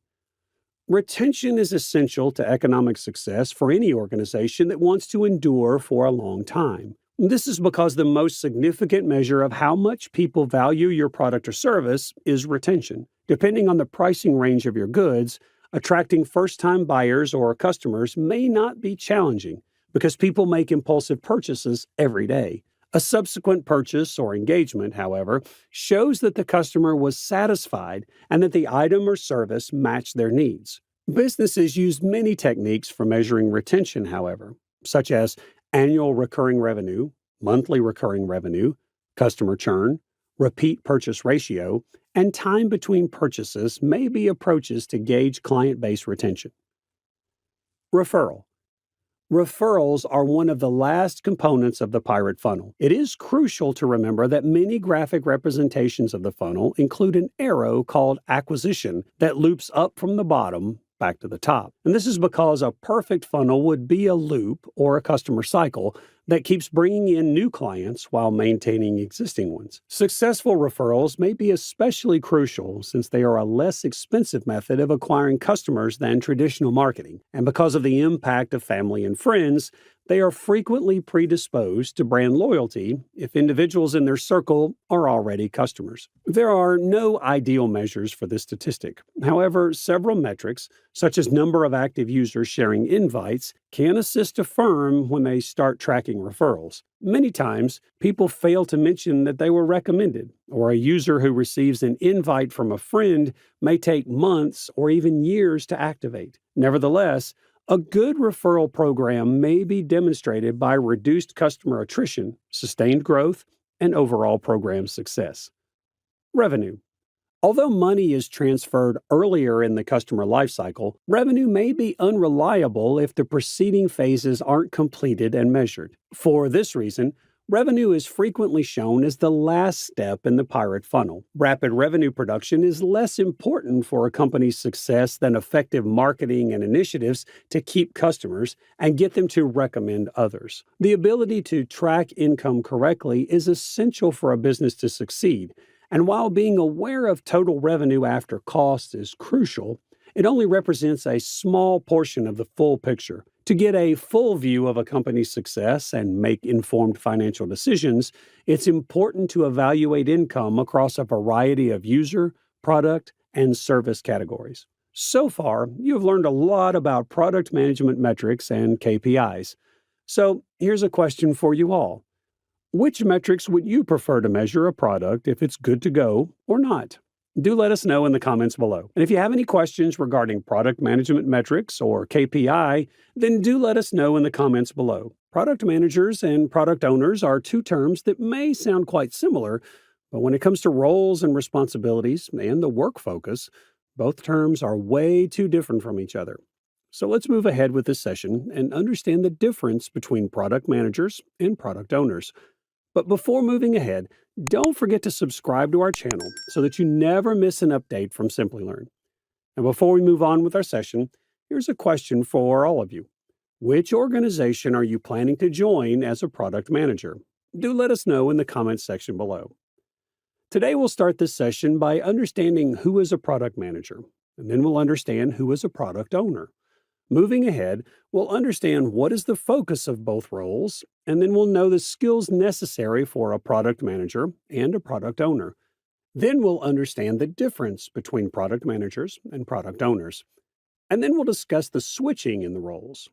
Retention is essential to economic success for any organization that wants to endure for a long time. This is because the most significant measure of how much people value your product or service is retention. Depending on the pricing range of your goods, attracting first-time buyers or customers may not be challenging because people make impulsive purchases every day. A subsequent purchase or engagement, however, shows that the customer was satisfied and that the item or service matched their needs. Businesses use many techniques for measuring retention, however, such as annual recurring revenue, monthly recurring revenue, customer churn, repeat purchase ratio, and time between purchases may be approaches to gauge client base retention. Referral. Referrals are one of the last components of the pirate funnel. It is crucial to remember that many graphic representations of the funnel include an arrow called acquisition that loops up from the bottom back to the top. And this is because a perfect funnel would be a loop or a customer cycle that keeps bringing in new clients while maintaining existing ones. Successful referrals may be especially crucial since they are a less expensive method of acquiring customers than traditional marketing. And because of the impact of family and friends, they are frequently predisposed to brand loyalty if individuals in their circle are already customers. There are no ideal measures for this statistic. However, several metrics, such as number of active users sharing invites, can assist a firm when they start tracking referrals. Many times, people fail to mention that they were recommended, or a user who receives an invite from a friend may take months or even years to activate. Nevertheless, a good referral program may be demonstrated by reduced customer attrition, sustained growth, and overall program success. Revenue. Although money is transferred earlier in the customer lifecycle, revenue may be unreliable if the preceding phases aren't completed and measured. For this reason, revenue is frequently shown as the last step in the pirate funnel. Rapid revenue production is less important for a company's success than effective marketing and initiatives to keep customers and get them to recommend others. The ability to track income correctly is essential for a business to succeed. And while being aware of total revenue after cost is crucial, it only represents a small portion of the full picture. To get a full view of a company's success and make informed financial decisions, it's important to evaluate income across a variety of user, product, and service categories. So far, you've learned a lot about product management metrics and KPIs. So here's a question for you all. Which metrics would you prefer to measure a product if it's good to go or not? Do let us know in the comments below. And if you have any questions regarding product management metrics or KPI, then do let us know in the comments below. Product managers and product owners are two terms that may sound quite similar, but when it comes to roles and responsibilities and the work focus, both terms are way too different from each other. So let's move ahead with this session and understand the difference between product managers and product owners. But before moving ahead, don't forget to subscribe to our channel so that you never miss an update from Simplilearn. And before we move on with our session, here's a question for all of you. Which organization are you planning to join as a product manager? Do let us know in the comments section below. Today we'll start this session by understanding who is a product manager, and then we'll understand who is a product owner. Moving ahead, we'll understand what is the focus of both roles, and then we'll know the skills necessary for a product manager and a product owner. Then we'll understand the difference between product managers and product owners. And then we'll discuss the switching in the roles.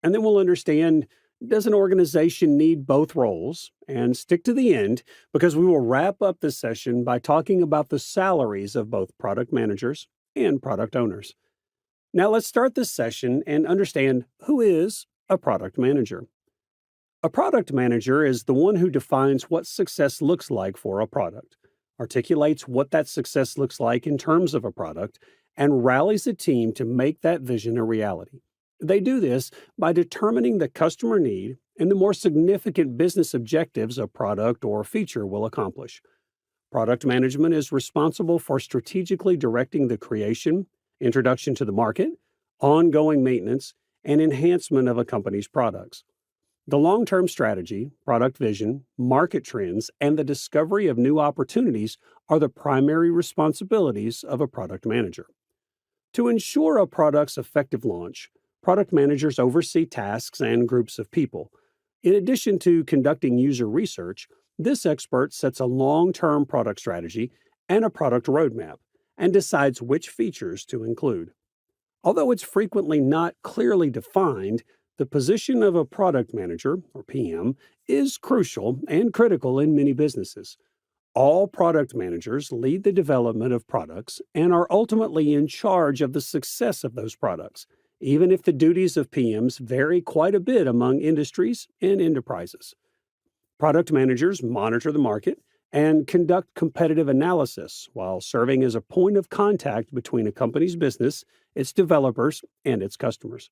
And then we'll understand, does an organization need both roles? And stick to the end, because we will wrap up this session by talking about the salaries of both product managers and product owners. Now let's start this session and understand who is a product manager. A product manager is the one who defines what success looks like for a product, articulates what that success looks like in terms of a product, and rallies a team to make that vision a reality. They do this by determining the customer need and the more significant business objectives a product or feature will accomplish. Product management is responsible for strategically directing the creation, introduction to the market, ongoing maintenance, and enhancement of a company's products. The long-term strategy, product vision, market trends, and the discovery of new opportunities are the primary responsibilities of a product manager. To ensure a product's effective launch, product managers oversee tasks and groups of people. In addition to conducting user research, this expert sets a long-term product strategy and a product roadmap, and decides which features to include. Although it's frequently not clearly defined, the position of a product manager, or PM, is crucial and critical in many businesses. All product managers lead the development of products and are ultimately in charge of the success of those products, even if the duties of PMs vary quite a bit among industries and enterprises. Product managers monitor the market and conduct competitive analysis while serving as a point of contact between a company's business, its developers, and its customers.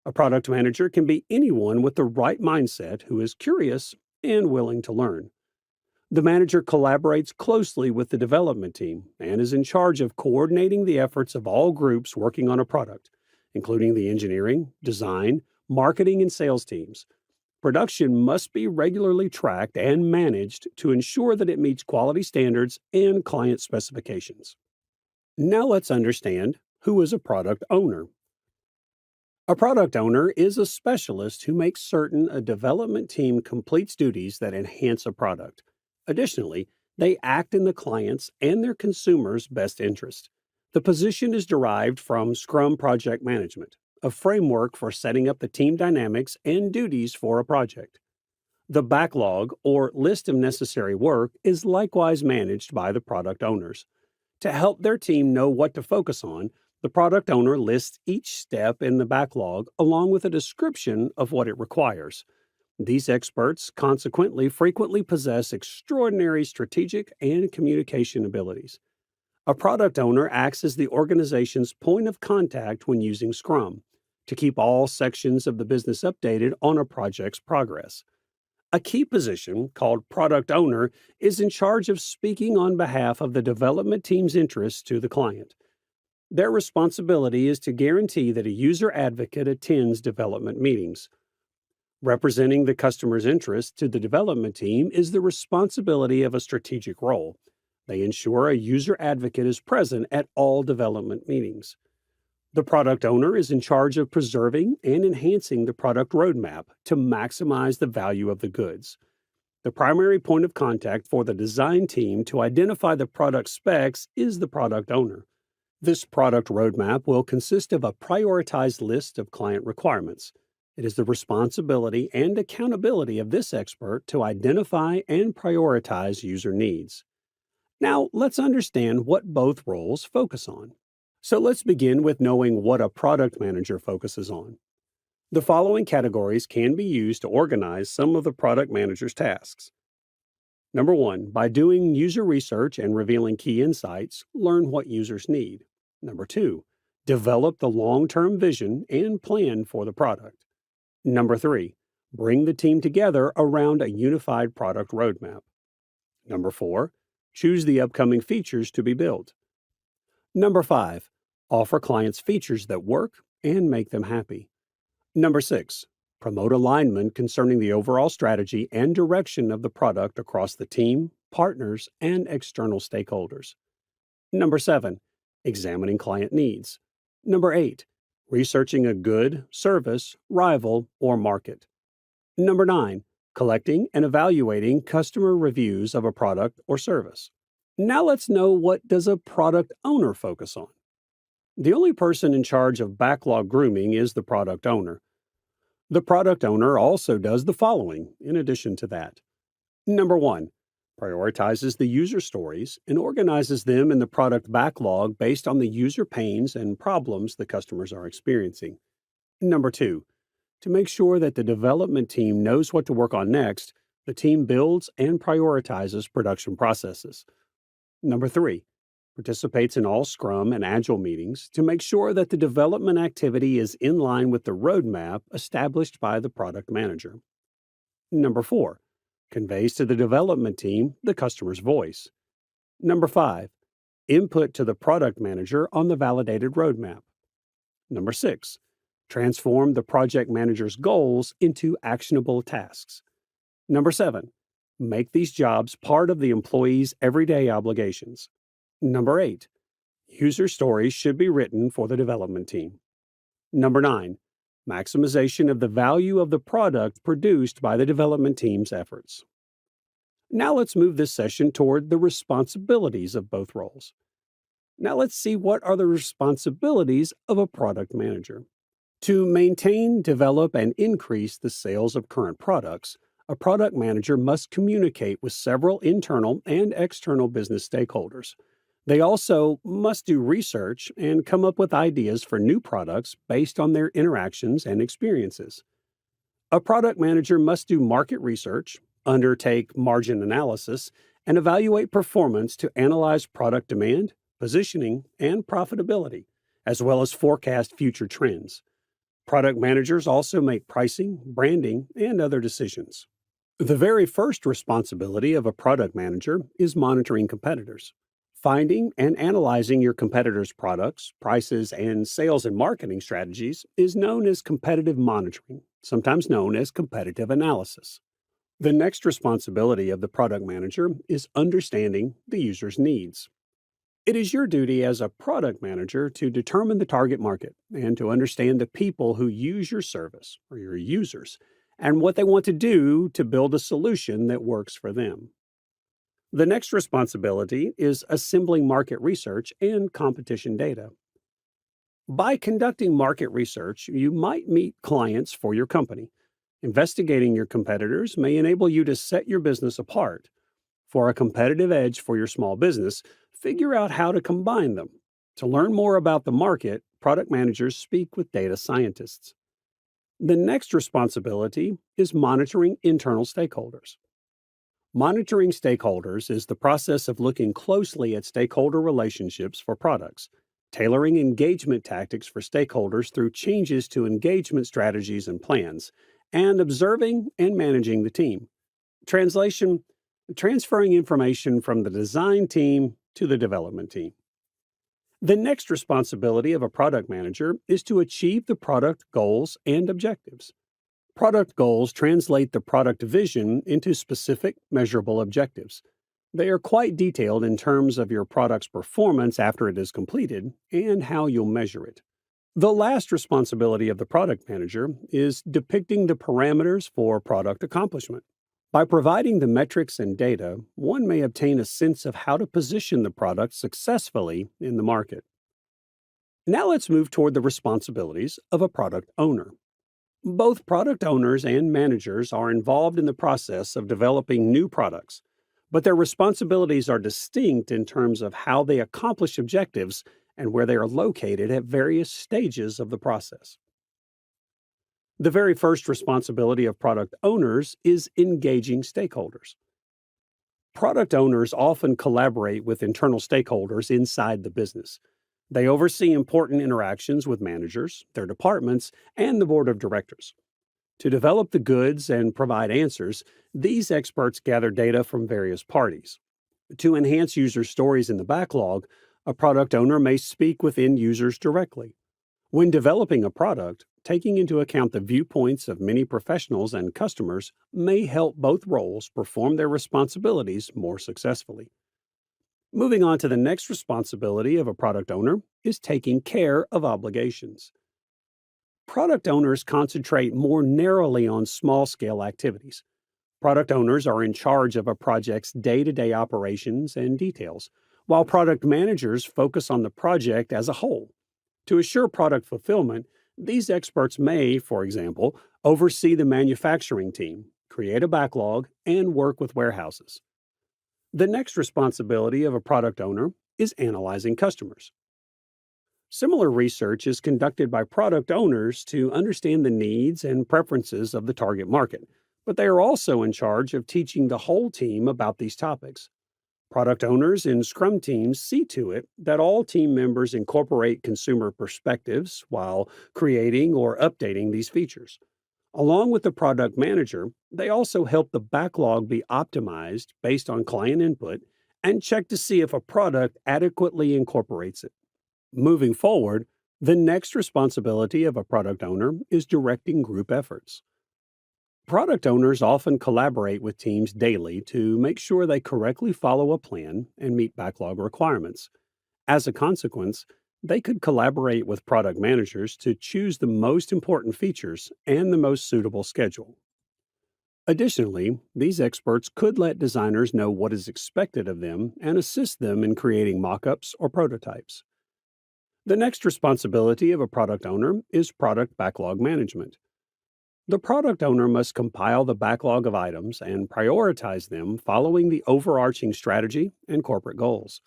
A product manager can be anyone with the right mindset who is curious and willing to learn. The manager collaborates closely with the development team and is in charge of coordinating the efforts of all groups working on a product, including the engineering, design, marketing, and sales teams. Production must be regularly tracked and managed to ensure that it meets quality standards and client specifications. Now let's understand who is a product owner. A product owner is a specialist who makes certain a development team completes duties that enhance a product. Additionally, they act in the client's and their consumers' best interest. The position is derived from SCRUM Project Management, a framework for setting up the team dynamics and duties for a project. The backlog, or list of necessary work, is likewise managed by the product owners. To help their team know what to focus on, the product owner lists each step in the backlog along with a description of what it requires. These experts, consequently, frequently possess extraordinary strategic and communication abilities. A product owner acts as the organization's point of contact when using Scrum to keep all sections of the business updated on a project's progress. A key position, called product owner, is in charge of speaking on behalf of the development team's interests to the client. Their responsibility is to guarantee that a user advocate attends development meetings. Representing the customer's interests to the development team is the responsibility of a strategic role. They ensure a user advocate is present at all development meetings. The product owner is in charge of preserving and enhancing the product roadmap to maximize the value of the goods. The primary point of contact for the design team to identify the product specs is the product owner. This product roadmap will consist of a prioritized list of client requirements. It is the responsibility and accountability of this expert to identify and prioritize user needs. Now, let's understand what both roles focus on. So let's begin with knowing what a product manager focuses on. The following categories can be used to organize some of the product manager's tasks. Number 1, by doing user research and revealing key insights, learn what users need. Number 2, develop the long-term vision and plan for the product. Number 3, bring the team together around a unified product roadmap. Number 4, choose the upcoming features to be built. Number 5, offer clients features that work and make them happy. Number 6, promote alignment concerning the overall strategy and direction of the product across the team, partners, and external stakeholders. Number 7, examining client needs. Number 8, researching a good, service, rival, or market. Number 9, collecting and evaluating customer reviews of a product or service. Now let's know, what does a product owner focus on? The only person in charge of backlog grooming is the product owner. The product owner also does the following in addition to that. Number 1, prioritizes the user stories and organizes them in the product backlog based on the user pains and problems the customers are experiencing. Number 2, to make sure that the development team knows what to work on next, the team builds and prioritizes production processes. Number 3, participates in all Scrum and Agile meetings to make sure that the development activity is in line with the roadmap established by the product manager. Number 4, conveys to the development team the customer's voice. Number 5, input to the product manager on the validated roadmap. Number 6, transform the project manager's goals into actionable tasks. Number 7, make these jobs part of the employee's everyday obligations. Number 8, user stories should be written for the development team. Number 9, maximization of the value of the product produced by the development team's efforts. Now let's move this session toward the responsibilities of both roles. Now let's see, what are the responsibilities of a product manager. To maintain, develop, and increase the sales of current products, a product manager must communicate with several internal and external business stakeholders. They also must do research and come up with ideas for new products based on their interactions and experiences. A product manager must do market research, undertake margin analysis, and evaluate performance to analyze product demand, positioning, and profitability, as well as forecast future trends. Product managers also make pricing, branding, and other decisions. The very first responsibility of a product manager is monitoring competitors. Finding and analyzing your competitors' products, prices, and sales and marketing strategies is known as competitive monitoring, sometimes known as competitive analysis. The next responsibility of the product manager is understanding the user's needs. It is your duty as a product manager to determine the target market and to understand the people who use your service, or your users, and what they want to do to build a solution that works for them. The next responsibility is assembling market research and competition data. By conducting market research, you might meet clients for your company. Investigating your competitors may enable you to set your business apart. For a competitive edge for your small business, figure out how to combine them. To learn more about the market, product managers speak with data scientists. The next responsibility is monitoring internal stakeholders. Monitoring stakeholders is the process of looking closely at stakeholder relationships for products, tailoring engagement tactics for stakeholders through changes to engagement strategies and plans, and observing and managing the team. Translation: transferring information from the design team to the development team. The next responsibility of a product manager is to achieve the product goals and objectives. Product goals translate the product vision into specific, measurable objectives. They are quite detailed in terms of your product's performance after it is completed and how you'll measure it. The last responsibility of the product manager is depicting the parameters for product accomplishment. By providing the metrics and data, one may obtain a sense of how to position the product successfully in the market. Now let's move toward the responsibilities of a product owner. Both product owners and managers are involved in the process of developing new products, but their responsibilities are distinct in terms of how they accomplish objectives and where they are located at various stages of the process. The very first responsibility of product owners is engaging stakeholders. Product owners often collaborate with internal stakeholders inside the business. They oversee important interactions with managers, their departments, and the board of directors. To develop the goods and provide answers, these experts gather data from various parties. To enhance user stories in the backlog, a product owner may speak with end users directly. When developing a product, taking into account the viewpoints of many professionals and customers may help both roles perform their responsibilities more successfully. Moving on to the next responsibility of a product owner is taking care of obligations. Product owners concentrate more narrowly on small-scale activities. Product owners are in charge of a project's day-to-day operations and details, while product managers focus on the project as a whole. To assure product fulfillment, these experts may, for example, oversee the manufacturing team, create a backlog, and work with warehouses. The next responsibility of a product owner is analyzing customers. Similar research is conducted by product owners to understand the needs and preferences of the target market, but they are also in charge of teaching the whole team about these topics. Product owners in Scrum teams see to it that all team members incorporate consumer perspectives while creating or updating these features. Along with the product manager, they also help the backlog be optimized based on client input and check to see if a product adequately incorporates it. Moving forward, the next responsibility of a product owner is directing group efforts. Product owners often collaborate with teams daily to make sure they correctly follow a plan and meet backlog requirements. As a consequence, they could collaborate with product managers to choose the most important features and the most suitable schedule. Additionally, these experts could let designers know what is expected of them and assist them in creating mock-ups or prototypes. The next responsibility of a product owner is product backlog management. The product owner must compile the backlog of items and prioritize them following the overarching strategy and corporate goals.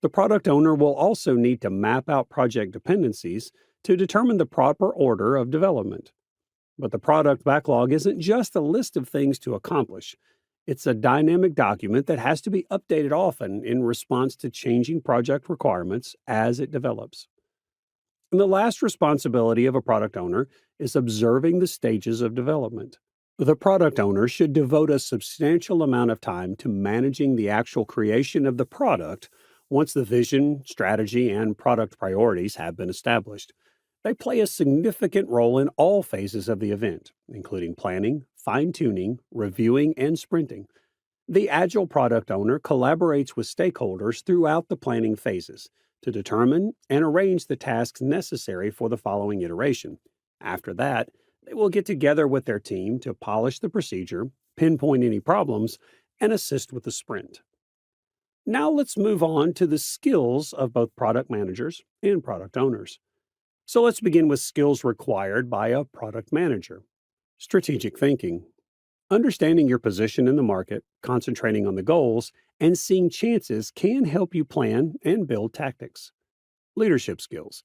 The product owner will also need to map out project dependencies to determine the proper order of development. But the product backlog isn't just a list of things to accomplish. It's a dynamic document that has to be updated often in response to changing project requirements as it develops. And the last responsibility of a product owner is observing the stages of development. The product owner should devote a substantial amount of time to managing the actual creation of the product once the vision, strategy, and product priorities have been established. They play a significant role in all phases of the event, including planning, fine tuning, reviewing, and sprinting. The Agile product owner collaborates with stakeholders throughout the planning phases to determine and arrange the tasks necessary for the following iteration. After that, they will get together with their team to polish the procedure, pinpoint any problems, and assist with the sprint. Now let's move on to the skills of both product managers and product owners. So let's begin with skills required by a product manager. Strategic thinking. Understanding your position in the market, concentrating on the goals, and seeing chances can help you plan and build tactics. Leadership skills.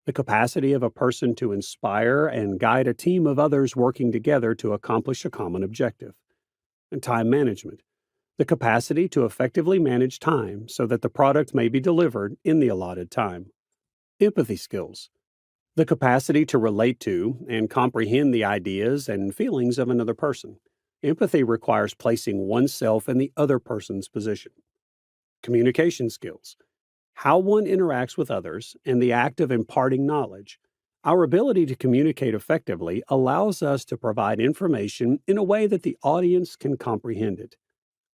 The capacity of a person to inspire and guide a team of others working together to accomplish a common objective. And time management. The capacity to effectively manage time so that the product may be delivered in the allotted time. Empathy skills. The capacity to relate to and comprehend the ideas and feelings of another person. Empathy requires placing oneself in the other person's position. Communication skills. How one interacts with others and the act of imparting knowledge. Our ability to communicate effectively allows us to provide information in a way that the audience can comprehend it.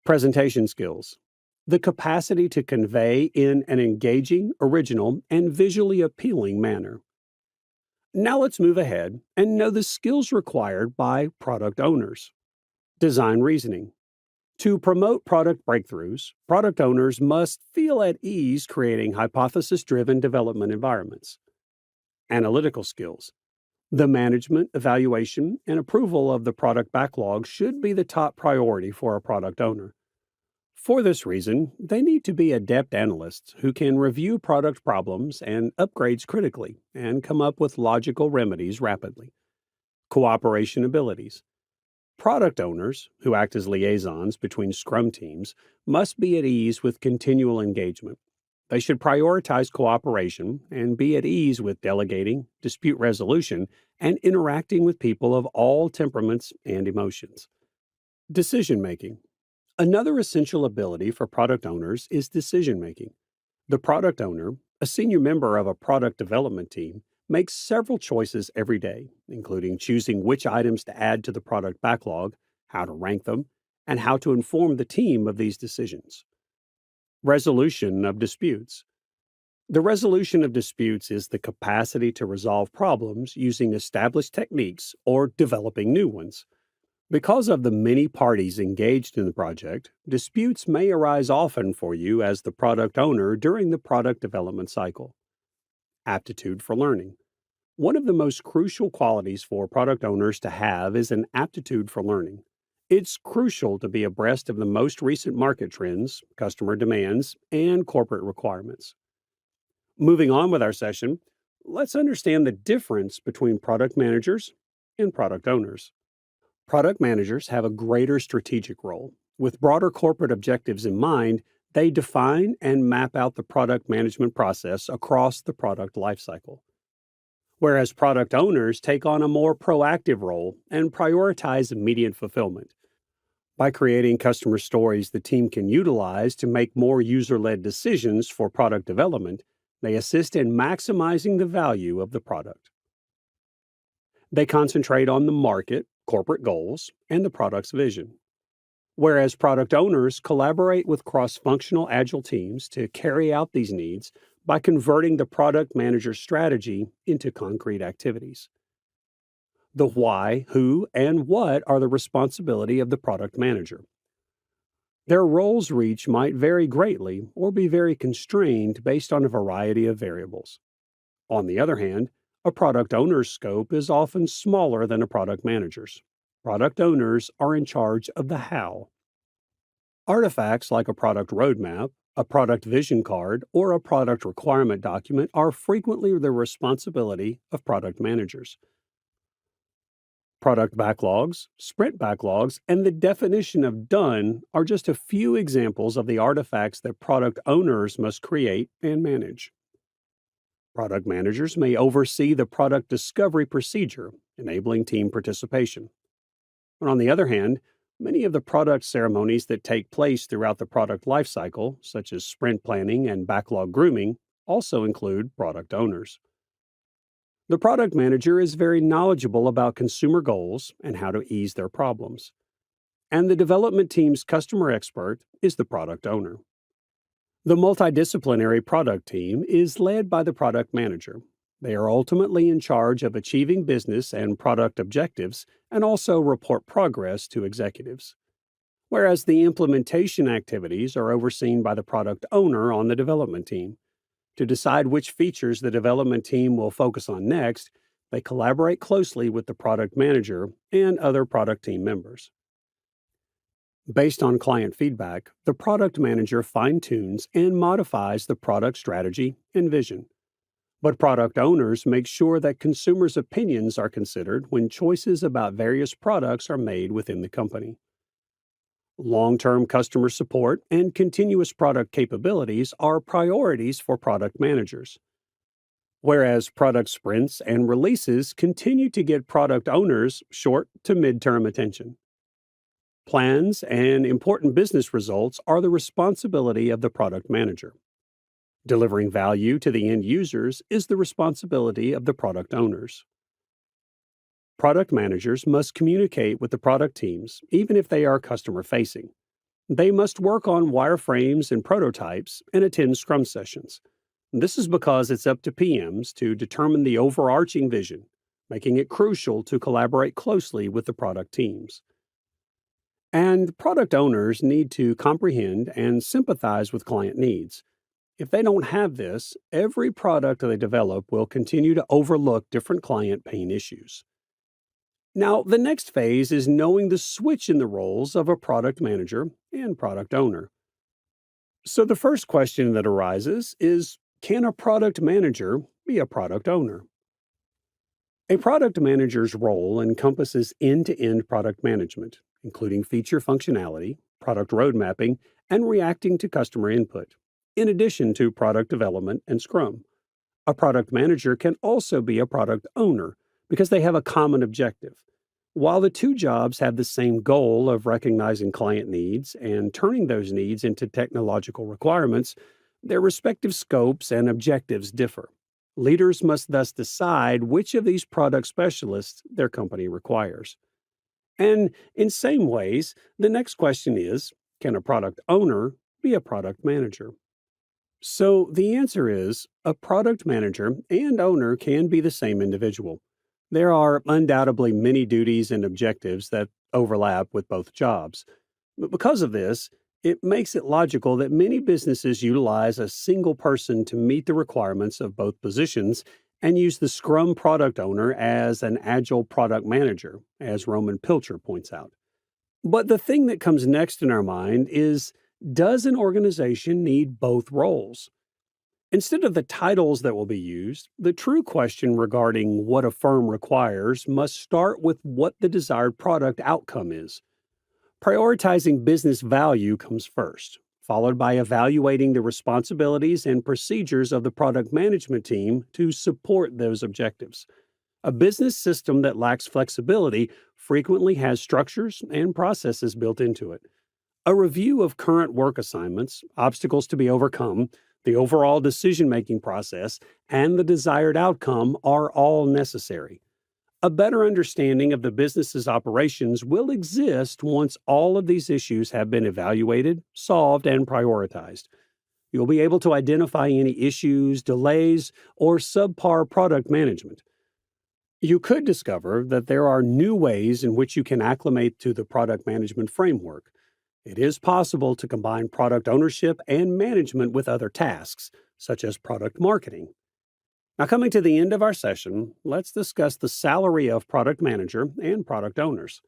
Presentation skills. The capacity to convey in an engaging, original, and visually appealing manner. Now let's move ahead and know the skills required by product owners. Design reasoning. To promote product breakthroughs, product owners must feel at ease creating hypothesis-driven development environments. Analytical skills. The management, evaluation, and approval of the product backlog should be the top priority for a product owner. For this reason, they need to be adept analysts who can review product problems and upgrades critically and come up with logical remedies rapidly. Cooperation abilities. Product owners, who act as liaisons between SCRUM teams, must be at ease with continual engagement. They should prioritize cooperation and be at ease with delegating, dispute resolution, and interacting with people of all temperaments and emotions. Decision making. Another essential ability for product owners is decision making. The product owner, a senior member of a product development team, makes several choices every day, including choosing which items to add to the product backlog, how to rank them, and how to inform the team of these decisions. Resolution of disputes. The resolution of disputes is the capacity to resolve problems using established techniques or developing new ones. Because of the many parties engaged in the project, disputes may arise often for you as the product owner during the product development cycle. Aptitude for learning. One of the most crucial qualities for product owners to have is an aptitude for learning. It's crucial to be abreast of the most recent market trends, customer demands, and corporate requirements. Moving on with our session, let's understand the difference between product managers and product owners. Product managers have a greater strategic role. With broader corporate objectives in mind, they define and map out the product management process across the product lifecycle. Whereas product owners take on a more proactive role and prioritize immediate fulfillment. By creating customer stories the team can utilize to make more user-led decisions for product development, they assist in maximizing the value of the product. They concentrate on the market, corporate goals, and the product's vision. Whereas product owners collaborate with cross-functional Agile teams to carry out these needs by converting the product manager's strategy into concrete activities. The why, who, and what are the responsibility of the product manager. Their roles reach might vary greatly or be very constrained based on a variety of variables. On the other hand, a product owner's scope is often smaller than a product manager's. Product owners are in charge of the how. Artifacts like a product roadmap, a product vision card, or a product requirement document are frequently the responsibility of product managers. Product backlogs, sprint backlogs, and the definition of done are just a few examples of the artifacts that product owners must create and manage. Product managers may oversee the product discovery procedure, enabling team participation. But on the other hand, many of the product ceremonies that take place throughout the product lifecycle, such as sprint planning and backlog grooming, also include product owners. The product manager is very knowledgeable about consumer goals and how to ease their problems. And the development team's customer expert is the product owner. The multidisciplinary product team is led by the product manager. They are ultimately in charge of achieving business and product objectives and also report progress to executives. Whereas the implementation activities are overseen by the product owner on the development team. To decide which features the development team will focus on next, they collaborate closely with the product manager and other product team members. Based on client feedback, the product manager fine-tunes and modifies the product strategy and vision. But product owners make sure that consumers' opinions are considered when choices about various products are made within the company. Long-term customer support and continuous product capabilities are priorities for product managers. Whereas product sprints and releases continue to get product owners short to mid-term attention. Plans and important business results are the responsibility of the product manager. Delivering value to the end users is the responsibility of the product owners. Product managers must communicate with the product teams, even if they are customer-facing. They must work on wireframes and prototypes and attend Scrum sessions. This is because it's up to PMs to determine the overarching vision, making it crucial to collaborate closely with the product teams. And product owners need to comprehend and sympathize with client needs. If they don't have this, every product they develop will continue to overlook different client pain issues. Now, the next phase is knowing the switch in the roles of a product manager and product owner. So the first question that arises is, can a product manager be a product owner? A product manager's role encompasses end-to-end product management, including feature functionality, product road mapping, and reacting to customer input, in addition to product development and Scrum. A product manager can also be a product owner because they have a common objective. While the two jobs have the same goal of recognizing client needs and turning those needs into technological requirements, their respective scopes and objectives differ. Leaders must thus decide which of these product specialists their company requires. And in same ways, the next question is, can a product owner be a product manager? So the answer is, a product manager and owner can be the same individual. There are undoubtedly many duties and objectives that overlap with both jobs. But because of this, it makes it logical that many businesses utilize a single person to meet the requirements of both positions and use the Scrum product owner as an Agile product manager, as Roman Pilcher points out. But the thing that comes next in our mind is, does an organization need both roles? Instead of the titles that will be used, the true question regarding what a firm requires must start with what the desired product outcome is. Prioritizing business value comes first, followed by evaluating the responsibilities and procedures of the product management team to support those objectives. A business system that lacks flexibility frequently has structures and processes built into it. A review of current work assignments, obstacles to be overcome, the overall decision-making process, and the desired outcome are all necessary. A better understanding of the business's operations will exist once all of these issues have been evaluated, solved, and prioritized. You'll be able to identify any issues, delays, or subpar product management. You could discover that there are new ways in which you can acclimate to the product management framework. It is possible to combine product ownership and management with other tasks, such as product marketing. Now, coming to the end of our session, let's discuss the salary of product manager and product owners.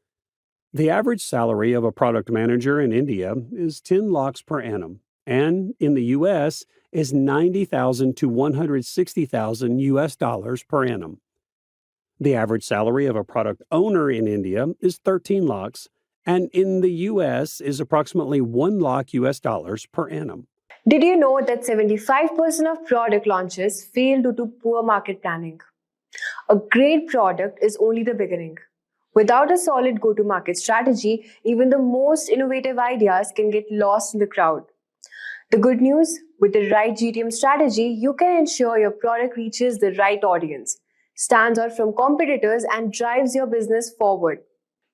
The average salary of a product manager in India is 10 lakhs per annum, and in the US is $90,000 to $160,000 per annum. The average salary of a product owner in India is 13 lakhs, and in the US is approximately 1 lakh US dollars per annum. Did you know that 75% of product launches fail due to poor market planning? A great product is only the beginning. Without a solid go-to-market strategy, even the most innovative ideas can get lost in the crowd. The good news, with the right GTM strategy, you can ensure your product reaches the right audience, stands out from competitors, and drives your business forward.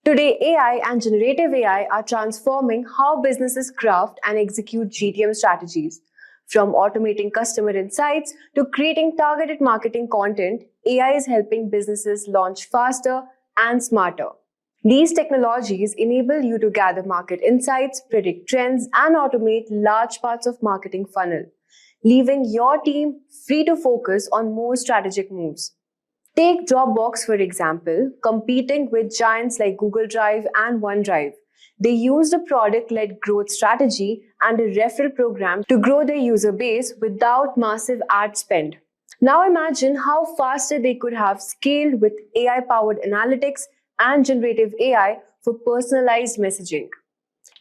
Today, AI and generative AI are transforming how businesses craft and execute GTM strategies. From automating customer insights to creating targeted marketing content, AI is helping businesses launch faster and smarter. These technologies enable you to gather market insights, predict trends, and automate large parts of marketing funnel, leaving your team free to focus on more strategic moves. Take Dropbox, for example, competing with giants like Google Drive and OneDrive. They used a product-led growth strategy and a referral program to grow their user base without massive ad spend. Now imagine how faster they could have scaled with AI-powered analytics and generative AI for personalized messaging.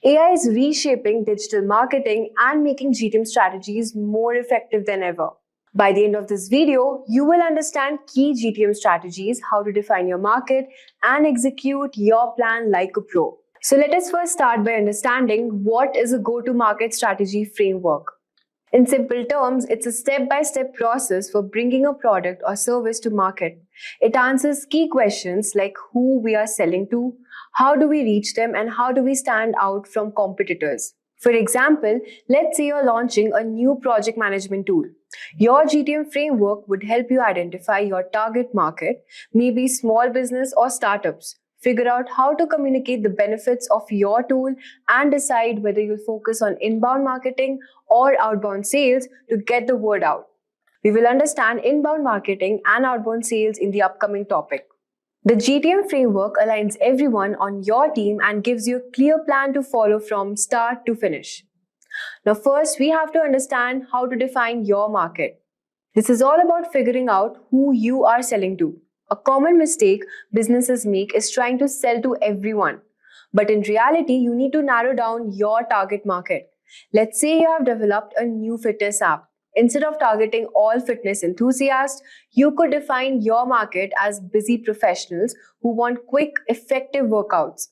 AI is reshaping digital marketing and making GTM strategies more effective than ever. By the end of this video, you will understand key GTM strategies, how to define your market, and execute your plan like a pro. So let us first start by understanding what is a go-to-market strategy framework. In simple terms, it's a step-by-step process for bringing a product or service to market. It answers key questions like who we are selling to, how do we reach them, and how do we stand out from competitors. For example, let's say you're launching a new project management tool. Your GTM framework would help you identify your target market, maybe small business or startups. Figure out how to communicate the benefits of your tool and decide whether you'll focus on inbound marketing or outbound sales to get the word out. We will understand inbound marketing and outbound sales in the upcoming topic. The GTM framework aligns everyone on your team and gives you a clear plan to follow from start to finish. Now, first, we have to understand how to define your market. This is all about figuring out who you are selling to. A common mistake businesses make is trying to sell to everyone. But in reality, you need to narrow down your target market. Let's say you have developed a new fitness app. Instead of targeting all fitness enthusiasts, you could define your market as busy professionals who want quick, effective workouts.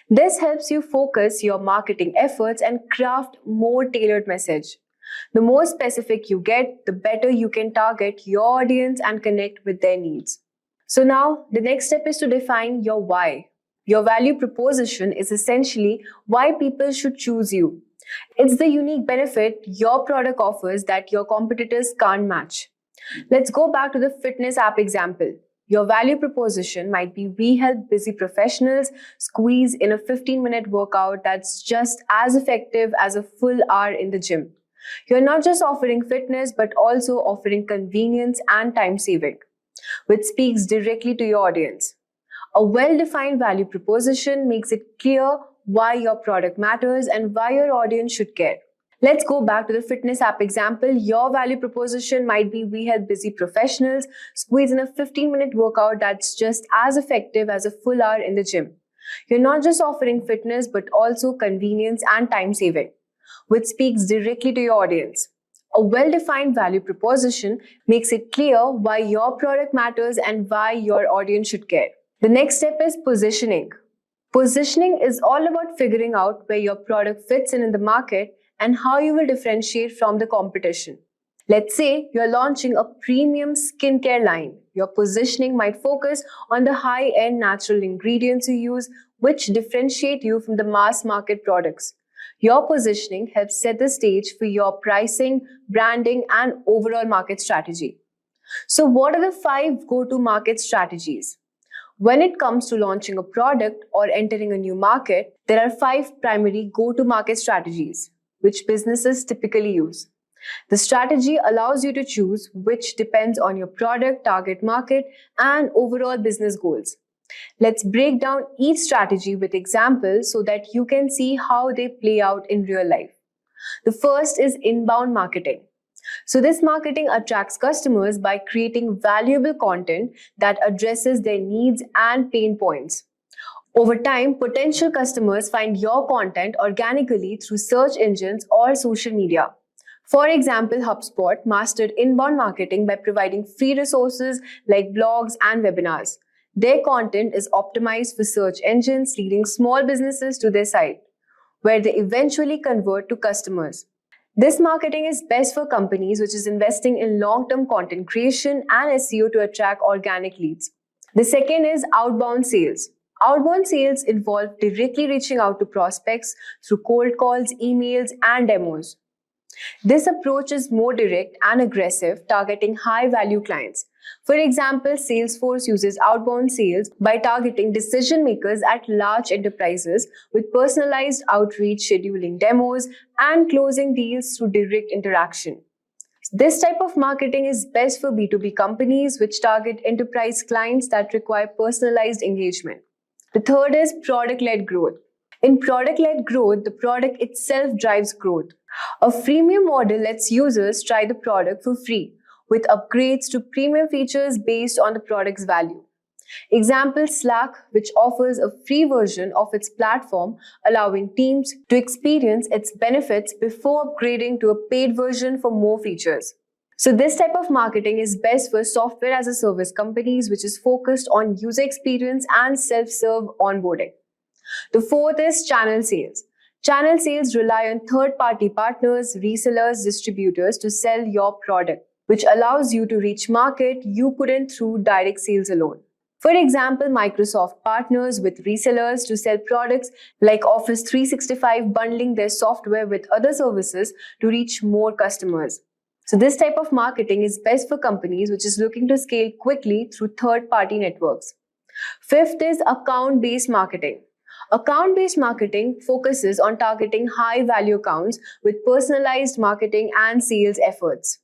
This helps you focus your marketing efforts and craft more tailored message. The more specific you get, the better you can target your audience and connect with their needs. So now, the next step is to define your why. Your value proposition is essentially why people should choose you. It's the unique benefit your product offers that your competitors can't match. Let's go back to the fitness app example. Your value proposition might be we help busy professionals squeeze in a 15-minute workout that's just as effective as a full hour in the gym. You're not just offering fitness, but also offering convenience and time saving, which speaks directly to your audience. A well-defined value proposition makes it clear why your product matters and why your audience should care. Let's go back to the fitness app example. Your value proposition might be we help busy professionals squeeze in a 15-minute workout that's just as effective as a full hour in the gym. You're not just offering fitness, but also convenience and time saving, which speaks directly to your audience. A well-defined value proposition makes it clear why your product matters and why your audience should care. The next step is positioning. Positioning is all about figuring out where your product fits in the market and how you will differentiate from the competition. Let's say you're launching a premium skincare line. Your positioning might focus on the high-end natural ingredients you use, which differentiate you from the mass market products. Your positioning helps set the stage for your pricing, branding, and overall market strategy. So what are the 5 go-to-market strategies? When it comes to launching a product or entering a new market, there are 5 primary go-to-market strategies, which businesses typically use. The strategy allows you to choose which depends on your product, target market, and overall business goals. Let's break down each strategy with examples so that you can see how they play out in real life. The first is inbound marketing. So this marketing attracts customers by creating valuable content that addresses their needs and pain points. Over time, potential customers find your content organically through search engines or social media. For example, HubSpot mastered inbound marketing by providing free resources like blogs and webinars. Their content is optimized for search engines, leading small businesses to their site, where they eventually convert to customers. This marketing is best for companies which is investing in long-term content creation and SEO to attract organic leads. The second is outbound sales. Outbound sales involve directly reaching out to prospects through cold calls, emails, and demos. This approach is more direct and aggressive, targeting high-value clients. For example, Salesforce uses outbound sales by targeting decision makers at large enterprises with personalized outreach, scheduling demos, and closing deals through direct interaction. This type of marketing is best for B2B companies which target enterprise clients that require personalized engagement. The third is product-led growth. In product-led growth, the product itself drives growth. A freemium model lets users try the product for free, with upgrades to premium features based on the product's value. Example, Slack, which offers a free version of its platform, allowing teams to experience its benefits before upgrading to a paid version for more features. So this type of marketing is best for software as a service companies, which is focused on user experience and self-serve onboarding. The fourth is channel sales. Channel sales rely on third-party partners, resellers, distributors to sell your product, which allows you to reach market you couldn't through direct sales alone. For example, Microsoft partners with resellers to sell products like Office 365, bundling their software with other services to reach more customers. So this type of marketing is best for companies which is looking to scale quickly through third-party networks. Fifth is account-based marketing. Account-based marketing focuses on targeting high-value accounts with personalized marketing and sales efforts.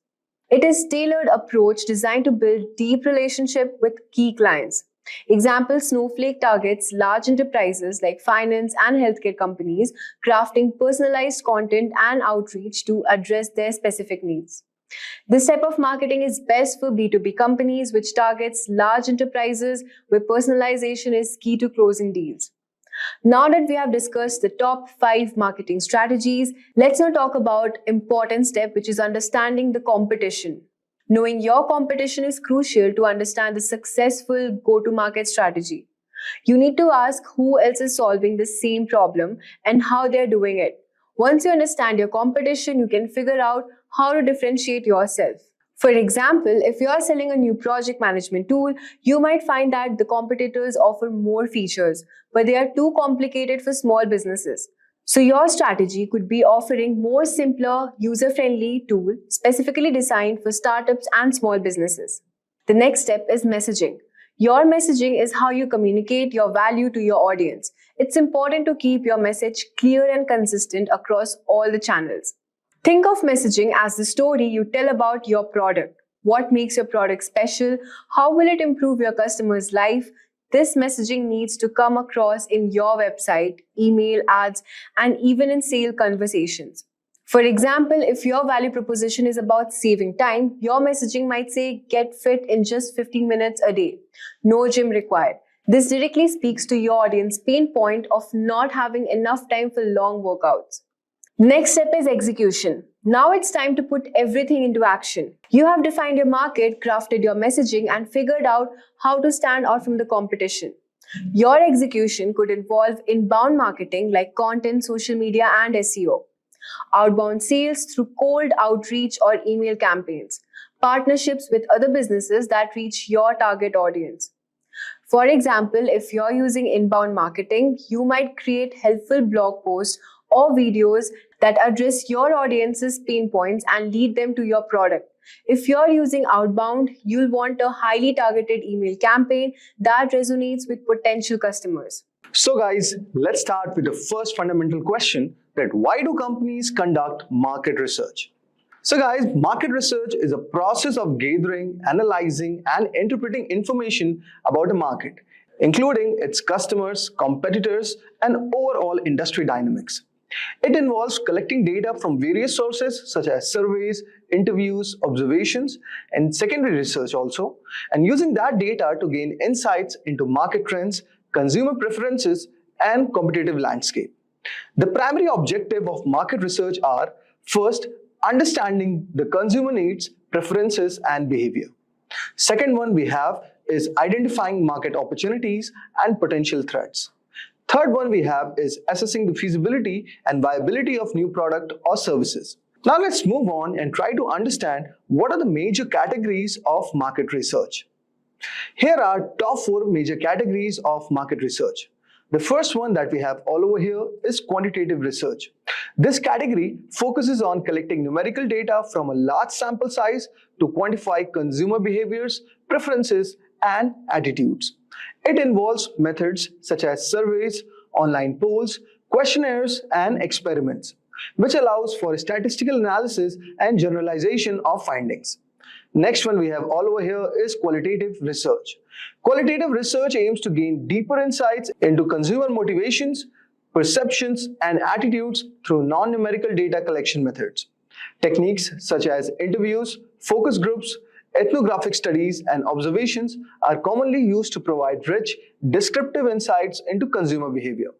It is a tailored approach designed to build deep relationship with key clients. Example, Snowflake targets large enterprises like finance and healthcare companies, crafting personalized content and outreach to address their specific needs. This type of marketing is best for B2B companies, which targets large enterprises where personalization is key to closing deals. Now that we have discussed the top 5 marketing strategies, let's now talk about important step, which is understanding the competition. Knowing your competition is crucial to understand the successful go-to-market strategy. You need to ask who else is solving the same problem and how they're doing it. Once you understand your competition, you can figure out how to differentiate yourself. For example, if you are selling a new project management tool, you might find that the competitors offer more features, but they are too complicated for small businesses. So your strategy could be offering more simpler, user-friendly tool specifically designed for startups and small businesses. The next step is messaging. Your messaging is how you communicate your value to your audience. It's important to keep your message clear and consistent across all the channels. Think of messaging as the story you tell about your product. What makes your product special? How will it improve your customer's life? This messaging needs to come across in your website, email, ads, and even in sale conversations. For example, if your value proposition is about saving time, your messaging might say, get fit in just 15 minutes a day. No gym required. This directly speaks to your audience pain point of not having enough time for long workouts. Next step is execution. Now it's time to put everything into action. You have defined your market, crafted your messaging, and figured out how to stand out from the competition. Your execution could involve inbound marketing like content, social media, and SEO. Outbound sales through cold outreach or email campaigns. Partnerships with other businesses that reach your target audience. For example, if you're using inbound marketing, you might create helpful blog posts or videos that address your audience's pain points and lead them to your product. If you're using outbound, you'll want a highly targeted email campaign that resonates with potential customers. So guys, let's start with the first fundamental question, that why do companies conduct market research? So guys, market research is a process of gathering, analyzing, and interpreting information about a market, including its customers, competitors, and overall industry dynamics. It involves collecting data from various sources such as surveys, interviews, observations, and secondary research also, and using that data to gain insights into market trends, consumer preferences, and competitive landscape. The primary objective of market research are: first, understanding the consumer needs, preferences, and behavior. Second one we have is identifying market opportunities and potential threats. Third one we have is assessing the feasibility and viability of new product or services. Now let's move on and try to understand what are the major categories of market research. Here are top 4 major categories of market research. The first one that we have all over here is quantitative research. This category focuses on collecting numerical data from a large sample size to quantify consumer behaviors, preferences, and attitudes. It involves methods such as surveys, online polls, questionnaires, and experiments, which allows for statistical analysis and generalization of findings. Next one we have all over here is qualitative research. Qualitative research aims to gain deeper insights into consumer motivations, perceptions, and attitudes through non-numerical data collection methods. Techniques such as interviews, focus groups, ethnographic studies, and observations are commonly used to provide rich, descriptive insights into consumer behavior.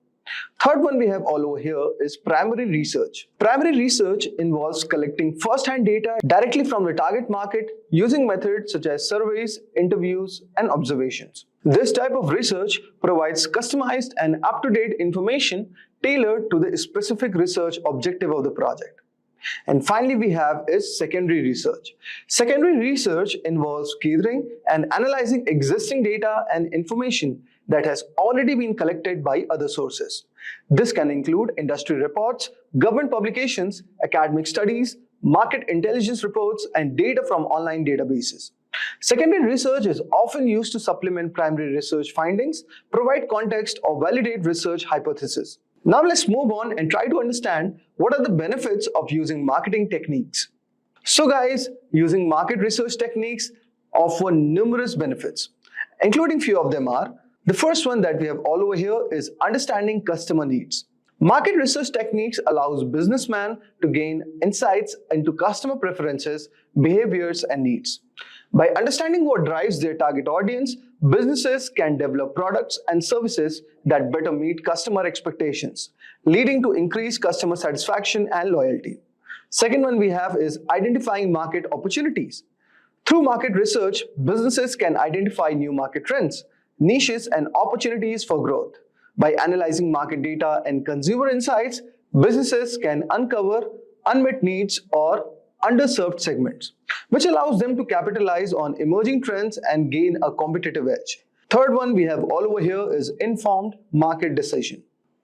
Third one we have all over here is primary research. Primary research involves collecting first-hand data directly from the target market using methods such as surveys, interviews, and observations. This type of research provides customized and up-to-date information tailored to the specific research objective of the project. And finally we have is secondary research. Secondary research involves gathering and analyzing existing data and information that has already been collected by other sources. This can include industry reports, government publications, academic studies, market intelligence reports, and data from online databases. Secondary research is often used to supplement primary research findings, provide context, or validate research hypotheses. Now let's move on and try to understand what are the benefits of using marketing techniques. So guys, using market research techniques offer numerous benefits, including few of them are: the first one that we have all over here is understanding customer needs. Market research techniques allows businessmen to gain insights into customer preferences, behaviors, and needs. By understanding what drives their target audience, businesses can develop products and services that better meet customer expectations, leading to increased customer satisfaction and loyalty. Second one we have is identifying market opportunities. Through market research, businesses can identify new market trends, niches, and opportunities for growth. By analyzing market data and consumer insights, businesses can uncover unmet needs or underserved segments, which allows them to capitalize on emerging trends and gain a competitive edge. Third one we have all over here is informed market decision.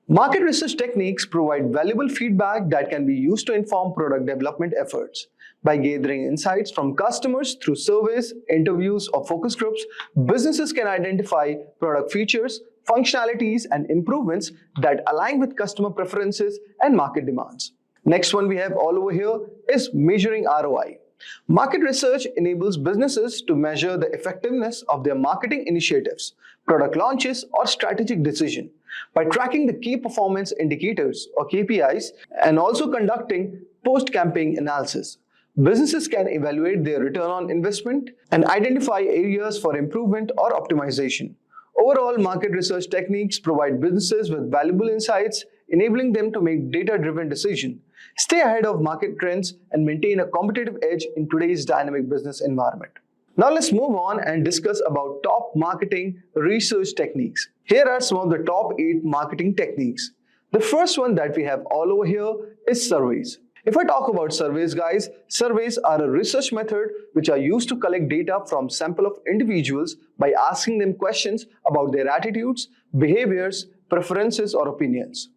Market research techniques provide valuable feedback that can be used to inform product development efforts. By gathering insights from customers through surveys, interviews, or focus groups, businesses can identify product features, functionalities, and improvements that align with customer preferences and market demands. Next one we have all over here is measuring ROI. Market research enables businesses to measure the effectiveness of their marketing initiatives, product launches, or strategic decision by tracking the key performance indicators or KPIs and also conducting post-campaign analysis. Businesses can evaluate their return on investment and identify areas for improvement or optimization. Overall, market research techniques provide businesses with valuable insights, enabling them to make data-driven decisions, stay ahead of market trends, and maintain a competitive edge in today's dynamic business environment. Now let's move on and discuss about top marketing research techniques. Here are some of the top 8 marketing techniques. The first one that we have all over here is surveys. If I talk about surveys, guys, surveys are a research method which are used to collect data from sample of individuals by asking them questions about their attitudes, behaviors, preferences, or opinions.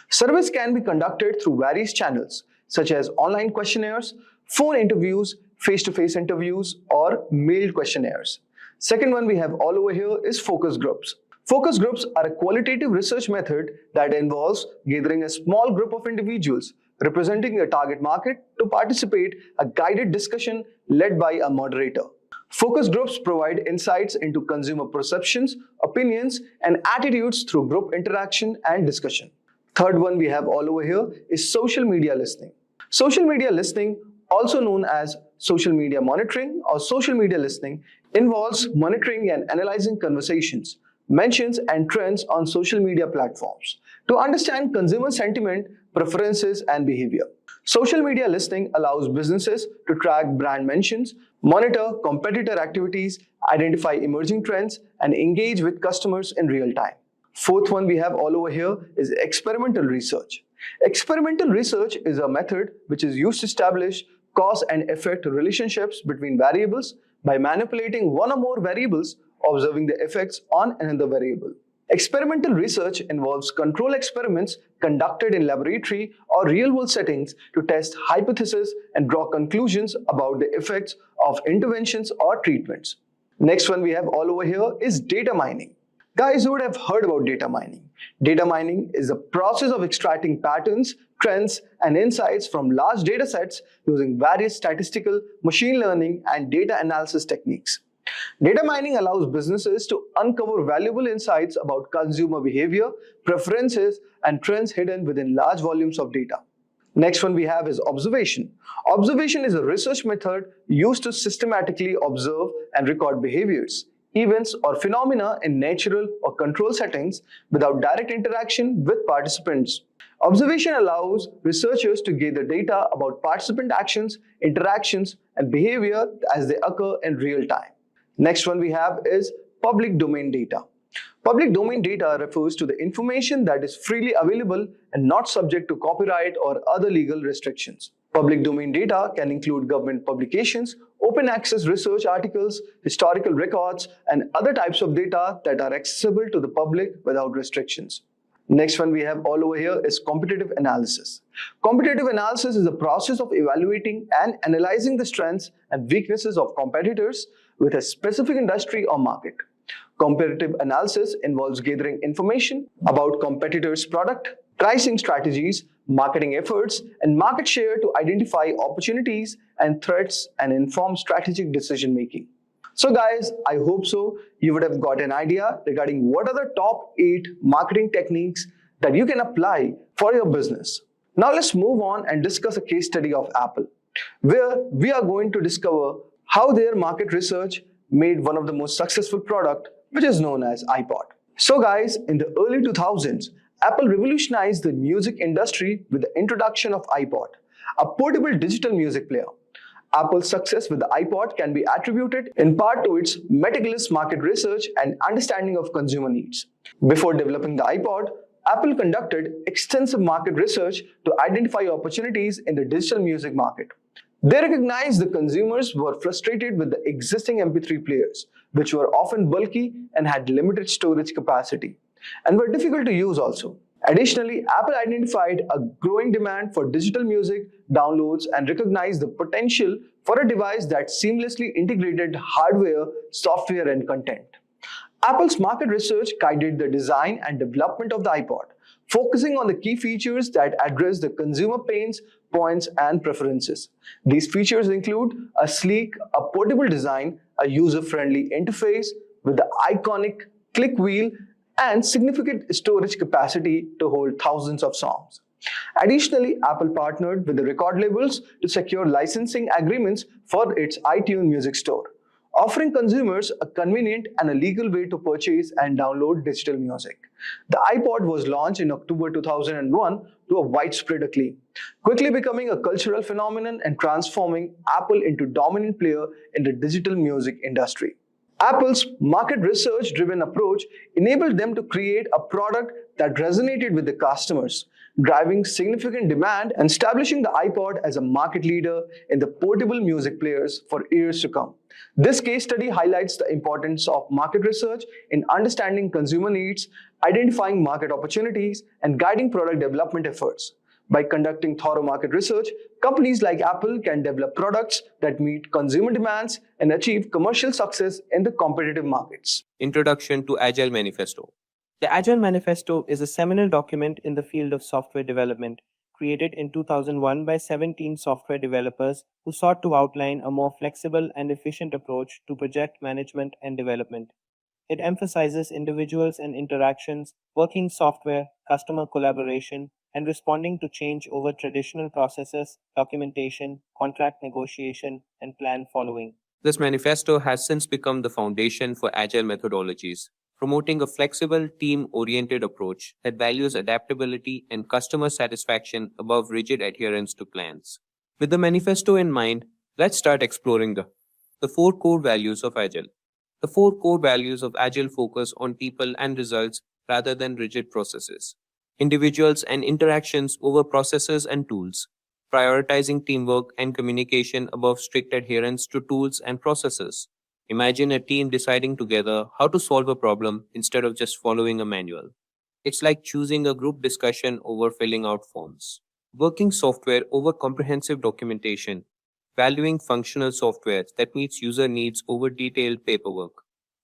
Surveys can be conducted through various channels such as online questionnaires, phone interviews, face-to-face interviews, or mailed questionnaires. Second one we have all over here is focus groups. Focus groups are a qualitative research method that involves gathering a small group of individuals representing a target market to participate in a guided discussion led by a moderator. Focus groups provide insights into consumer perceptions, opinions, and attitudes through group interaction and discussion. Third one we have all over here is social media listening. Social media listening, also known as social media monitoring or social media listening, involves monitoring and analyzing conversations, mentions, and trends on social media platforms to understand consumer sentiment, preferences, and behavior. Social media listening allows businesses to track brand mentions, monitor competitor activities, identify emerging trends, and engage with customers in real time. Fourth one we have all over here is experimental research. Experimental research is a method which is used to establish cause and effect relationships between variables by manipulating one or more variables, observing the effects on another variable. Experimental research involves control experiments conducted in laboratory or real-world settings to test hypotheses and draw conclusions about the effects of interventions or treatments. Next one we have all over here is data mining. Guys, you would have heard about data mining. Data mining is the process of extracting patterns, trends, and insights from large data sets using various statistical, machine learning, and data analysis techniques. Data mining allows businesses to uncover valuable insights about consumer behavior, preferences, and trends hidden within large volumes of data. Next one we have is observation. Observation is a research method used to systematically observe and record behaviors, events, or phenomena in natural or controlled settings without direct interaction with participants. Observation allows researchers to gather data about participant actions, interactions, and behavior as they occur in real time. Next one we have is public domain data. Public domain data refers to the information that is freely available and not subject to copyright or other legal restrictions. Public domain data can include government publications, open access research articles, historical records, and other types of data that are accessible to the public without restrictions. Next one we have all over here is competitive analysis. Competitive analysis is the process of evaluating and analyzing the strengths and weaknesses of competitors with a specific industry or market. Competitive analysis involves gathering information about competitors' product, pricing strategies, marketing efforts, and market share to identify opportunities and threats and inform strategic decision making. So guys, I hope so you would have got an idea regarding what are the top 8 marketing techniques that you can apply for your business. Now let's move on and discuss a case study of Apple, where we are going to discover how their market research made one of the most successful product, which is known as iPod. So guys, in the early 2000s, Apple revolutionized the music industry with the introduction of iPod, a portable digital music player. Apple's success with the iPod can be attributed in part to its meticulous market research and understanding of consumer needs. Before developing the iPod, Apple conducted extensive market research to identify opportunities in the digital music market. They recognized the consumers were frustrated with the existing MP3 players, which were often bulky and had limited storage capacity, and were difficult to use also. Additionally, Apple identified a growing demand for digital music downloads and recognized the potential for a device that seamlessly integrated hardware, software, and content. Apple's market research guided the design and development of the iPod, focusing on the key features that address the consumer pains, points, and preferences. These features include a sleek, portable design, a user-friendly interface with the iconic click wheel, and significant storage capacity to hold thousands of songs. Additionally, Apple partnered with the record labels to secure licensing agreements for its iTunes Music Store, offering consumers a convenient and a legal way to purchase and download digital music. The iPod was launched in October 2001 to a widespread acclaim, quickly becoming a cultural phenomenon and transforming Apple into a dominant player in the digital music industry. Apple's market research-driven approach enabled them to create a product that resonated with the customers, driving significant demand and establishing the iPod as a market leader in the portable music players for years to come. This case study highlights the importance of market research in understanding consumer needs, identifying market opportunities, and guiding product development efforts. By conducting thorough market research, companies like Apple can develop products that meet consumer demands and achieve commercial success in the competitive markets. Introduction to Agile Manifesto. The Agile Manifesto is a seminal document in the field of software development, created in 2001 by 17 software developers who sought to outline a more flexible and efficient approach to project management and development. It emphasizes individuals and interactions, working software, customer collaboration, and responding to change over traditional processes, documentation, contract negotiation, and plan following. This manifesto has since become the foundation for agile methodologies, promoting a flexible, team oriented approach that values adaptability and customer satisfaction above rigid adherence to plans. With the manifesto in mind, let's start exploring the four core values of Agile. The four core values of Agile focus on people and results rather than rigid processes, individuals and interactions over processes and tools, prioritizing teamwork and communication above strict adherence to tools and processes. Imagine a team deciding together how to solve a problem instead of just following a manual. It's like choosing a group discussion over filling out forms. Working software over comprehensive documentation, valuing functional software that meets user needs over detailed paperwork.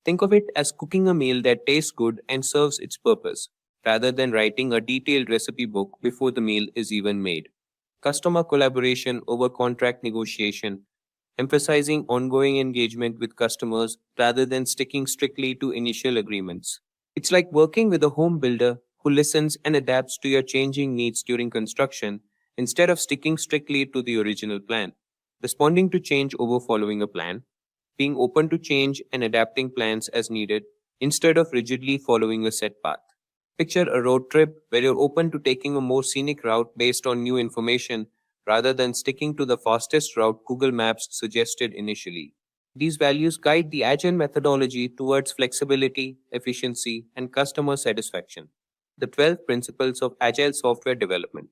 Think of it as cooking a meal that tastes good and serves its purpose, rather than writing a detailed recipe book before the meal is even made. Customer collaboration over contract negotiation, emphasizing ongoing engagement with customers rather than sticking strictly to initial agreements. It's like working with a home builder who listens and adapts to your changing needs during construction instead of sticking strictly to the original plan. Responding to change over following a plan, being open to change and adapting plans as needed instead of rigidly following a set path. Picture a road trip where you're open to taking a more scenic route based on new information rather than sticking to the fastest route Google Maps suggested initially. These values guide the Agile methodology towards flexibility, efficiency, and customer satisfaction. The 12 Principles of Agile Software Development.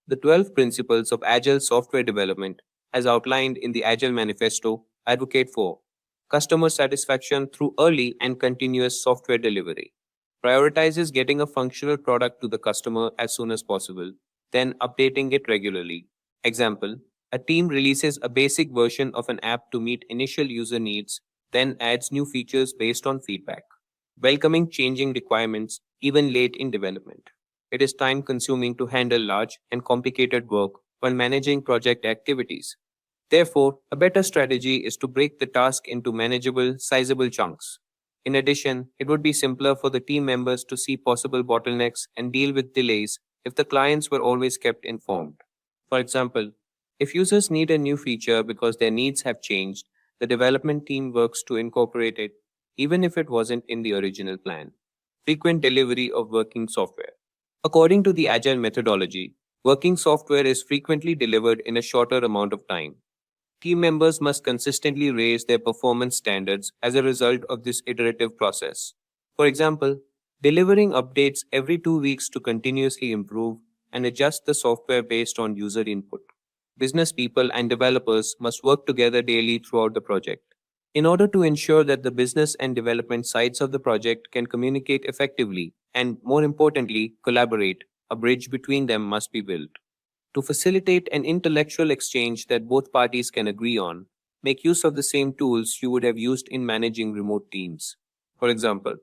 The 12 Principles of Agile Software Development, as outlined in the Agile Manifesto, advocate for customer satisfaction through early and continuous software delivery. Prioritizes getting a functional product to the customer as soon as possible, then updating it regularly. Example, a team releases a basic version of an app to meet initial user needs, then adds new features based on feedback. Welcoming changing requirements even late in development. It is time consuming to handle large and complicated work while managing project activities. Therefore, a better strategy is to break the task into manageable, sizable chunks. In addition, it would be simpler for the team members to see possible bottlenecks and deal with delays if the clients were always kept informed. For example, if users need a new feature because their needs have changed, the development team works to incorporate it, even if it wasn't in the original plan. Frequent delivery of working software. According to the Agile methodology, working software is frequently delivered in a shorter amount of time. Team members must consistently raise their performance standards as a result of this iterative process. For example, delivering updates every 2 weeks to continuously improve and adjust the software based on user input. Business people and developers must work together daily throughout the project. In order to ensure that the business and development sides of the project can communicate effectively and, more importantly, collaborate, a bridge between them must be built. To facilitate an intellectual exchange that both parties can agree on, make use of the same tools you would have used in managing remote teams. For example,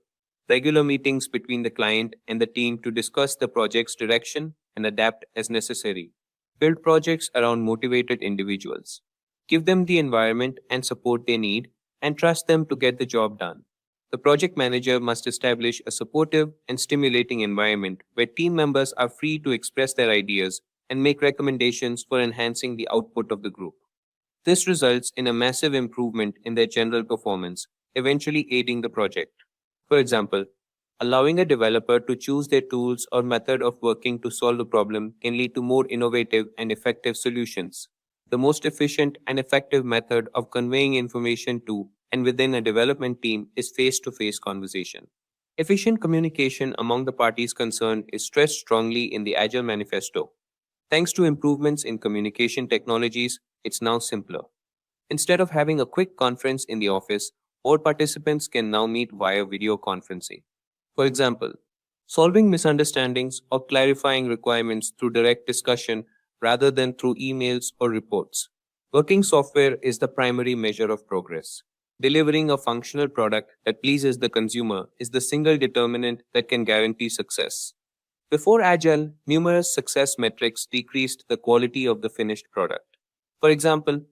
regular meetings between the client and the team to discuss the project's direction and adapt as necessary. Build projects around motivated individuals. Give them the environment and support they need, and trust them to get the job done. The project manager must establish a supportive and stimulating environment where team members are free to express their ideas and make recommendations for enhancing the output of the group. This results in a massive improvement in their general performance, eventually aiding the project. For example, allowing a developer to choose their tools or method of working to solve a problem can lead to more innovative and effective solutions. The most efficient and effective method of conveying information to and within a development team is face-to-face conversation. Efficient communication among the parties concerned is stressed strongly in the Agile Manifesto. Thanks to improvements in communication technologies, it's now simpler. Instead of having a quick conference in the office, all participants can now meet via video conferencing. For example, solving misunderstandings or clarifying requirements through direct discussion rather than through emails or reports. Working software is the primary measure of progress. Delivering a functional product that pleases the consumer is the single determinant that can guarantee success. Before Agile, numerous success metrics decreased the quality of the finished product. For example,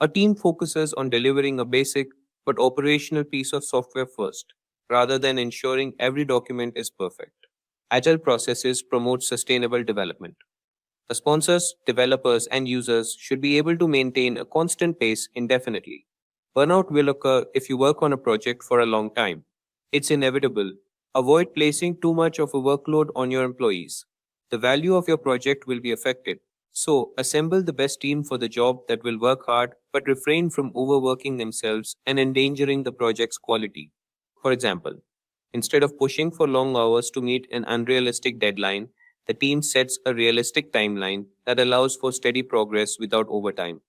a team focuses on delivering a basic but operational piece of software first, rather than ensuring every document is perfect. Agile processes promote sustainable development. The sponsors, developers, and users should be able to maintain a constant pace indefinitely. Burnout will occur if you work on a project for a long time. It's inevitable. Avoid placing too much of a workload on your employees. The value of your project will be affected. So, assemble the best team for the job that will work hard but refrain from overworking themselves and endangering the project's quality. For example, instead of pushing for long hours to meet an unrealistic deadline, the team sets a realistic timeline that allows for steady progress without overtime.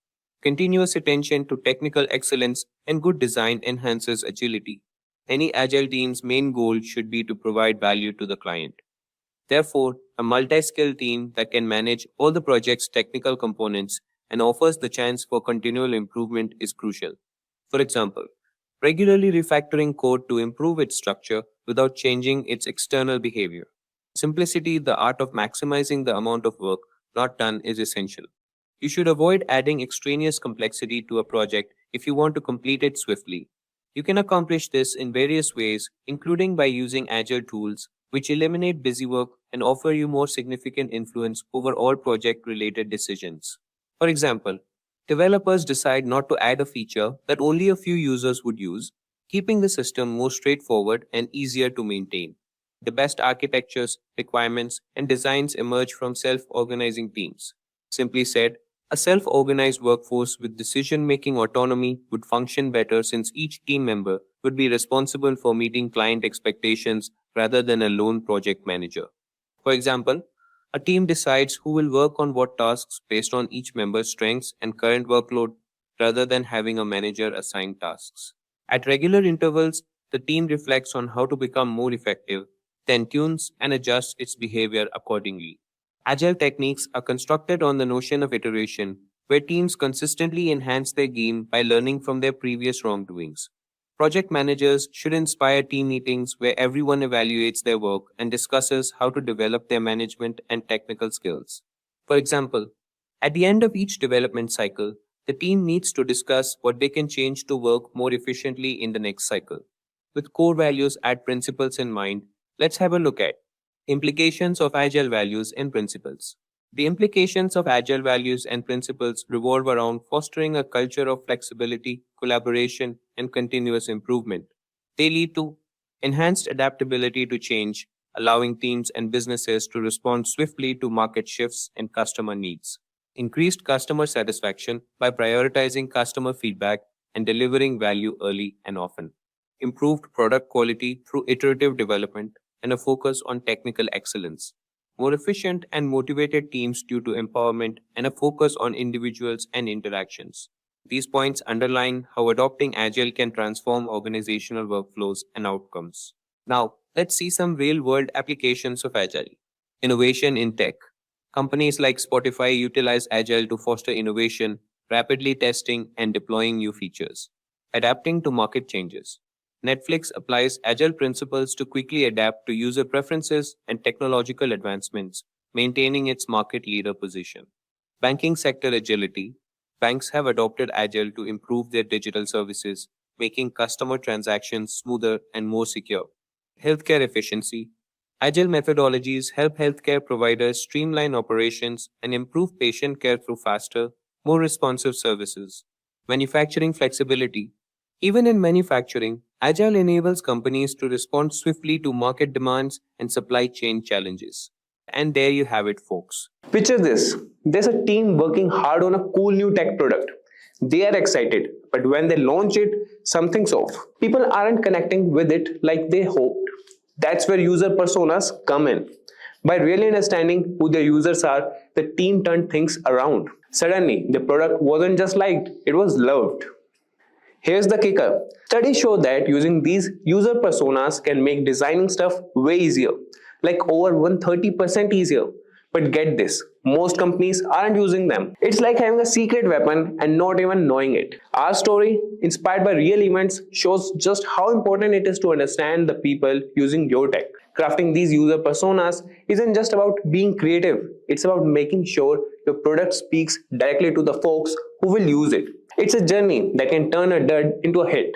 Continuous attention to technical excellence and good design enhances agility. Any agile team's main goal should be to provide value to the client. Therefore, a multi-skilled team that can manage all the project's technical components and offers the chance for continual improvement is crucial. For example, regularly refactoring code to improve its structure without changing its external behavior. Simplicity, the art of maximizing the amount of work not done, is essential. You should avoid adding extraneous complexity to a project if you want to complete it swiftly. You can accomplish this in various ways, including by using agile tools, which eliminate busy work and offer you more significant influence over all project related decisions. For example, developers decide not to add a feature that only a few users would use, keeping the system more straightforward and easier to maintain. The best architectures, requirements, and designs emerge from self organizing teams. Simply said, a self organized workforce with decision making autonomy would function better since each team member would be responsible for meeting client expectations rather than a lone project manager. For example, a team decides who will work on what tasks based on each member's strengths and current workload rather than having a manager assign tasks. At regular intervals, the team reflects on how to become more effective, then tunes and adjusts its behavior accordingly. Agile techniques are constructed on the notion of iteration, where teams consistently enhance their game by learning from their previous wrongdoings. Project managers should inspire team meetings where everyone evaluates their work and discusses how to develop their management and technical skills. For example, at the end of each development cycle, the team needs to discuss what they can change to work more efficiently in the next cycle. With core values and principles in mind, let's have a look at implications of Agile values and principles. The implications of Agile values and principles revolve around fostering a culture of flexibility, collaboration, and continuous improvement. They lead to enhanced adaptability to change, allowing teams and businesses to respond swiftly to market shifts and customer needs. Increased customer satisfaction by prioritizing customer feedback and delivering value early and often. Improved product quality through iterative development and a focus on technical excellence. More efficient and motivated teams due to empowerment and a focus on individuals and interactions. These points underline how adopting Agile can transform organizational workflows and outcomes. Now, let's see some real world applications of Agile. Innovation in tech. Companies like Spotify utilize Agile to foster innovation, rapidly testing and deploying new features. Adapting to market changes. Netflix applies Agile principles to quickly adapt to user preferences and technological advancements, maintaining its market leader position. Banking sector agility. Banks have adopted Agile to improve their digital services, making customer transactions smoother and more secure. Healthcare efficiency. Agile methodologies help healthcare providers streamline operations and improve patient care through faster, more responsive services. Manufacturing flexibility. Even in manufacturing, Agile enables companies to respond swiftly to market demands and supply chain challenges. And there you have it, folks. Picture this. There's a team working hard on a cool new tech product. They are excited, but when they launch it, something's off. People aren't connecting with it like they hoped. That's where user personas come in. By really understanding who their users are, the team turned things around. Suddenly, the product wasn't just liked, it was loved. Here's the kicker. Studies show that using these user personas can make designing stuff way easier, like over 130% easier. But get this, most companies aren't using them. It's like having a secret weapon and not even knowing it. Our story, inspired by real events, shows just how important it is to understand the people using your tech. Crafting these user personas isn't just about being creative, it's about making sure your product speaks directly to the folks who will use it. It's a journey that can turn a dud into a hit.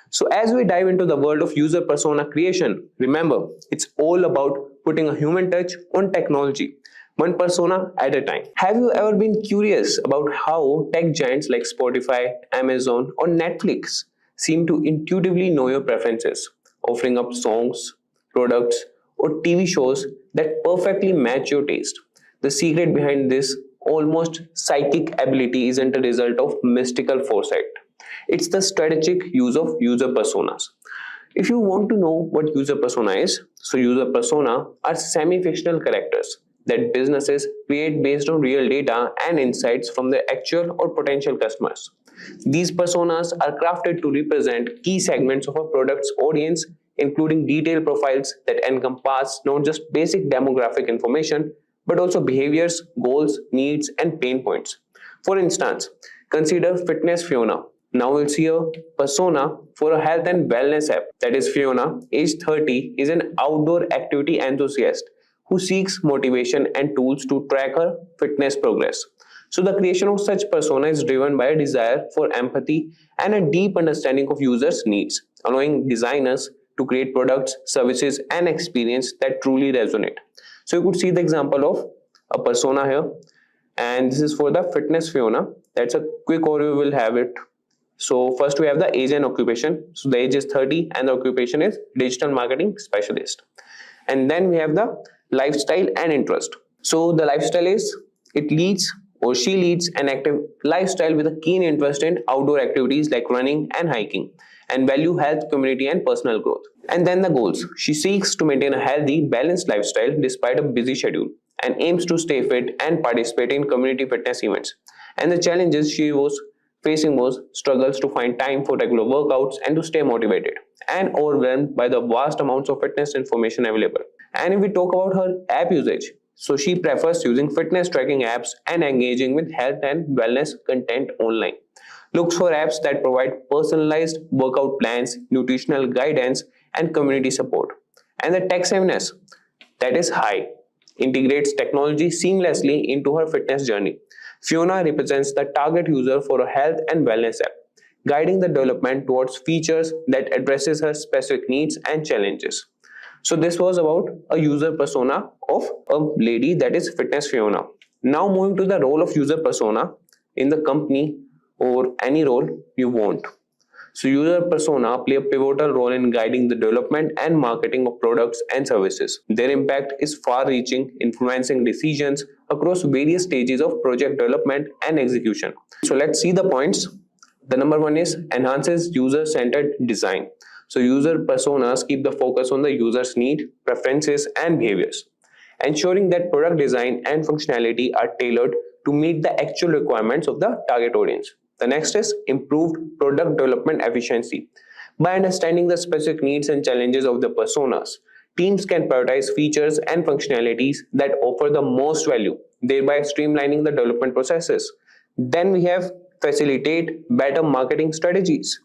So as we dive into the world of user persona creation, remember, it's all about putting a human touch on technology, one persona at a time. Have you ever been curious about how tech giants like Spotify, Amazon, or Netflix seem to intuitively know your preferences, offering up songs, products, or TV shows that perfectly match your taste? The secret behind this almost psychic ability isn't a result of mystical foresight. It's the strategic use of user personas. If you want to know what user persona is, so user persona are semi-fictional characters that businesses create based on real data and insights from their actual or potential customers. These personas are crafted to represent key segments of a product's audience, including detailed profiles that encompass not just basic demographic information, but also behaviors, goals, needs, and pain points. For instance, consider Fitness Fiona. Now we'll see a persona for a health and wellness app. That is, Fiona, age 30, is an outdoor activity enthusiast who seeks motivation and tools to track her fitness progress. So the creation of such persona is driven by a desire for empathy and a deep understanding of users' needs, allowing designers to create products, services, and experience that truly resonate. So you could see the example of a persona here, and this is for the Fitness Fiona. That's a quick overview. We'll have it. So first we have the age and occupation. So the age is 30 and the occupation is digital marketing specialist. And then we have the lifestyle and interest. So the lifestyle is, it leads or she leads an active lifestyle with a keen interest in outdoor activities like running and hiking, and value health, community, and personal growth. And then the goals. She seeks to maintain a healthy, balanced lifestyle despite a busy schedule and aims to stay fit and participate in community fitness events. And the challenges she was facing was struggles to find time for regular workouts and to stay motivated, and overwhelmed by the vast amounts of fitness information available. And if we talk about her app usage, so she prefers using fitness tracking apps and engaging with health and wellness content online. Looks for apps that provide personalized workout plans, nutritional guidance, and community support. And the tech savviness, that is high, integrates technology seamlessly into her fitness journey. Fiona represents the target user for a health and wellness app, guiding the development towards features that addresses her specific needs and challenges. So this was about a user persona of a lady, that is Fitness Fiona. Now moving to the role of user persona in the company or any role you want. So user persona play a pivotal role in guiding the development and marketing of products and services. Their impact is far-reaching, influencing decisions across various stages of project development and execution. So let's see the points. The number one is enhances user-centered design. So user personas keep the focus on the user's need, preferences, and behaviors, ensuring that product design and functionality are tailored to meet the actual requirements of the target audience. The next is improved product development efficiency. By understanding the specific needs and challenges of the personas, teams can prioritize features and functionalities that offer the most value, thereby streamlining the development processes. Then we have facilitate better marketing strategies.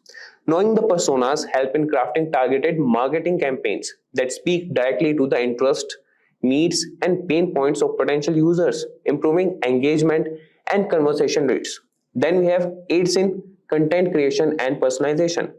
Knowing the personas help in crafting targeted marketing campaigns that speak directly to the interest, needs, and pain points of potential users, improving engagement and conversation rates. Then we have aids in content creation and personalization.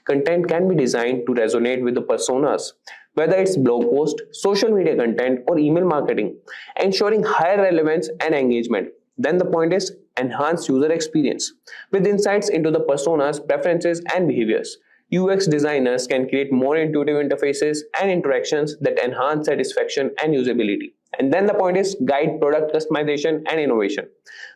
Content can be designed to resonate with the personas, whether it's blog post, social media content, or email marketing, ensuring higher relevance and engagement. Then the point is enhance user experience. With insights into the personas, preferences, and behaviors, UX designers can create more intuitive interfaces and interactions that enhance satisfaction and usability. And then the point is guide product customization and innovation.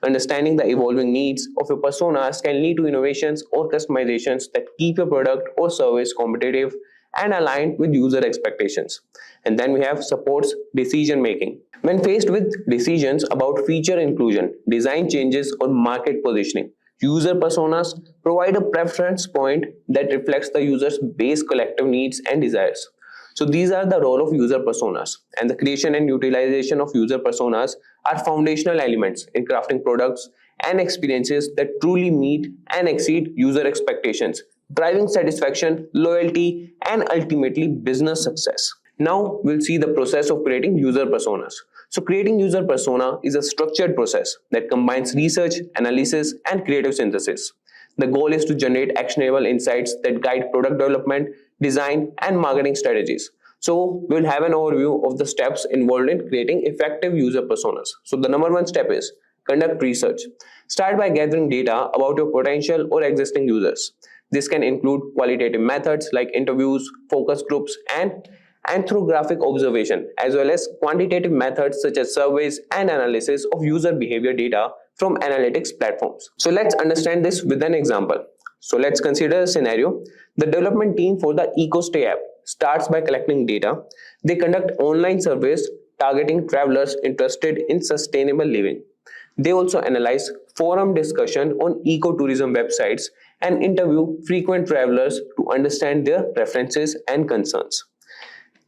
Understanding the evolving needs of your personas can lead to innovations or customizations that keep your product or service competitive and aligned with user expectations. And then we have supports decision making. When faced with decisions about feature inclusion, design changes, or market positioning, user personas provide a preference point that reflects the user's base collective needs and desires. So these are the role of user personas, and the creation and utilization of user personas are foundational elements in crafting products and experiences that truly meet and exceed user expectations, driving satisfaction, loyalty, and ultimately business success. Now we'll see the process of creating user personas. So creating user persona is a structured process that combines research, analysis, and creative synthesis. The goal is to generate actionable insights that guide product development, design, and marketing strategies. So we'll have an overview of the steps involved in creating effective user personas. So the number one step is conduct research. Start by gathering data about your potential or existing users. This can include qualitative methods like interviews, focus groups, and ethnographic observation, as well as quantitative methods such as surveys and analysis of user behavior data from analytics platforms. So let's understand this with an example. So let's consider a scenario. The development team for the EcoStay app starts by collecting data. They conduct online surveys targeting travelers interested in sustainable living. They also analyze forum discussion on ecotourism websites and interview frequent travelers to understand their preferences and concerns.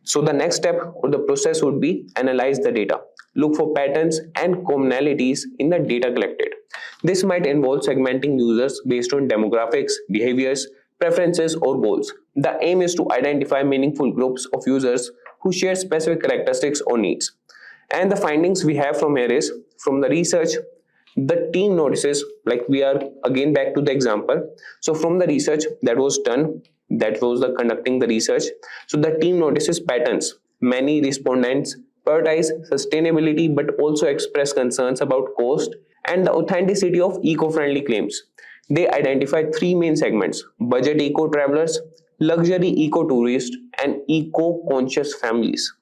So the next step or the process would be analyze the data. Look for patterns and commonalities in the data collected. This might involve segmenting users based on demographics, behaviors, preferences, or goals. The aim is to identify meaningful groups of users who share specific characteristics or needs. And the findings we have from here is, from the research, the team notices, like we are again back to the example. So from the research that was done, that was the conducting the research. So the team notices patterns. Many respondents prioritize sustainability but also express concerns about cost and the authenticity of eco-friendly claims. They identify three main segments: budget eco-travelers, luxury eco-tourists, and eco-conscious families.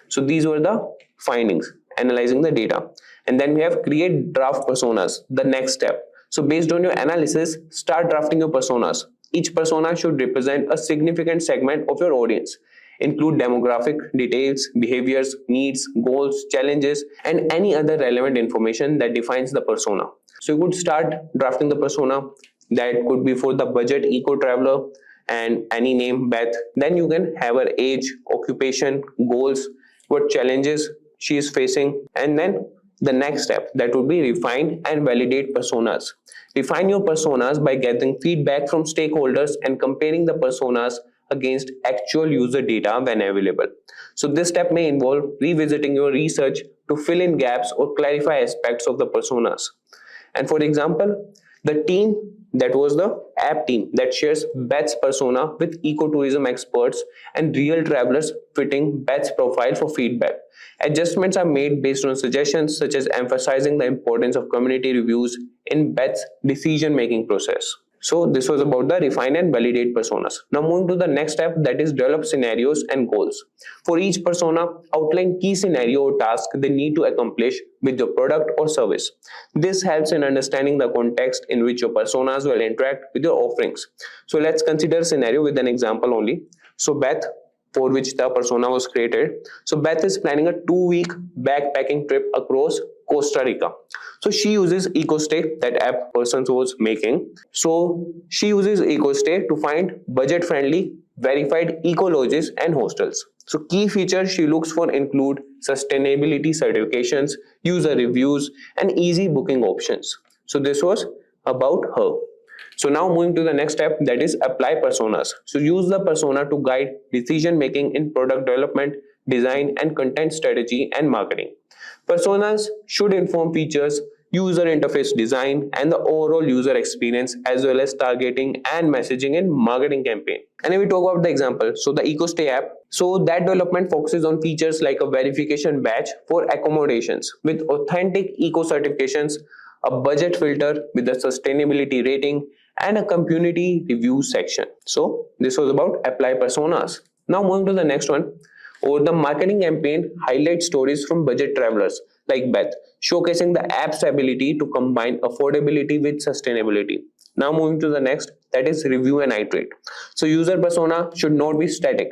So these were the findings, analyzing the data. And then we have create draft personas, the next step. So based on your analysis, start drafting your personas. Each persona should represent a significant segment of your audience. Include demographic details, behaviors, needs, goals, challenges, and any other relevant information that defines the persona. So you could start drafting the persona. That could be for the budget eco-traveler and any name, Beth. Then you can have her age, occupation, goals, what challenges she is facing, and then the next step, that would be refine and validate personas. Refine your personas by gathering feedback from stakeholders and comparing the personas against actual user data when available. So this step may involve revisiting your research to fill in gaps or clarify aspects of the personas. And for example, the team that was the app team that shares Beth's persona with ecotourism experts and real travelers fitting Beth's profile for feedback. Adjustments are made based on suggestions such as emphasizing the importance of community reviews in Beth's decision-making process. So this was about the refine and validate personas. Now moving to the next step, that is develop scenarios and goals. For each persona, outline key scenario or task they need to accomplish with your product or service. This helps in understanding the context in which your personas will interact with your offerings. So let's consider a scenario with an example only. So Beth, for which the persona was created. So Beth is planning a 2-week backpacking trip across Costa Rica. So she uses EcoStay, that app person was making. So she uses EcoStay to find budget-friendly, verified eco lodges and hostels. So key features she looks for include sustainability certifications, user reviews, and easy booking options. So this was about her. So now moving to the next step, that is apply personas. So use the persona to guide decision making in product development, design, and content strategy and marketing. Personas should inform features, user interface design, and the overall user experience, as well as targeting and messaging in marketing campaign. And if we talk about the example, so the EcoStay app, so that development focuses on features like a verification badge for accommodations with authentic eco certifications, a budget filter with a sustainability rating, and a community review section. So this was about apply personas. Now moving to the next one, or the marketing campaign highlight stories from budget travelers like Beth, showcasing the app's ability to combine affordability with sustainability. Now moving to the next, that is review and iterate. So user persona should not be static.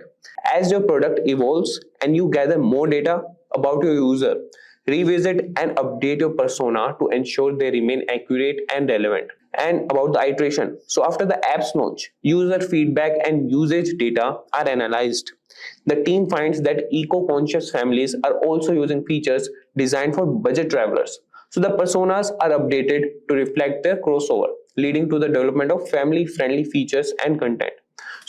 As your product evolves and you gather more data about your user, revisit and update your persona to ensure they remain accurate and relevant. And about the iteration, so after the app's launch, user feedback and usage data are analyzed. The team finds that eco-conscious families are also using features designed for budget travelers. So the personas are updated to reflect their crossover, leading to the development of family-friendly features and content.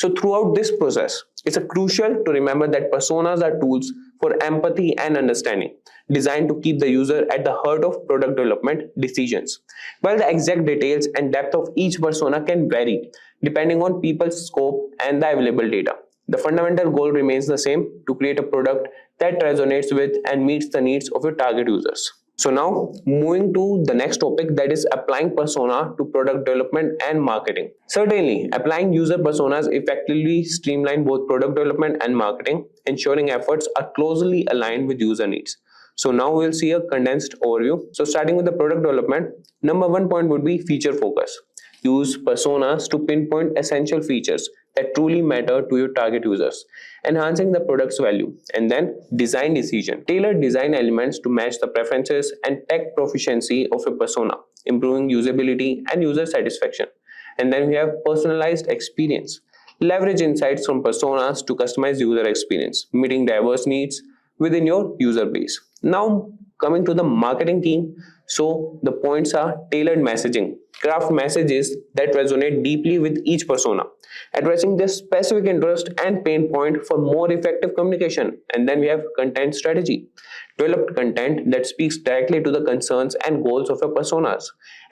So throughout this process, it's crucial to remember that personas are tools for empathy and understanding, designed to keep the user at the heart of product development decisions. While the exact details and depth of each persona can vary depending on people's scope and the available data, the fundamental goal remains the same: to create a product that resonates with and meets the needs of your target users. So now moving to the next topic, that is applying persona to product development and marketing. Certainly, applying user personas effectively streamline both product development and marketing, ensuring efforts are closely aligned with user needs. So now we'll see a condensed overview. So starting with the product development, number one point would be feature focus. Use personas to pinpoint essential features that truly matter to your target users, enhancing the product's value. And then design decision. Tailor design elements to match the preferences and tech proficiency of a persona, improving usability and user satisfaction. And then we have personalized experience. Leverage insights from personas to customize user experience, meeting diverse needs within your user base. Now coming to the marketing team, so the points are tailored messaging. Craft messages that resonate deeply with each persona, addressing their specific interest and pain point for more effective communication. And then we have content strategy. Develop content that speaks directly to the concerns and goals of your personas,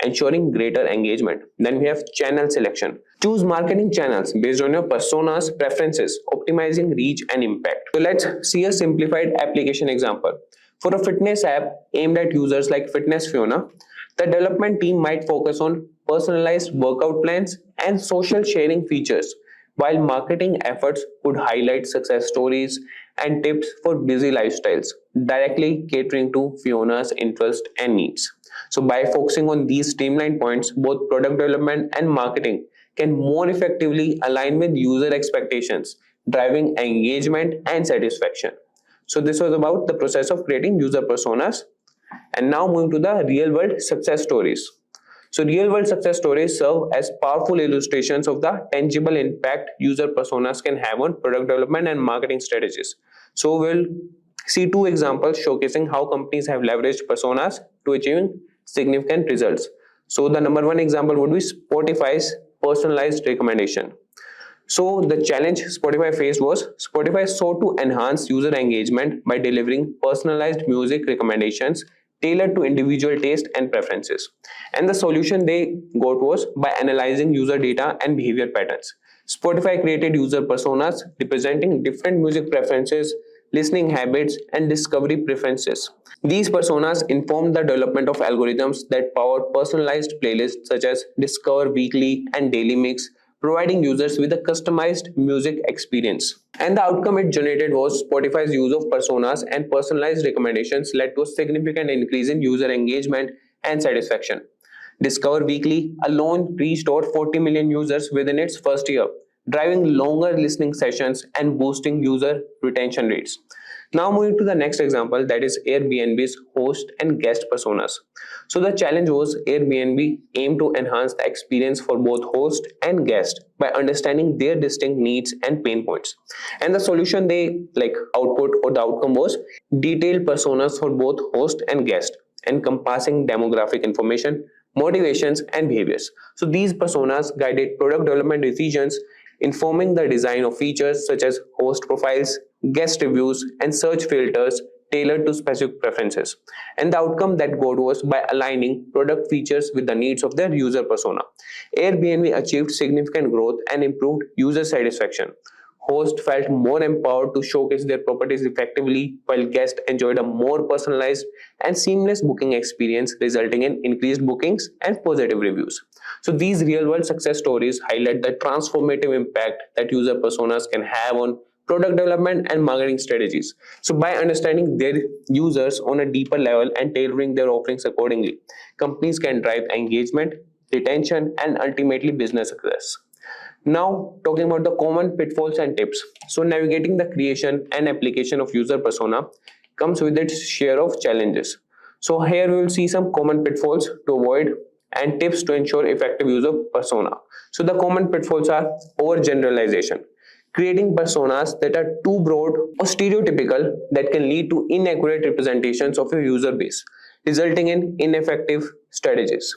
ensuring greater engagement. Then we have channel selection. Choose marketing channels based on your persona's preferences, optimizing reach and impact. So let's see a simplified application example. For a fitness app aimed at users like Fitness Fiona, the development team might focus on personalized workout plans and social sharing features, while marketing efforts could highlight success stories and tips for busy lifestyles, directly catering to Fiona's interest and needs. So by focusing on these streamlined points, both product development and marketing can more effectively align with user expectations, driving engagement and satisfaction. So this was about the process of creating user personas. And now moving to the real world success stories. So real world success stories serve as powerful illustrations of the tangible impact user personas can have on product development and marketing strategies. So we'll see two examples showcasing how companies have leveraged personas to achieving significant results. So the number one example would be Spotify's personalized recommendation. So the challenge Spotify faced was Spotify sought to enhance user engagement by delivering personalized music recommendations tailored to individual taste and preferences. And the solution they got was by analyzing user data and behavior patterns. Spotify created user personas representing different music preferences, listening habits, and discovery preferences. These personas informed the development of algorithms that powered personalized playlists such as Discover Weekly and Daily Mix, providing users with a customized music experience. And the outcome it generated was Spotify's use of personas and personalized recommendations led to a significant increase in user engagement and satisfaction. Discover Weekly alone reached over 40 million users within its first year, driving longer listening sessions and boosting user retention rates. Now moving to the next example, that is Airbnb's host and guest personas. So the challenge was Airbnb aimed to enhance the experience for both host and guest by understanding their distinct needs and pain points. And the solution they output or the outcome was detailed personas for both host and guest, encompassing demographic information, motivations, and behaviors. So these personas guided product development decisions, informing the design of features such as host profiles, guest reviews, and search filters tailored to specific preferences. And the outcome that got was by aligning product features with the needs of their user persona. Airbnb achieved significant growth and improved user satisfaction. Hosts felt more empowered to showcase their properties effectively, while guests enjoyed a more personalized and seamless booking experience, resulting in increased bookings and positive reviews. So these real-world success stories highlight the transformative impact that user personas can have on product development and marketing strategies. So by understanding their users on a deeper level and tailoring their offerings accordingly, companies can drive engagement, retention, and ultimately business success. Now talking about the common pitfalls and tips. So navigating the creation and application of user persona comes with its share of challenges. So here we will see some common pitfalls to avoid and tips to ensure effective use of persona. So the common pitfalls are overgeneralization. Creating personas that are too broad or stereotypical that can lead to inaccurate representations of your user base, resulting in ineffective strategies.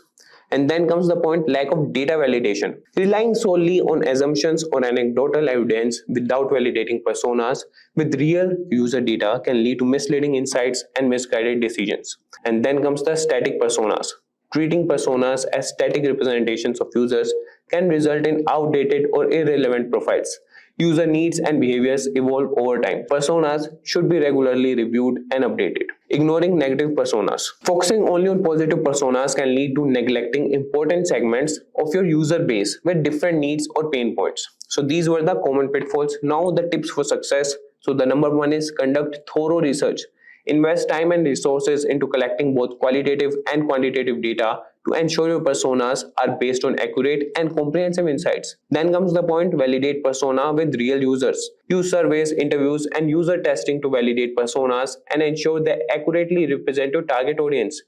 And then comes the point, lack of data validation. Relying solely on assumptions or anecdotal evidence without validating personas with real user data can lead to misleading insights and misguided decisions. And then comes the static personas. Treating personas as static representations of users can result in outdated or irrelevant profiles. User needs and behaviors evolve over time. Personas should be regularly reviewed and updated. Ignoring negative personas. Focusing only on positive personas can lead to neglecting important segments of your user base with different needs or pain points. So these were the common pitfalls. Now the tips for success. So the number one is conduct thorough research. Invest time and resources into collecting both qualitative and quantitative data to ensure your personas are based on accurate and comprehensive insights. Then comes the point, validate persona with real users. Use surveys, interviews, and user testing to validate personas and ensure they accurately represent your target audience.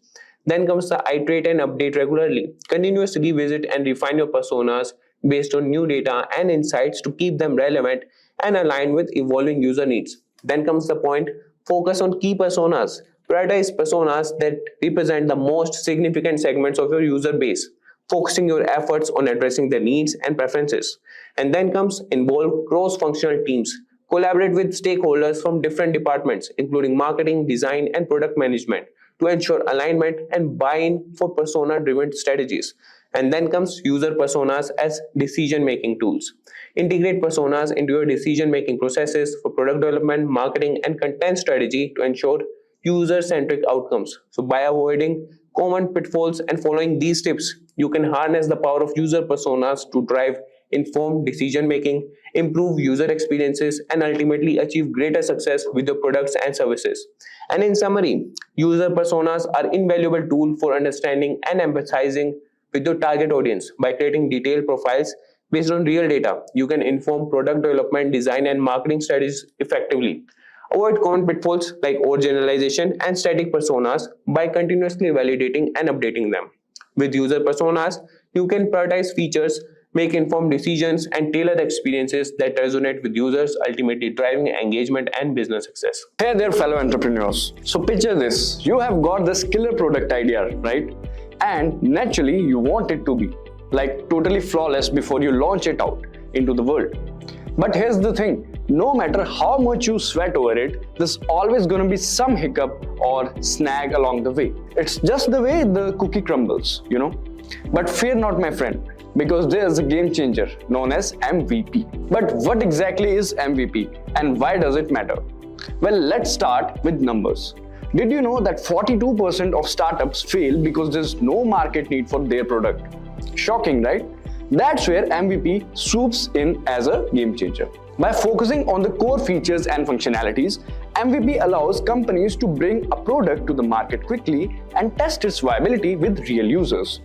Then comes the iterate and update regularly. Continuously revisit and refine your personas based on new data and insights to keep them relevant and aligned with evolving user needs. Then comes the point, focus on key personas. Prioritize personas that represent the most significant segments of your user base, focusing your efforts on addressing their needs and preferences. And then comes involve cross-functional teams. Collaborate with stakeholders from different departments, including marketing, design, and product management, to ensure alignment and buy-in for persona-driven strategies. And then comes user personas as decision-making tools. Integrate personas into your decision-making processes for product development, marketing, and content strategy to ensure user-centric outcomes. So by avoiding common pitfalls and following these tips, you can harness the power of user personas to drive informed decision-making, improve user experiences, and ultimately achieve greater success with your products and services. And in summary, user personas are an invaluable tool for understanding and empathizing with your target audience. By creating detailed profiles based on real data, you can inform product development, design, and marketing strategies effectively. Avoid common pitfalls like overgeneralization and static personas by continuously validating and updating them. With user personas, you can prioritize features, make informed decisions, and tailor experiences that resonate with users, ultimately driving engagement and business success. Hey there, fellow entrepreneurs. So picture this. You have got this killer product idea, right? And naturally, you want it to be like totally flawless before you launch it out into the world. But here's the thing, no matter how much you sweat over it, there's always going to be some hiccup or snag along the way. It's just the way the cookie crumbles, you know. But fear not, my friend, because there's a game changer known as MVP. But what exactly is MVP and why does it matter? Well, let's start with numbers. Did you know that 42% of startups fail because there's no market need for their product? Shocking, right? That's where MVP swoops in as a game changer. By focusing on the core features and functionalities, MVP allows companies to bring a product to the market quickly and test its viability with real users.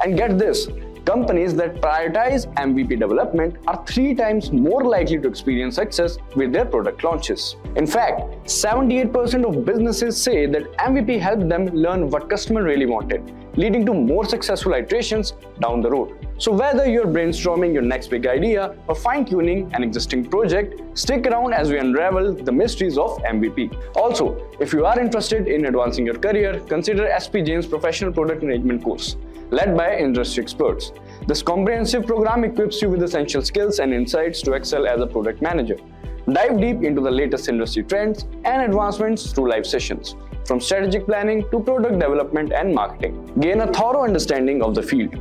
And get this, companies that prioritize MVP development are 3 times more likely to experience success with their product launches. In fact, 78% of businesses say that MVP helped them learn what customer really wanted, leading to more successful iterations down the road. So whether you're brainstorming your next big idea or fine-tuning an existing project, stick around as we unravel the mysteries of MVP. Also, if you are interested in advancing your career, consider SP Jain's Professional Product Management course, led by industry experts. This comprehensive program equips you with essential skills and insights to excel as a product manager. Dive deep into the latest industry trends and advancements through live sessions, from strategic planning to product development and marketing. Gain a thorough understanding of the field.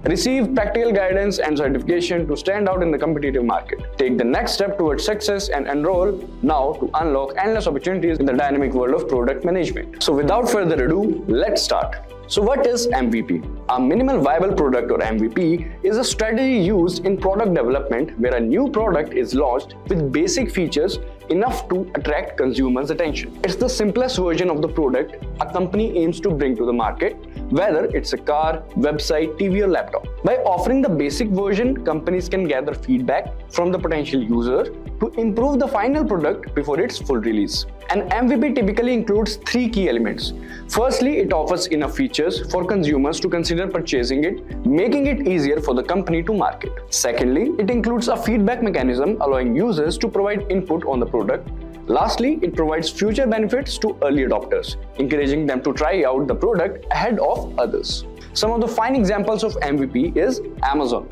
Receive practical guidance and certification to stand out in the competitive market. Take the next step towards success and enroll now to unlock endless opportunities in the dynamic world of product management. So without further ado, let's start. So what is MVP? A minimal viable product or MVP is a strategy used in product development where a new product is launched with basic features enough to attract consumers' attention. It's the simplest version of the product a company aims to bring to the market, whether it's a car, website, TV, or laptop. By offering the basic version, companies can gather feedback from the potential user to improve the final product before its full release. An MVP typically includes 3 key elements. Firstly, it offers enough features for consumers to consider purchasing it, making it easier for the company to market. Secondly, it includes a feedback mechanism allowing users to provide input on the product. Lastly, it provides future benefits to early adopters, encouraging them to try out the product ahead of others. Some of the fine examples of MVP is Amazon.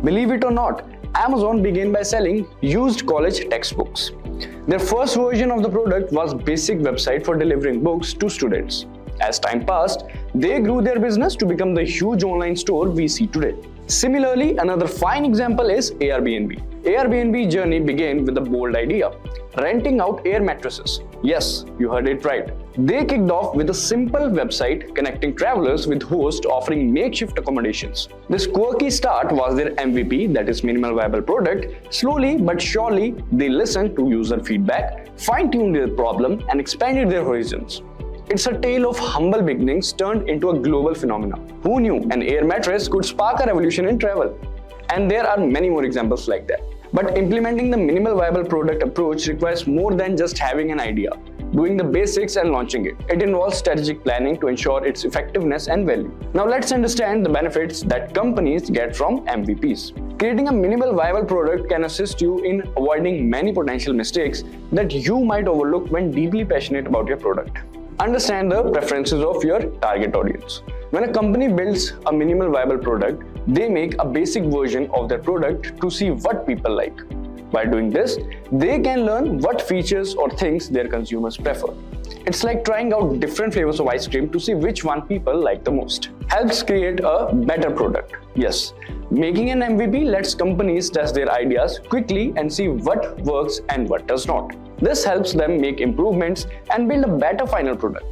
Believe it or not, Amazon began by selling used college textbooks. Their first version of the product was a basic website for delivering books to students. As time passed, they grew their business to become the huge online store we see today. Similarly, another fine example is Airbnb. Airbnb journey began with a bold idea: renting out air mattresses. Yes, you heard it right. They kicked off with a simple website connecting travelers with hosts offering makeshift accommodations. This quirky start was their MVP, that is minimal viable product. Slowly but surely, they listened to user feedback, fine-tuned their problem, and expanded their horizons. It's a tale of humble beginnings turned into a global phenomenon. Who knew an air mattress could spark a revolution in travel? And there are many more examples like that. But implementing the minimal viable product approach requires more than just having an idea, doing the basics and launching it. It involves strategic planning to ensure its effectiveness and value. Now let's understand the benefits that companies get from MVPs. Creating a minimal viable product can assist you in avoiding many potential mistakes that you might overlook when deeply passionate about your product. Understand the preferences of your target audience. When a company builds a minimal viable product, they make a basic version of their product to see what people like. By doing this, they can learn what features or things their consumers prefer. It's like trying out different flavors of ice cream to see which one people like the most. Helps create a better product. Yes, making an MVP lets companies test their ideas quickly and see what works and what does not. This helps them make improvements and build a better final product.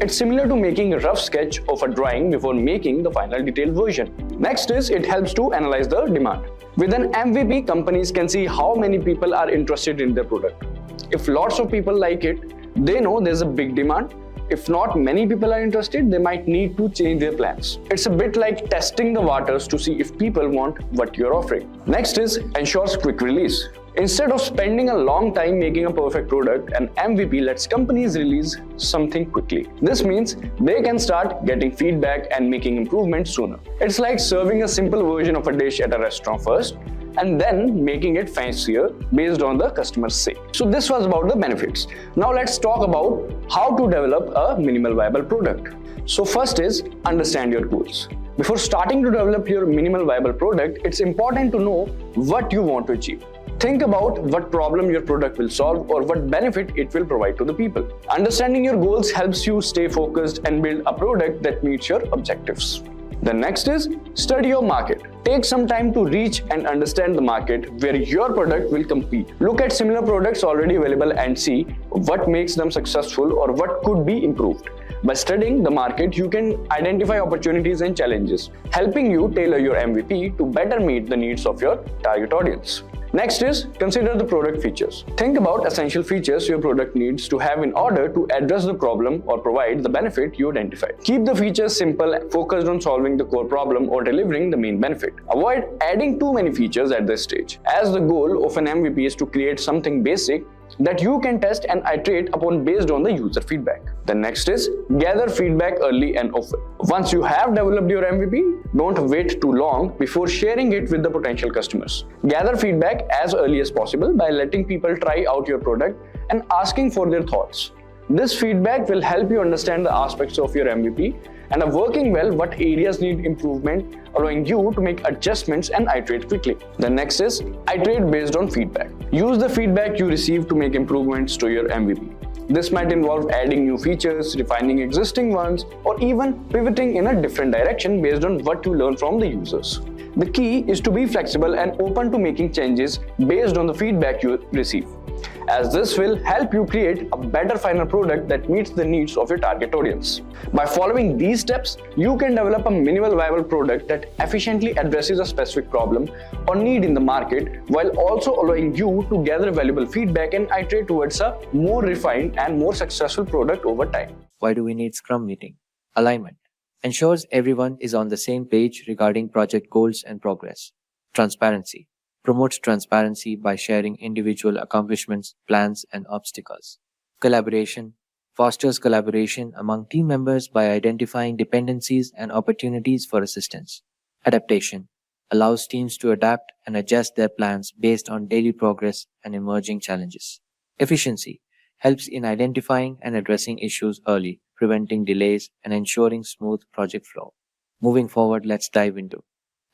It's similar to making a rough sketch of a drawing before making the final detailed version. Next is it helps to analyze the demand. With an MVP, companies can see how many people are interested in their product. If lots of people like it, they know there's a big demand. If not many people are interested, they might need to change their plans. It's a bit like testing the waters to see if people want what you're offering. Next is ensures quick release. Instead of spending a long time making a perfect product, an MVP lets companies release something quickly. This means they can start getting feedback and making improvements sooner. It's like serving a simple version of a dish at a restaurant first, and then making it fancier based on the customer's say. So this was about the benefits. Now let's talk about how to develop a minimal viable product. So first is understand your goals. Before starting to develop your minimal viable product, it's important to know what you want to achieve. Think about what problem your product will solve or what benefit it will provide to the people. Understanding your goals helps you stay focused and build a product that meets your objectives. The next is study your market. Take some time to reach and understand the market where your product will compete. Look at similar products already available and see what makes them successful or what could be improved. By studying the market, you can identify opportunities and challenges, helping you tailor your MVP to better meet the needs of your target audience. Next is consider the product features. Think about essential features your product needs to have in order to address the problem or provide the benefit you identified. Keep the features simple and focused on solving the core problem or delivering the main benefit. Avoid adding too many features at this stage, as the goal of an MVP is to create something basic that you can test and iterate upon based on the user feedback. The next is gather feedback early and often. Once you have developed your MVP, don't wait too long before sharing it with the potential customers. Gather feedback as early as possible by letting people try out your product and asking for their thoughts. This feedback will help you understand the aspects of your MVP and are working well what areas need improvement, allowing you to make adjustments and iterate quickly. The next is iterate based on feedback. Use the feedback you receive to make improvements to your MVP. This might involve adding new features, refining existing ones, or even pivoting in a different direction based on what you learn from the users. The key is to be flexible and open to making changes based on the feedback you receive, as this will help you create a better final product that meets the needs of your target audience. By following these steps, you can develop a minimal viable product that efficiently addresses a specific problem or need in the market, while also allowing you to gather valuable feedback and iterate towards a more refined and more successful product over time. Why do we need Scrum Meeting? Alignment ensures everyone is on the same page regarding project goals and progress. Transparency promotes transparency by sharing individual accomplishments, plans, and obstacles. Collaboration fosters collaboration among team members by identifying dependencies and opportunities for assistance. Adaptation allows teams to adapt and adjust their plans based on daily progress and emerging challenges. Efficiency helps in identifying and addressing issues early, preventing delays and ensuring smooth project flow. Moving forward, let's dive into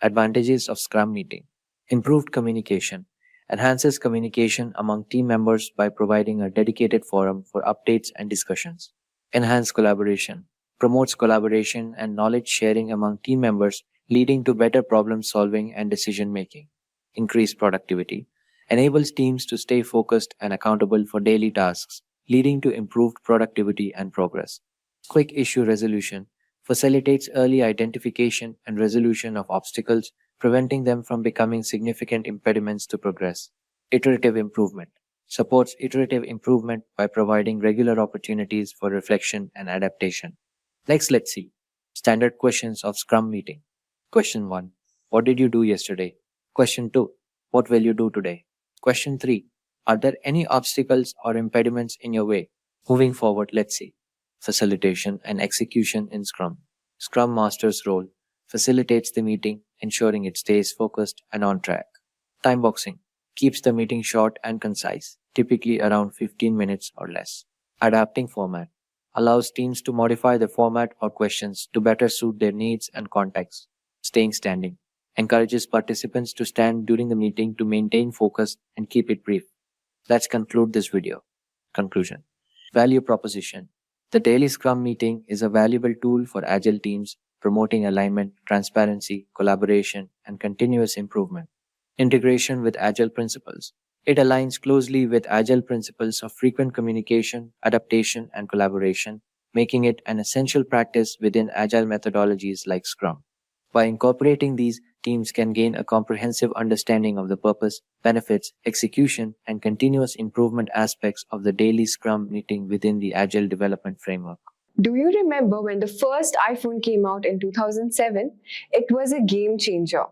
advantages of Scrum Meeting. Improved communication enhances communication among team members by providing a dedicated forum for updates and discussions. Enhanced collaboration promotes collaboration and knowledge sharing among team members, leading to better problem solving and decision making. Increased productivity enables teams to stay focused and accountable for daily tasks, leading to improved productivity and progress. Quick issue resolution facilitates early identification and resolution of obstacles, preventing them from becoming significant impediments to progress. Iterative improvement supports iterative improvement by providing regular opportunities for reflection and adaptation. Next, let's see standard questions of Scrum Meeting. Question 1: What did you do yesterday? Question 2: What will you do today? Question 3: Are there any obstacles or impediments in your way? Moving forward, let's see facilitation and execution in Scrum. Scrum Master's role facilitates the meeting, ensuring it stays focused and on track. Time boxing keeps the meeting short and concise, typically around 15 minutes or less. Adapting format allows teams to modify the format or questions to better suit their needs and context. Staying standing encourages participants to stand during the meeting to maintain focus and keep it brief. Let's conclude this video. Conclusion. Value proposition. The daily Scrum meeting is a valuable tool for Agile teams, promoting alignment, transparency, collaboration, and continuous improvement. Integration with Agile Principles. It aligns closely with Agile principles of frequent communication, adaptation, and collaboration, making it an essential practice within Agile methodologies like Scrum. By incorporating these, teams can gain a comprehensive understanding of the purpose, benefits, execution, and continuous improvement aspects of the daily Scrum meeting within the Agile development framework. Do you remember when the first iPhone came out in 2007? It was a game changer.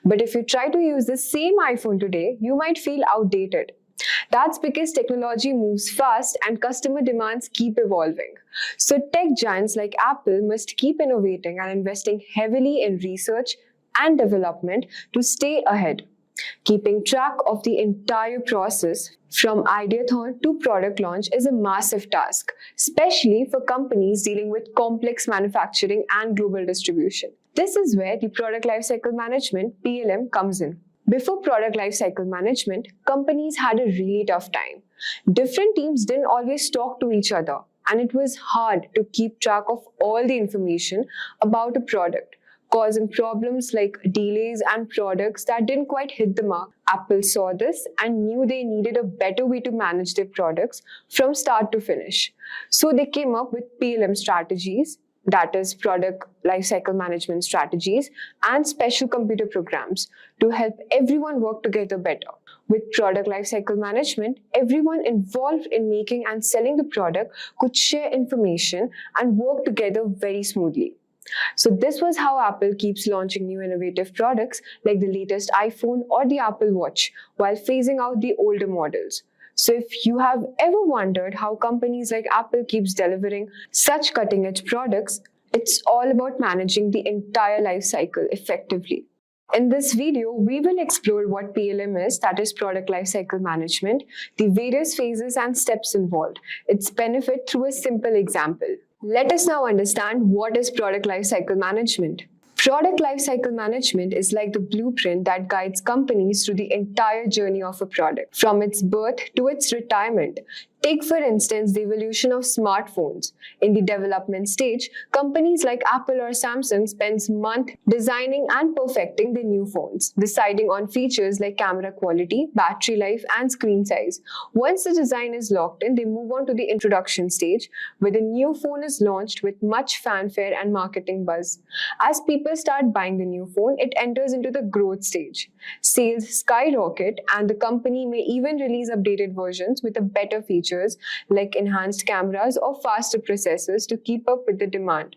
But if you try to use the same iPhone today, you might feel outdated. That's because technology moves fast and customer demands keep evolving. So tech giants like Apple must keep innovating and investing heavily in research and development to stay ahead. Keeping track of the entire process from ideathon to product launch is a massive task, especially for companies dealing with complex manufacturing and global distribution. This is where the Product Lifecycle Management (PLM) comes in. Before Product Lifecycle Management, companies had a really tough time. Different teams didn't always talk to each other, and it was hard to keep track of all the information about a product, causing problems like delays and products that didn't quite hit the mark. Apple saw this and knew they needed a better way to manage their products from start to finish. So they came up with PLM strategies, that is Product Lifecycle Management strategies, and special computer programs to help everyone work together better. With Product Lifecycle Management, everyone involved in making and selling the product could share information and work together very smoothly. So this was how Apple keeps launching new innovative products like the latest iPhone or the Apple Watch while phasing out the older models. So if you have ever wondered how companies like Apple keeps delivering such cutting-edge products, it's all about managing the entire life cycle effectively. In this video, we will explore what PLM is, that is Product Lifecycle Management, the various phases and steps involved, its benefit through a simple example. Let us now understand what is Product Lifecycle Management. Product Lifecycle Management is like the blueprint that guides companies through the entire journey of a product, from its birth to its retirement. Take, for instance, the evolution of smartphones. In the development stage, companies like Apple or Samsung spend months designing and perfecting the new phones, deciding on features like camera quality, battery life, and screen size. Once the design is locked in, they move on to the introduction stage, where the new phone is launched with much fanfare and marketing buzz. As people start buying the new phone, it enters into the growth stage. Sales skyrocket, and the company may even release updated versions with a better feature like enhanced cameras or faster processors to keep up with the demand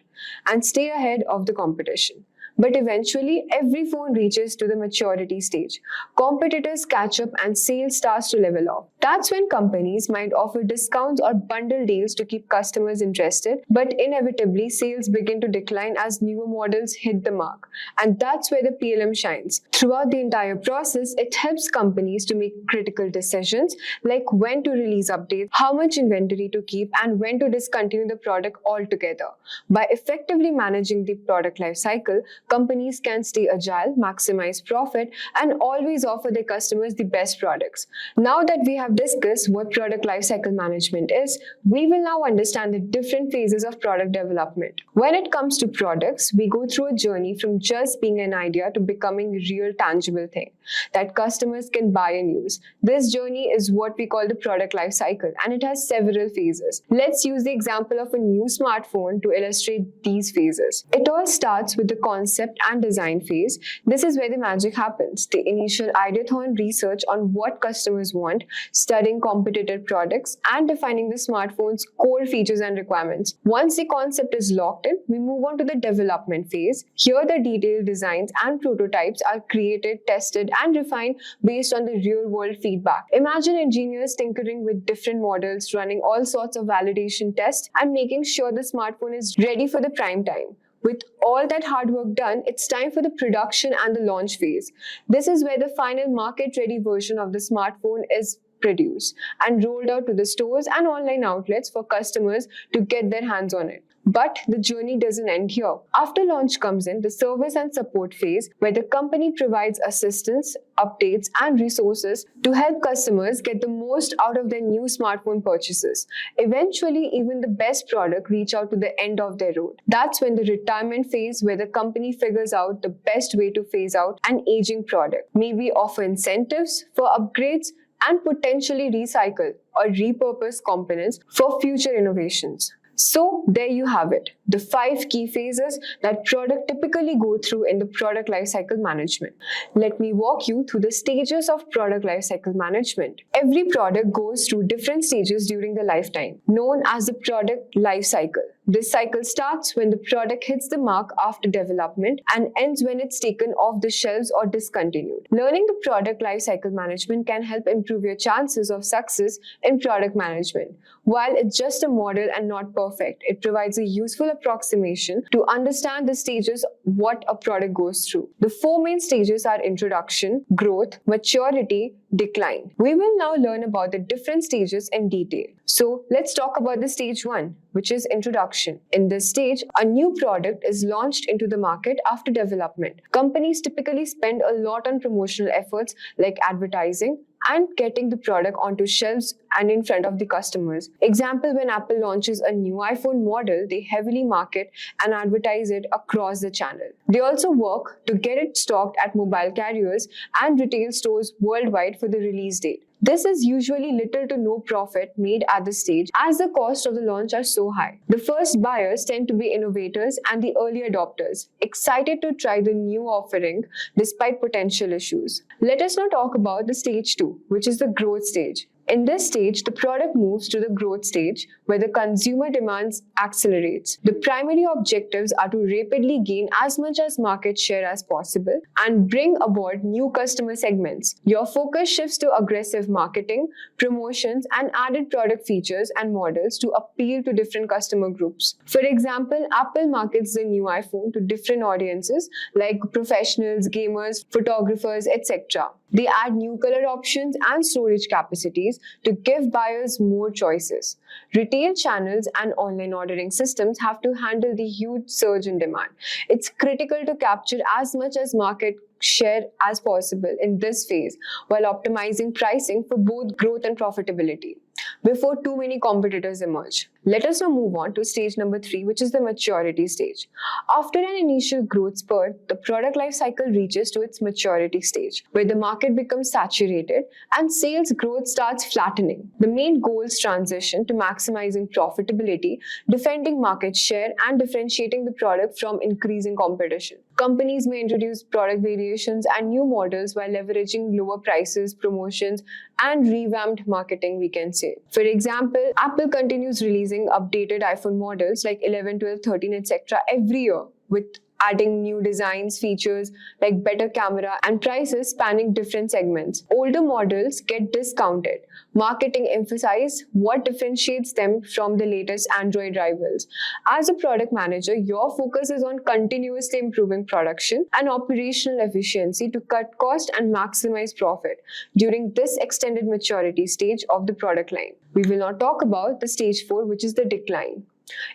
and stay ahead of the competition. But eventually, every phone reaches to the maturity stage. Competitors catch up and sales starts to level off. That's when companies might offer discounts or bundle deals to keep customers interested, but inevitably, sales begin to decline as newer models hit the mark. And that's where the PLM shines. Throughout the entire process, it helps companies to make critical decisions like when to release updates, how much inventory to keep, and when to discontinue the product altogether. By effectively managing the product lifecycle, companies can stay agile, maximize profit, and always offer their customers the best products. Now that we have discussed what product lifecycle management is, we will now understand the different phases of product development. When it comes to products, we go through a journey from just being an idea to becoming a real tangible thing that customers can buy and use. This journey is what we call the product life cycle, and it has several phases. Let's use the example of a new smartphone to illustrate these phases. It all starts with the concept and design phase. This is where the magic happens. The initial ideathon research on what customers want, studying competitor products, and defining the smartphone's core features and requirements. Once the concept is locked in, we move on to the development phase. Here, the detailed designs and prototypes are created, tested, and refined based on the real-world feedback. Imagine engineers tinkering with different models, running all sorts of validation tests, and making sure the smartphone is ready for the prime time. With all that hard work done, it's time for the production and the launch phase. This is where the final market-ready version of the smartphone is produced and rolled out to the stores and online outlets for customers to get their hands on it. But the journey doesn't end here. After launch comes in the service and support phase, where the company provides assistance, updates, and resources to help customers get the most out of their new smartphone purchases. Eventually, even the best product reach out to the end of their road. That's when the retirement phase, where the company figures out the best way to phase out an aging product. Maybe offer incentives for upgrades and potentially recycle or repurpose components for future innovations. So there you have it, the 5 key phases that product typically go through in the product lifecycle management. Let me walk you through the stages of product lifecycle management. Every product goes through different stages during the lifetime, known as the product lifecycle. This cycle starts when the product hits the mark after development and ends when it's taken off the shelves or discontinued. Learning the product lifecycle management can help improve your chances of success in product management. While it's just a model and not perfect, it provides a useful approximation to understand the stages what a product goes through. The 4 main stages are introduction, growth, maturity, decline. We will now learn about the different stages in detail. So let's talk about the stage 1, which is introduction. In this stage, a new product is launched into the market after development. Companies typically spend a lot on promotional efforts like advertising and getting the product onto shelves and in front of the customers. Example, when Apple launches a new iPhone model, they heavily market and advertise it across the channel. They also work to get it stocked at mobile carriers and retail stores worldwide for the release date. This is usually little to no profit made at this stage as the cost of the launch are so high. The first buyers tend to be innovators and the early adopters, excited to try the new offering despite potential issues. Let us now talk about the stage 2, which is the growth stage. In this stage, the product moves to the growth stage where the consumer demands accelerates. The primary objectives are to rapidly gain as much as market share as possible and bring aboard new customer segments. Your focus shifts to aggressive marketing, promotions, and added product features and models to appeal to different customer groups. For example, Apple markets the new iPhone to different audiences like professionals, gamers, photographers, etc. They add new color options and storage capacities to give buyers more choices. Retail channels and online ordering systems have to handle the huge surge in demand. It's critical to capture as much as market share as possible in this phase while optimizing pricing for both growth and profitability before too many competitors emerge. Let us now move on to stage number 3, which is the maturity stage. After an initial growth spurt, the product life cycle reaches to its maturity stage, where the market becomes saturated and sales growth starts flattening. The main goals transition to maximizing profitability, defending market share, and differentiating the product from increasing competition. Companies may introduce product variations and new models while leveraging lower prices, promotions, and revamped marketing, we can say. For example, Apple continues releasing updated iPhone models like 11, 12, 13, etc. every year with adding new designs, features like better camera, and prices spanning different segments. Older models get discounted. Marketing emphasizes what differentiates them from the latest Android rivals. As a product manager, your focus is on continuously improving production and operational efficiency to cut cost and maximize profit during this extended maturity stage of the product line. We will now talk about the stage 4, which is the decline.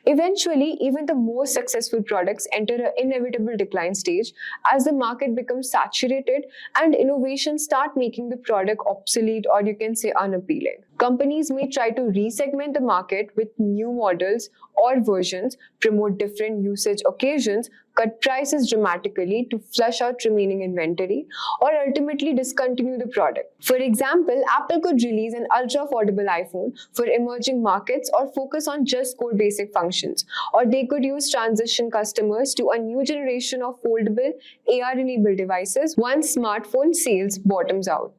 Eventually, even the most successful products enter an inevitable decline stage as the market becomes saturated and innovations start making the product obsolete, or you can say unappealing. Companies may try to resegment the market with new models or versions, promote different usage occasions, cut prices dramatically to flush out remaining inventory, or ultimately discontinue the product. For example, Apple could release an ultra-affordable iPhone for emerging markets or focus on just core basic functions, or they could use transition customers to a new generation of foldable AR-enabled devices once smartphone sales bottoms out.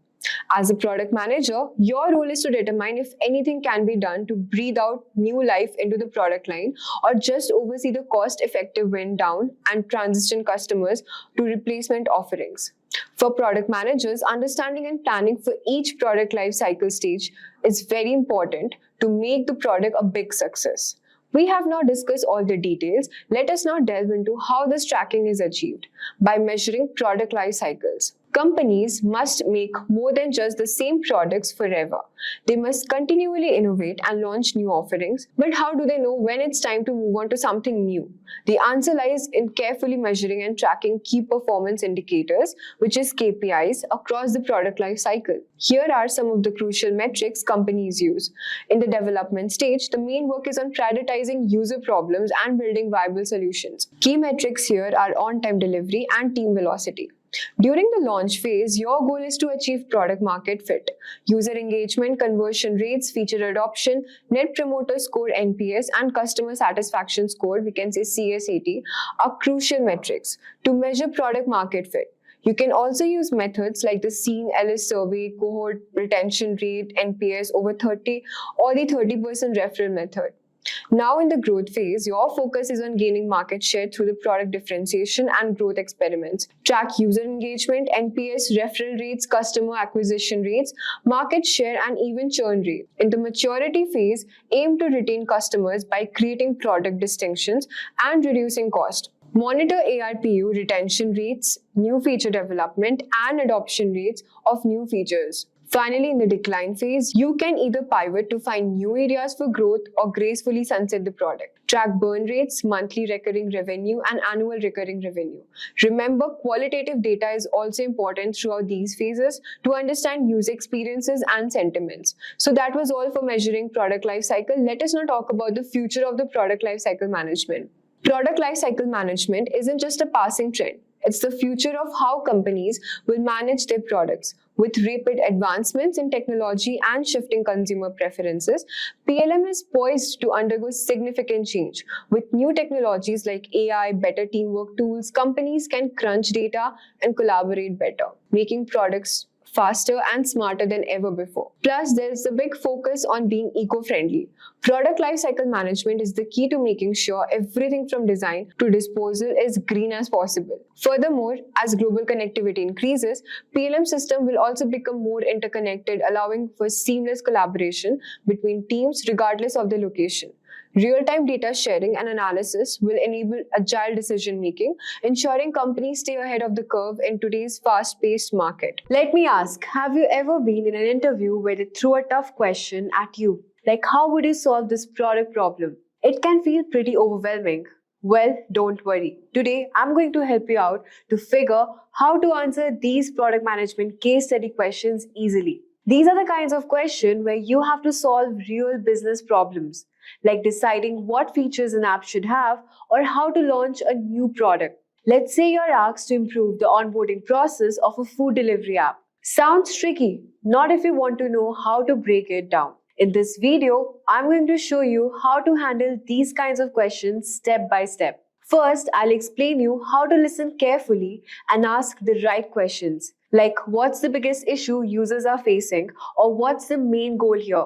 As a product manager, your role is to determine if anything can be done to breathe out new life into the product line, or just oversee the cost-effective wind down and transition customers to replacement offerings. For product managers, understanding and planning for each product life cycle stage is very important to make the product a big success. We have now discussed all the details. Let us now delve into how this tracking is achieved by measuring product life cycles. Companies must make more than just the same products forever. They must continually innovate and launch new offerings. But how do they know when it's time to move on to something new? The answer lies in carefully measuring and tracking key performance indicators, which is KPIs, across the product life cycle. Here are some of the crucial metrics companies use. In the development stage, the main work is on prioritizing user problems and building viable solutions. Key metrics here are on-time delivery and team velocity. During the launch phase, your goal is to achieve product market fit. User engagement, conversion rates, feature adoption, net promoter score NPS, and customer satisfaction score, we can say CSAT, are crucial metrics to measure product market fit. You can also use methods like the Seen Ellis survey, cohort retention rate, NPS over 30, or the 30% referral method. Now in the growth phase, your focus is on gaining market share through the product differentiation and growth experiments. Track user engagement, NPS, referral rates, customer acquisition rates, market share, and even churn rate. In the maturity phase, aim to retain customers by creating product distinctions and reducing cost. Monitor ARPU, retention rates, new feature development, and adoption rates of new features. Finally, in the decline phase, you can either pivot to find new areas for growth or gracefully sunset the product. Track burn rates, monthly recurring revenue, and annual recurring revenue. Remember, qualitative data is also important throughout these phases to understand user experiences and sentiments. So that was all for measuring product lifecycle. Let us now talk about the future of the product lifecycle management. Product lifecycle management isn't just a passing trend. It's the future of how companies will manage their products. With rapid advancements in technology and shifting consumer preferences, PLM is poised to undergo significant change. With new technologies like AI, better teamwork tools, companies can crunch data and collaborate better, making products faster and smarter than ever before. Plus, there is a big focus on being eco-friendly. Product lifecycle management is the key to making sure everything from design to disposal is green as possible. Furthermore, as global connectivity increases, PLM system will also become more interconnected, allowing for seamless collaboration between teams regardless of their location. Real-time data sharing and analysis will enable agile decision-making, ensuring companies stay ahead of the curve in today's fast-paced market. Let me ask, have you ever been in an interview where they threw a tough question at you? Like, how would you solve this product problem? It can feel pretty overwhelming. Well, don't worry. Today, I'm going to help you out to figure how to answer these product management case study questions easily. These are the kinds of questions where you have to solve real business problems, like deciding what features an app should have or how to launch a new product. Let's say you're asked to improve the onboarding process of a food delivery app. Sounds tricky, not if you want to know how to break it down. In this video, I'm going to show you how to handle these kinds of questions step by step. First, I'll explain you how to listen carefully and ask the right questions, like what's the biggest issue users are facing or what's the main goal here.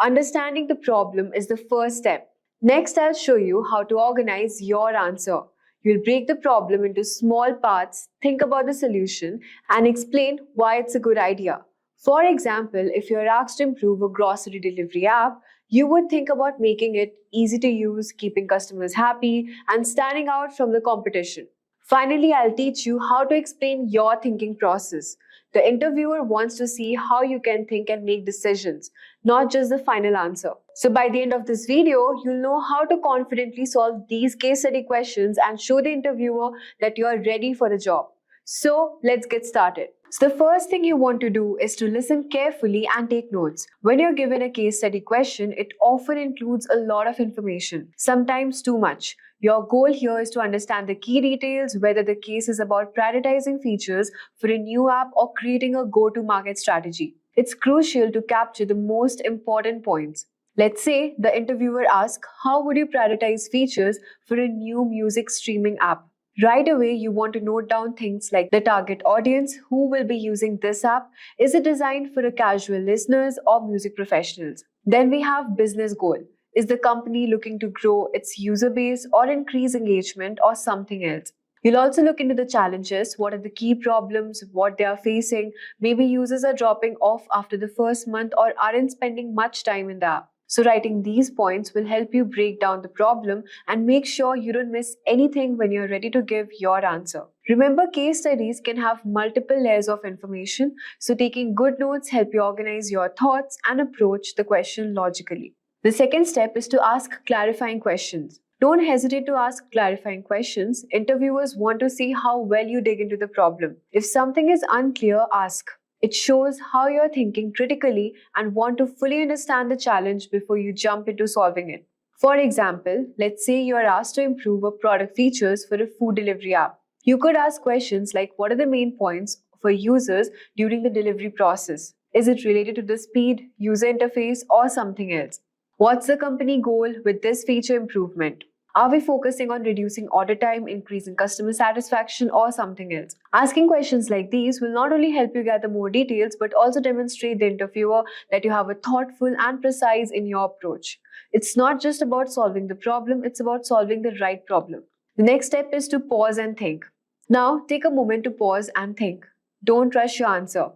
Understanding the problem is the first step. Next, I'll show you how to organize your answer. You'll break the problem into small parts, think about the solution, and explain why it's a good idea. For example, if you're asked to improve a grocery delivery app, you would think about making it easy to use, keeping customers happy, and standing out from the competition. Finally, I'll teach you how to explain your thinking process. The interviewer wants to see how you can think and make decisions, not just the final answer. So by the end of this video, you'll know how to confidently solve these case study questions and show the interviewer that you are ready for the job. So let's get started. So the first thing you want to do is to listen carefully and take notes. When you're given a case study question, it often includes a lot of information, sometimes too much. Your goal here is to understand the key details, whether the case is about prioritizing features for a new app or creating a go-to-market strategy. It's crucial to capture the most important points. Let's say the interviewer asks, how would you prioritize features for a new music streaming app? Right away, you want to note down things like the target audience, who will be using this app, is it designed for a casual listeners or music professionals? Then we have business goal. Is the company looking to grow its user base or increase engagement or something else? You'll also look into the challenges, what are the key problems, what they are facing. Maybe users are dropping off after the first month or aren't spending much time in the app. So writing these points will help you break down the problem and make sure you don't miss anything when you're ready to give your answer. Remember, case studies can have multiple layers of information, so taking good notes help you organize your thoughts and approach the question logically. The second step is to ask clarifying questions. Don't hesitate to ask clarifying questions. Interviewers want to see how well you dig into the problem. If something is unclear, ask. It shows how you're thinking critically and want to fully understand the challenge before you jump into solving it. For example, let's say you're asked to improve a product features for a food delivery app. You could ask questions like, what are the main points for users during the delivery process? Is it related to the speed, user interface, or something else? What's the company goal with this feature improvement? Are we focusing on reducing order time, increasing customer satisfaction, or something else? Asking questions like these will not only help you gather more details, but also demonstrate the interviewer that you have a thoughtful and precise in your approach. It's not just about solving the problem, it's about solving the right problem. The next step is to pause and think. Now, take a moment to pause and think. Don't rush your answer.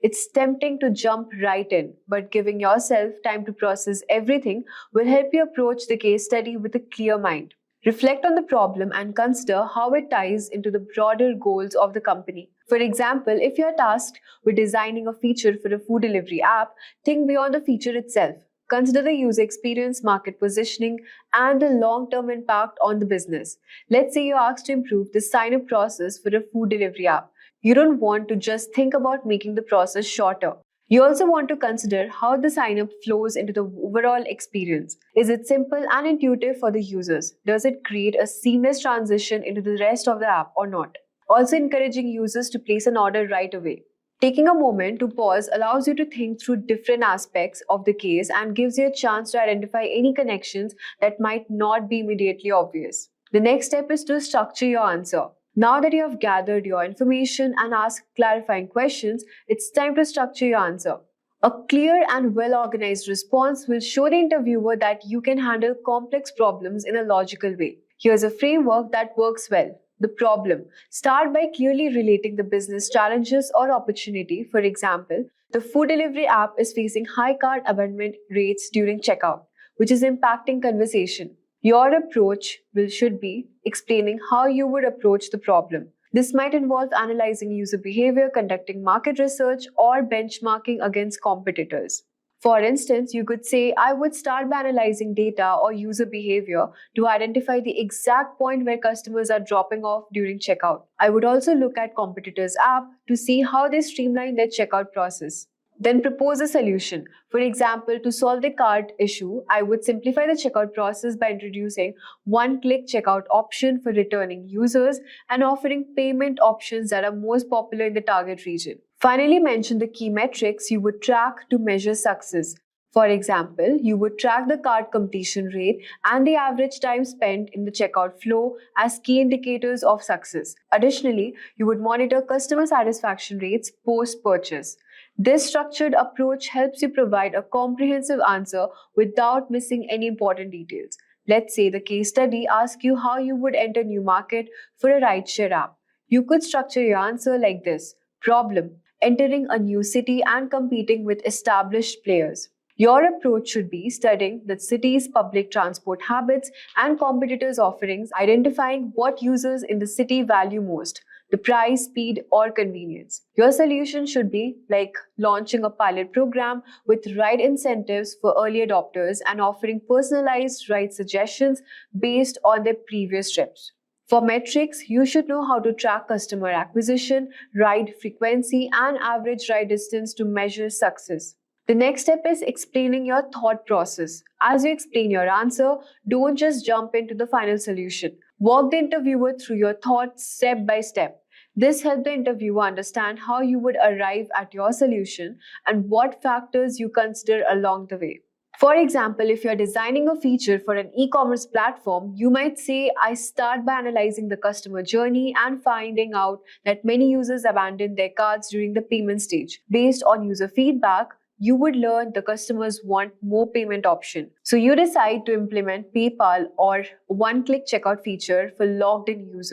It's tempting to jump right in, but giving yourself time to process everything will help you approach the case study with a clear mind. Reflect on the problem and consider how it ties into the broader goals of the company. For example, if you're tasked with designing a feature for a food delivery app, think beyond the feature itself. Consider the user experience, market positioning, and the long-term impact on the business. Let's say you're asked to improve the sign-up process for a food delivery app. You don't want to just think about making the process shorter. You also want to consider how the sign-up flows into the overall experience. Is it simple and intuitive for the users? Does it create a seamless transition into the rest of the app or not? Also encouraging users to place an order right away. Taking a moment to pause allows you to think through different aspects of the case and gives you a chance to identify any connections that might not be immediately obvious. The next step is to structure your answer. Now that you have gathered your information and asked clarifying questions, it's time to structure your answer. A clear and well-organized response will show the interviewer that you can handle complex problems in a logical way. Here's a framework that works well. The problem. Start by clearly relating the business challenges or opportunity. For example, the food delivery app is facing high cart abandonment rates during checkout, which is impacting conversation. Your approach should be explaining how you would approach the problem. This might involve analyzing user behavior, conducting market research, or benchmarking against competitors. For instance, you could say, I would start by analyzing data or user behavior to identify the exact point where customers are dropping off during checkout. I would also look at competitors' app to see how they streamline their checkout process. Then propose a solution. For example, to solve the cart issue, I would simplify the checkout process by introducing one-click checkout option for returning users and offering payment options that are most popular in the target region. Finally, mention the key metrics you would track to measure success. For example, you would track the cart completion rate and the average time spent in the checkout flow as key indicators of success. Additionally, you would monitor customer satisfaction rates post-purchase. This structured approach helps you provide a comprehensive answer without missing any important details. Let's say the case study asks you how you would enter new market for a rideshare app. You could structure your answer like this. Problem: entering a new city and competing with established players. Your approach should be studying the city's public transport habits and competitors' offerings, identifying what users in the city value most, the price, speed, or convenience. Your solution should be like launching a pilot program with ride incentives for early adopters and offering personalized ride suggestions based on their previous trips. For metrics, you should know how to track customer acquisition, ride frequency, and average ride distance to measure success. The next step is explaining your thought process. As you explain your answer, don't just jump into the final solution. Walk the interviewer through your thoughts step by step. This helps the interviewer understand how you would arrive at your solution and what factors you consider along the way. For example, if you're designing a feature for an e-commerce platform, you might say, I start by analyzing the customer journey and finding out that many users abandon their carts during the payment stage. Based on user feedback, you would learn the customers want more payment option. So you decide to implement PayPal or one-click checkout feature for logged-in users.